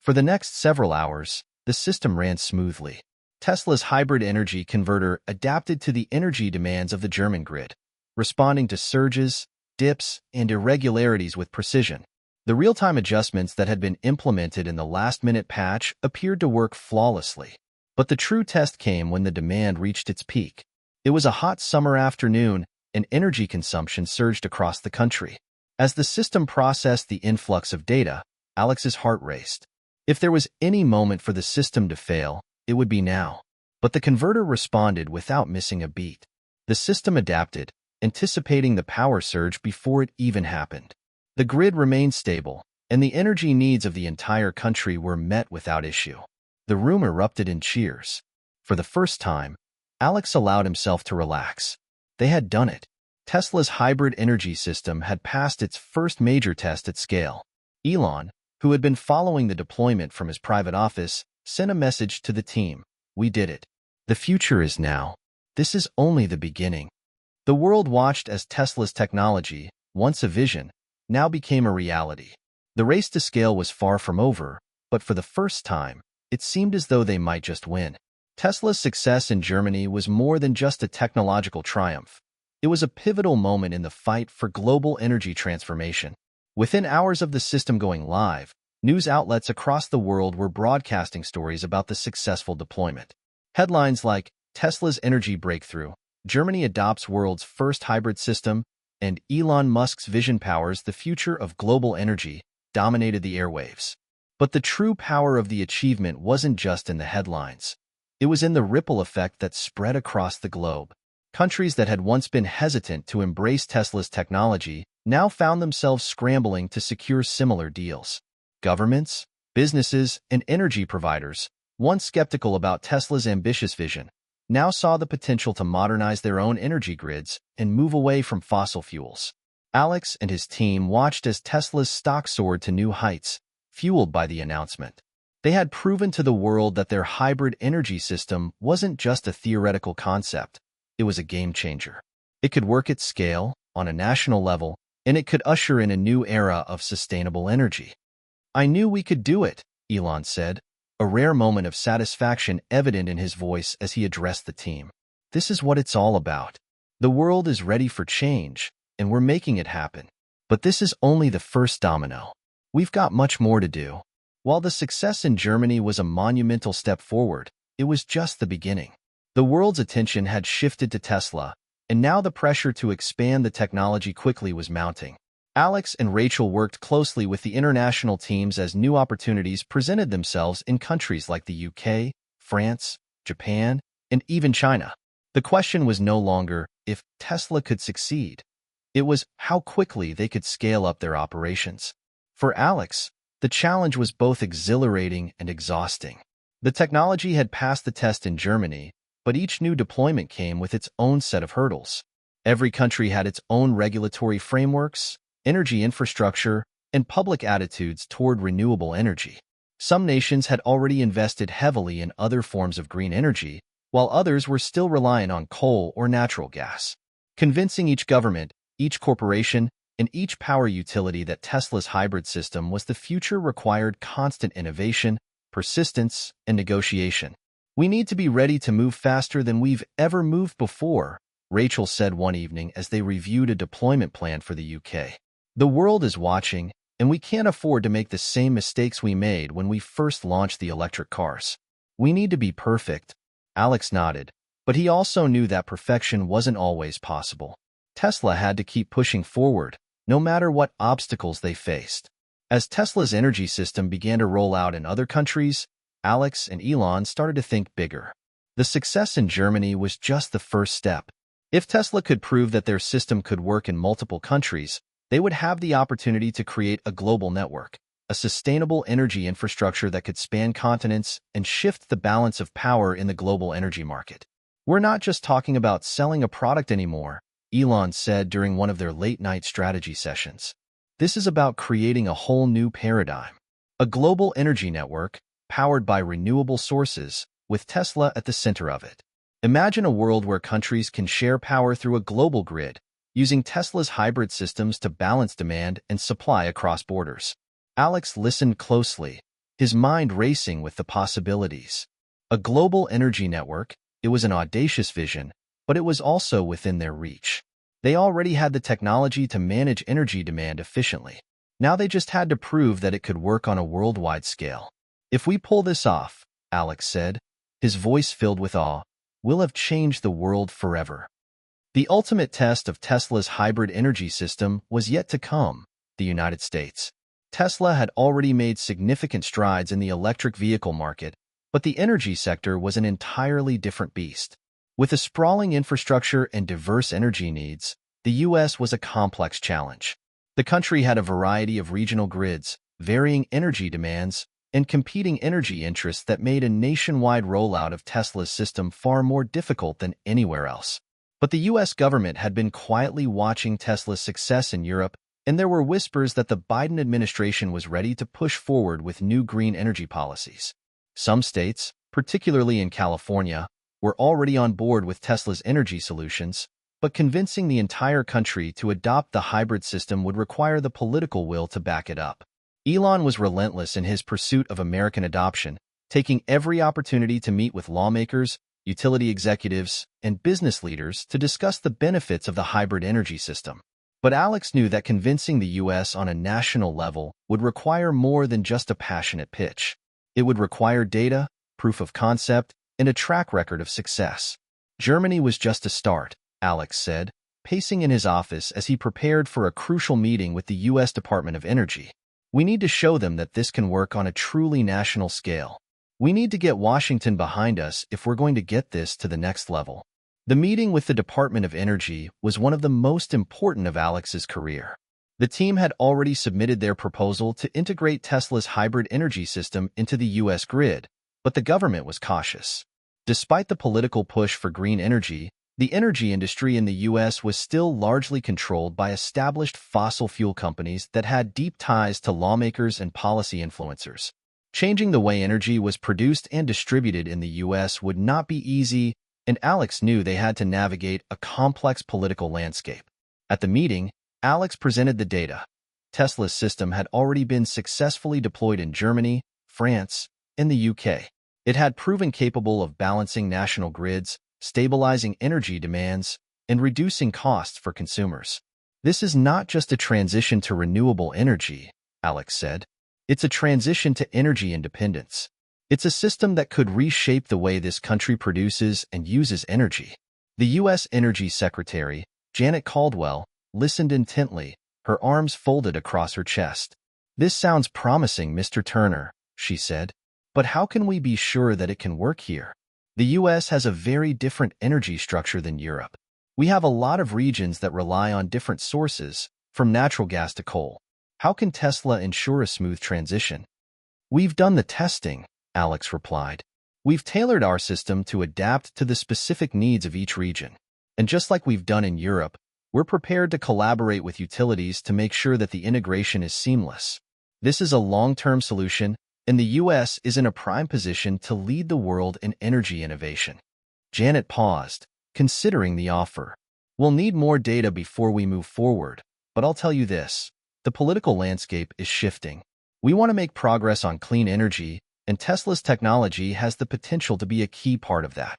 For the next several hours, the system ran smoothly. Tesla's hybrid energy converter adapted to the energy demands of the German grid, responding to surges, dips, and irregularities with precision. The real-time adjustments that had been implemented in the last-minute patch appeared to work flawlessly. But the true test came when the demand reached its peak. It was a hot summer afternoon, and energy consumption surged across the country. As the system processed the influx of data, Alex's heart raced. If there was any moment for the system to fail, it would be now. But the converter responded without missing a beat. The system adapted, anticipating the power surge before it even happened. The grid remained stable, and the energy needs of the entire country were met without issue. The room erupted in cheers. For the first time, Alex allowed himself to relax. They had done it. Tesla's hybrid energy system had passed its first major test at scale. Elon, who had been following the deployment from his private office, sent a message to the team. "We did it. The future is now. This is only the beginning." The world watched as Tesla's technology, once a vision, now became a reality. The race to scale was far from over, but for the first time, it seemed as though they might just win. Tesla's success in Germany was more than just a technological triumph. It was a pivotal moment in the fight for global energy transformation. Within hours of the system going live, news outlets across the world were broadcasting stories about the successful deployment. Headlines like "Tesla's energy breakthrough," "Germany adopts world's first hybrid system," and "Elon Musk's vision powers the future of global energy" dominated the airwaves. But the true power of the achievement wasn't just in the headlines. It was in the ripple effect that spread across the globe. Countries that had once been hesitant to embrace Tesla's technology now found themselves scrambling to secure similar deals. Governments, businesses, and energy providers, once skeptical about Tesla's ambitious vision, now saw the potential to modernize their own energy grids and move away from fossil fuels. Alex and his team watched as Tesla's stock soared to new heights, fueled by the announcement. They had proven to the world that their hybrid energy system wasn't just a theoretical concept, it was a game changer. It could work at scale, on a national level, and it could usher in a new era of sustainable energy. "I knew we could do it," Elon said, a rare moment of satisfaction evident in his voice as he addressed the team. "This is what it's all about. The world is ready for change, and we're making it happen. But this is only the first domino. We've got much more to do." While the success in Germany was a monumental step forward, it was just the beginning. The world's attention had shifted to Tesla, and now the pressure to expand the technology quickly was mounting. Alex and Rachel worked closely with the international teams as new opportunities presented themselves in countries like the UK, France, Japan, and even China. The question was no longer if Tesla could succeed. It was how quickly they could scale up their operations. For Alex, the challenge was both exhilarating and exhausting. The technology had passed the test in Germany, but each new deployment came with its own set of hurdles. Every country had its own regulatory frameworks, energy infrastructure, and public attitudes toward renewable energy. Some nations had already invested heavily in other forms of green energy, while others were still reliant on coal or natural gas. Convincing each government, each corporation, and each power utility that Tesla's hybrid system was the future required constant innovation, persistence, and negotiation. "We need to be ready to move faster than we've ever moved before," Rachel said one evening as they reviewed a deployment plan for the UK. "The world is watching, and we can't afford to make the same mistakes we made when we first launched the electric cars. We need to be perfect." Alex nodded, but he also knew that perfection wasn't always possible. Tesla had to keep pushing forward, no matter what obstacles they faced. As Tesla's energy system began to roll out in other countries, Alex and Elon started to think bigger. The success in Germany was just the first step. If Tesla could prove that their system could work in multiple countries, they would have the opportunity to create a global network, a sustainable energy infrastructure that could span continents and shift the balance of power in the global energy market. "We're not just talking about selling a product anymore," Elon said during one of their late-night strategy sessions. "This is about creating a whole new paradigm. A global energy network, powered by renewable sources, with Tesla at the center of it. Imagine a world where countries can share power through a global grid, using Tesla's hybrid systems to balance demand and supply across borders." Alex listened closely, his mind racing with the possibilities. A global energy network, it was an audacious vision, but it was also within their reach. They already had the technology to manage energy demand efficiently. Now they just had to prove that it could work on a worldwide scale. "If we pull this off," Alex said, his voice filled with awe, "we'll have changed the world forever." The ultimate test of Tesla's hybrid energy system was yet to come: the United States. Tesla had already made significant strides in the electric vehicle market, but the energy sector was an entirely different beast. With a sprawling infrastructure and diverse energy needs, the U.S. was a complex challenge. The country had a variety of regional grids, varying energy demands, and competing energy interests that made a nationwide rollout of Tesla's system far more difficult than anywhere else. But the U.S. government had been quietly watching Tesla's success in Europe, and there were whispers that the Biden administration was ready to push forward with new green energy policies. Some states, particularly in California, were already on board with Tesla's energy solutions, but convincing the entire country to adopt the hybrid system would require the political will to back it up. Elon was relentless in his pursuit of American adoption, taking every opportunity to meet with lawmakers, utility executives, and business leaders to discuss the benefits of the hybrid energy system. But Alex knew that convincing the U.S. on a national level would require more than just a passionate pitch. It would require data, proof of concept, and a track record of success. "Germany was just a start," Alex said, pacing in his office as he prepared for a crucial meeting with the U.S. Department of Energy. "We need to show them that this can work on a truly national scale. We need to get Washington behind us if we're going to get this to the next level." The meeting with the Department of Energy was one of the most important of Alex's career. The team had already submitted their proposal to integrate Tesla's hybrid energy system into the U.S. grid, but the government was cautious. Despite the political push for green energy, the energy industry in the U.S. was still largely controlled by established fossil fuel companies that had deep ties to lawmakers and policy influencers. Changing the way energy was produced and distributed in the U.S. would not be easy, and Alex knew they had to navigate a complex political landscape. At the meeting, Alex presented the data. Tesla's system had already been successfully deployed in Germany, France, and the UK. It had proven capable of balancing national grids, stabilizing energy demands, and reducing costs for consumers. "This is not just a transition to renewable energy," Alex said. "It's a transition to energy independence. It's a system that could reshape the way this country produces and uses energy." The U.S. Energy Secretary, Janet Caldwell, listened intently, her arms folded across her chest. "This sounds promising, Mr. Turner," she said. "But how can we be sure that it can work here? The U.S. has a very different energy structure than Europe. We have a lot of regions that rely on different sources, from natural gas to coal. How can Tesla ensure a smooth transition?" "We've done the testing," Alex replied. We've tailored our system to adapt to the specific needs of each region. And just like we've done in Europe, we're prepared to collaborate with utilities to make sure that the integration is seamless. This is a long-term solution, and the U.S. is in a prime position to lead the world in energy innovation. Janet paused, considering the offer. We'll need more data before we move forward, but I'll tell you this. The political landscape is shifting. We want to make progress on clean energy, and Tesla's technology has the potential to be a key part of that.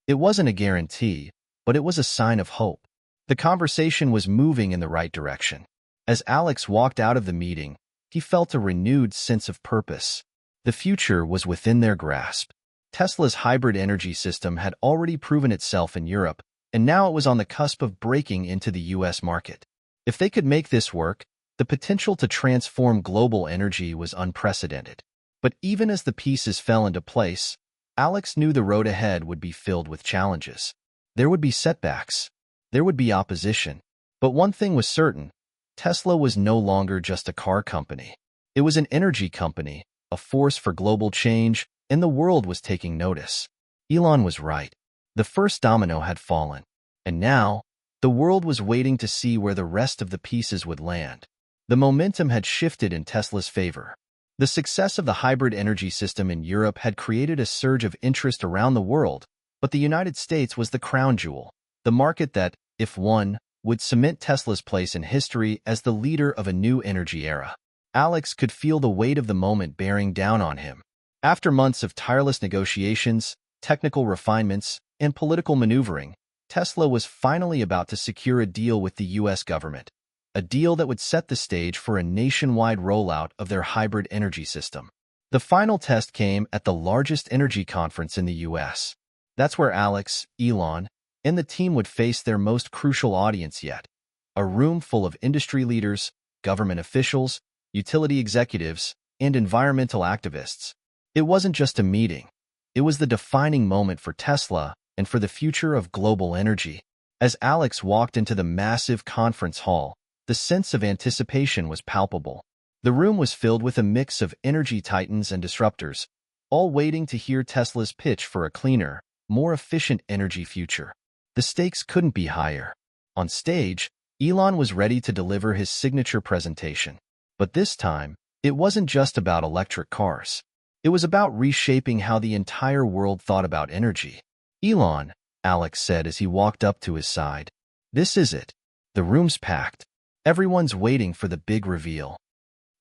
It wasn't a guarantee, but it was a sign of hope. The conversation was moving in the right direction. As Alex walked out of the meeting, he felt a renewed sense of purpose. The future was within their grasp. Tesla's hybrid energy system had already proven itself in Europe, and now it was on the cusp of breaking into the U.S. market. If they could make this work, the potential to transform global energy was unprecedented. But even as the pieces fell into place, Alex knew the road ahead would be filled with challenges. There would be setbacks. There would be opposition. But one thing was certain. Tesla was no longer just a car company. It was an energy company, a force for global change, and the world was taking notice. Elon was right. The first domino had fallen. And now, the world was waiting to see where the rest of the pieces would land. The momentum had shifted in Tesla's favor. The success of the hybrid energy system in Europe had created a surge of interest around the world, but the United States was the crown jewel, the market that, if won, would cement Tesla's place in history as the leader of a new energy era. Alex could feel the weight of the moment bearing down on him. After months of tireless negotiations, technical refinements, and political maneuvering, Tesla was finally about to secure a deal with the U.S. government, a deal that would set the stage for a nationwide rollout of their hybrid energy system. The final test came at the largest energy conference in the U.S. That's where Alex, Elon, and the team would face their most crucial audience yet, a room full of industry leaders, government officials, utility executives, and environmental activists. It wasn't just a meeting. It was the defining moment for Tesla and for the future of global energy. As Alex walked into the massive conference hall, the sense of anticipation was palpable. The room was filled with a mix of energy titans and disruptors, all waiting to hear Tesla's pitch for a cleaner, more efficient energy future. The stakes couldn't be higher. On stage, Elon was ready to deliver his signature presentation. But this time, it wasn't just about electric cars. It was about reshaping how the entire world thought about energy. Elon, Alex said as he walked up to his side. This is it. The room's packed. Everyone's waiting for the big reveal.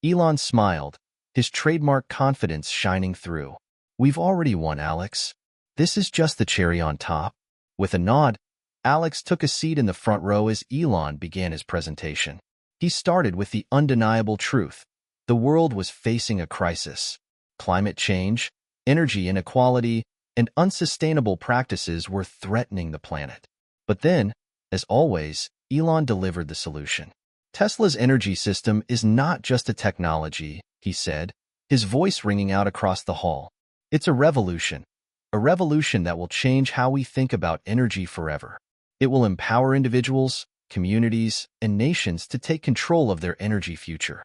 Elon smiled, his trademark confidence shining through. We've already won, Alex. This is just the cherry on top. With a nod, Alex took a seat in the front row as Elon began his presentation. He started with the undeniable truth. The world was facing a crisis. Climate change, energy inequality, and unsustainable practices were threatening the planet. But then, as always, Elon delivered the solution. Tesla's energy system is not just a technology, he said, his voice ringing out across the hall. It's a revolution that will change how we think about energy forever. It will empower individuals, communities, and nations to take control of their energy future.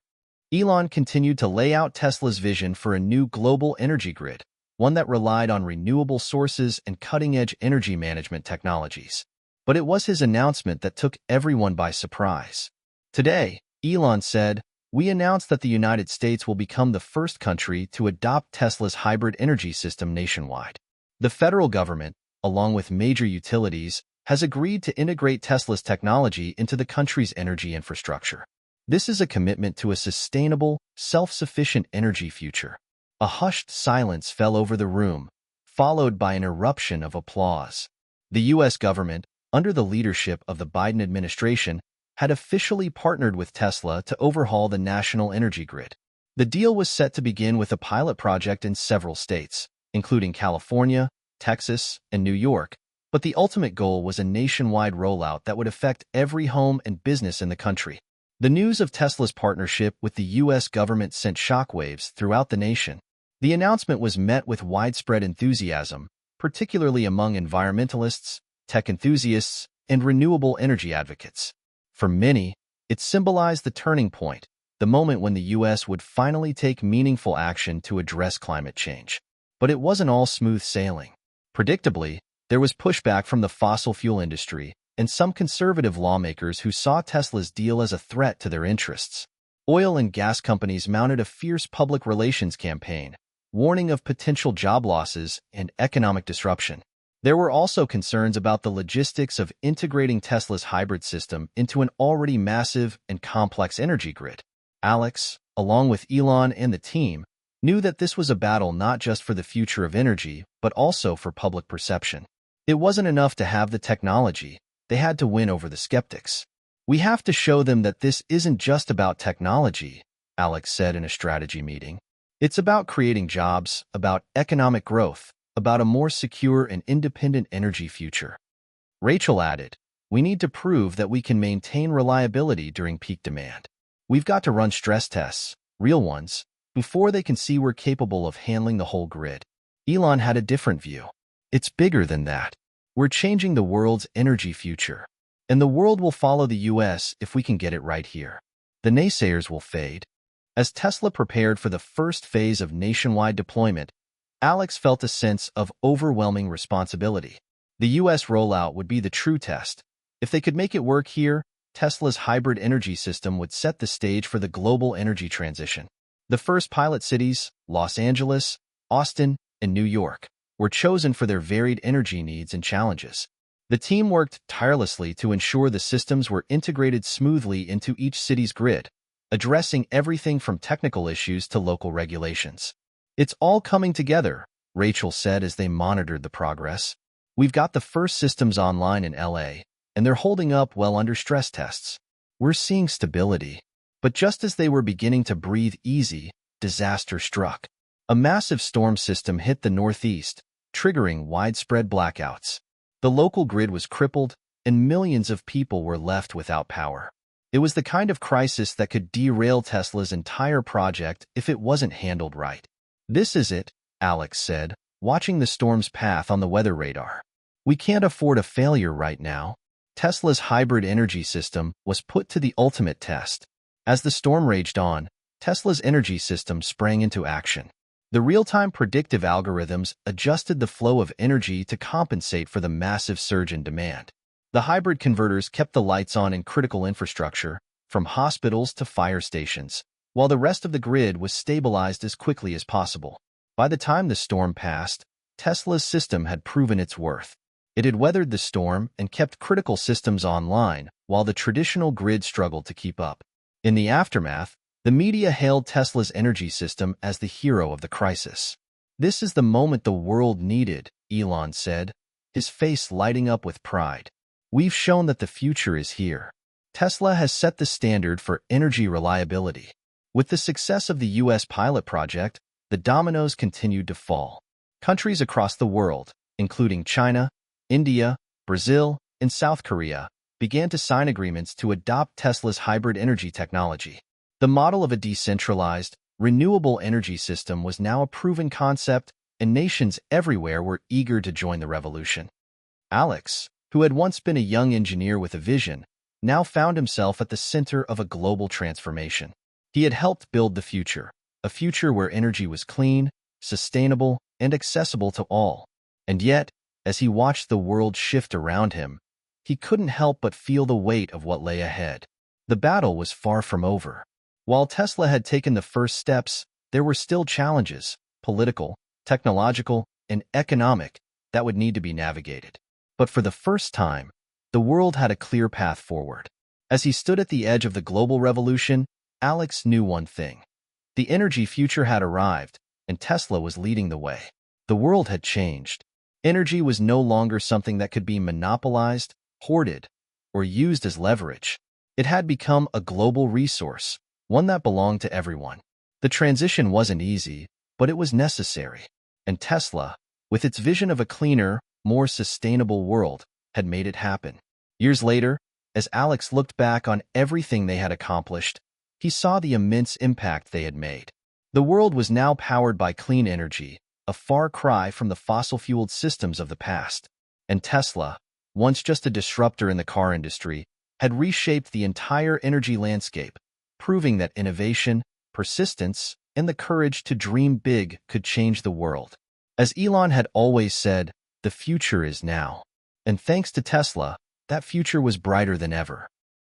Elon continued to lay out Tesla's vision for a new global energy grid, one that relied on renewable sources and cutting-edge energy management technologies. But it was his announcement that took everyone by surprise. Today, Elon said, we announced that the United States will become the first country to adopt Tesla's hybrid energy system nationwide. The federal government, along with major utilities, has agreed to integrate Tesla's technology into the country's energy infrastructure. This is a commitment to a sustainable, self-sufficient energy future. A hushed silence fell over the room, followed by an eruption of applause. The U.S. government, under the leadership of the Biden administration, had officially partnered with Tesla to overhaul the national energy grid. The deal was set to begin with a pilot project in several states, including California, Texas, and New York, but the ultimate goal was a nationwide rollout that would affect every home and business in the country. The news of Tesla's partnership with the U.S. government sent shockwaves throughout the nation. The announcement was met with widespread enthusiasm, particularly among environmentalists, tech enthusiasts, and renewable energy advocates. For many, it symbolized the turning point, the moment when the U.S. would finally take meaningful action to address climate change. But it wasn't all smooth sailing. Predictably, there was pushback from the fossil fuel industry and some conservative lawmakers who saw Tesla's deal as a threat to their interests. Oil and gas companies mounted a fierce public relations campaign, warning of potential job losses and economic disruption. There were also concerns about the logistics of integrating Tesla's hybrid system into an already massive and complex energy grid. Alex, along with Elon and the team, knew that this was a battle not just for the future of energy, but also for public perception. It wasn't enough to have the technology. They had to win over the skeptics. "We have to show them that this isn't just about technology," Alex said in a strategy meeting. "It's about creating jobs, about economic growth, about a more secure and independent energy future." Rachel added, "We need to prove that we can maintain reliability during peak demand. We've got to run stress tests, real ones, before they can see we're capable of handling the whole grid." Elon had a different view. "It's bigger than that. We're changing the world's energy future. And the world will follow the US if we can get it right here. The naysayers will fade." As Tesla prepared for the first phase of nationwide deployment, Alex felt a sense of overwhelming responsibility. The US rollout would be the true test. If they could make it work here, Tesla's hybrid energy system would set the stage for the global energy transition. The first pilot cities, Los Angeles, Austin, and New York, were chosen for their varied energy needs and challenges. The team worked tirelessly to ensure the systems were integrated smoothly into each city's grid, addressing everything from technical issues to local regulations. "It's all coming together," Rachel said as they monitored the progress. "We've got the first systems online in LA, and they're holding up well under stress tests. We're seeing stability." But just as they were beginning to breathe easy, disaster struck. A massive storm system hit the Northeast, triggering widespread blackouts. The local grid was crippled, and millions of people were left without power. It was the kind of crisis that could derail Tesla's entire project if it wasn't handled right. "This is it," Alex said, watching the storm's path on the weather radar. "We can't afford a failure right now." Tesla's hybrid energy system was put to the ultimate test. As the storm raged on, Tesla's energy system sprang into action. The real-time predictive algorithms adjusted the flow of energy to compensate for the massive surge in demand. The hybrid converters kept the lights on in critical infrastructure, from hospitals to fire stations, while the rest of the grid was stabilized as quickly as possible. By the time the storm passed, Tesla's system had proven its worth. It had weathered the storm and kept critical systems online, while the traditional grid struggled to keep up. In the aftermath, the media hailed Tesla's energy system as the hero of the crisis. "This is the moment the world needed," Elon said, his face lighting up with pride. "We've shown that the future is here." Tesla has set the standard for energy reliability. With the success of the US pilot project, the dominoes continued to fall. Countries across the world, including China, India, Brazil, and South Korea, began to sign agreements to adopt Tesla's hybrid energy technology. The model of a decentralized, renewable energy system was now a proven concept, and nations everywhere were eager to join the revolution. Alex, who had once been a young engineer with a vision, now found himself at the center of a global transformation. He had helped build the future, a future where energy was clean, sustainable, and accessible to all. And yet, as he watched the world shift around him, he couldn't help but feel the weight of what lay ahead. The battle was far from over. While Tesla had taken the first steps, there were still challenges, political, technological, and economic, that would need to be navigated. But for the first time, the world had a clear path forward. As he stood at the edge of the global revolution, Alex knew one thing. The energy future had arrived, and Tesla was leading the way. The world had changed. Energy was no longer something that could be monopolized, hoarded, or used as leverage. It had become a global resource, one that belonged to everyone. The transition wasn't easy, but it was necessary. And Tesla, with its vision of a cleaner, more sustainable world, had made it happen. Years later, as Alex looked back on everything they had accomplished, he saw the immense impact they had made. The world was now powered by clean energy, a far cry from the fossil-fueled systems of the past. And Tesla, once just a disruptor in the car industry, had reshaped the entire energy landscape, proving that innovation, persistence, and the courage to dream big could change the world. As Elon had always said, the future is now. And thanks to Tesla, that future was brighter than ever.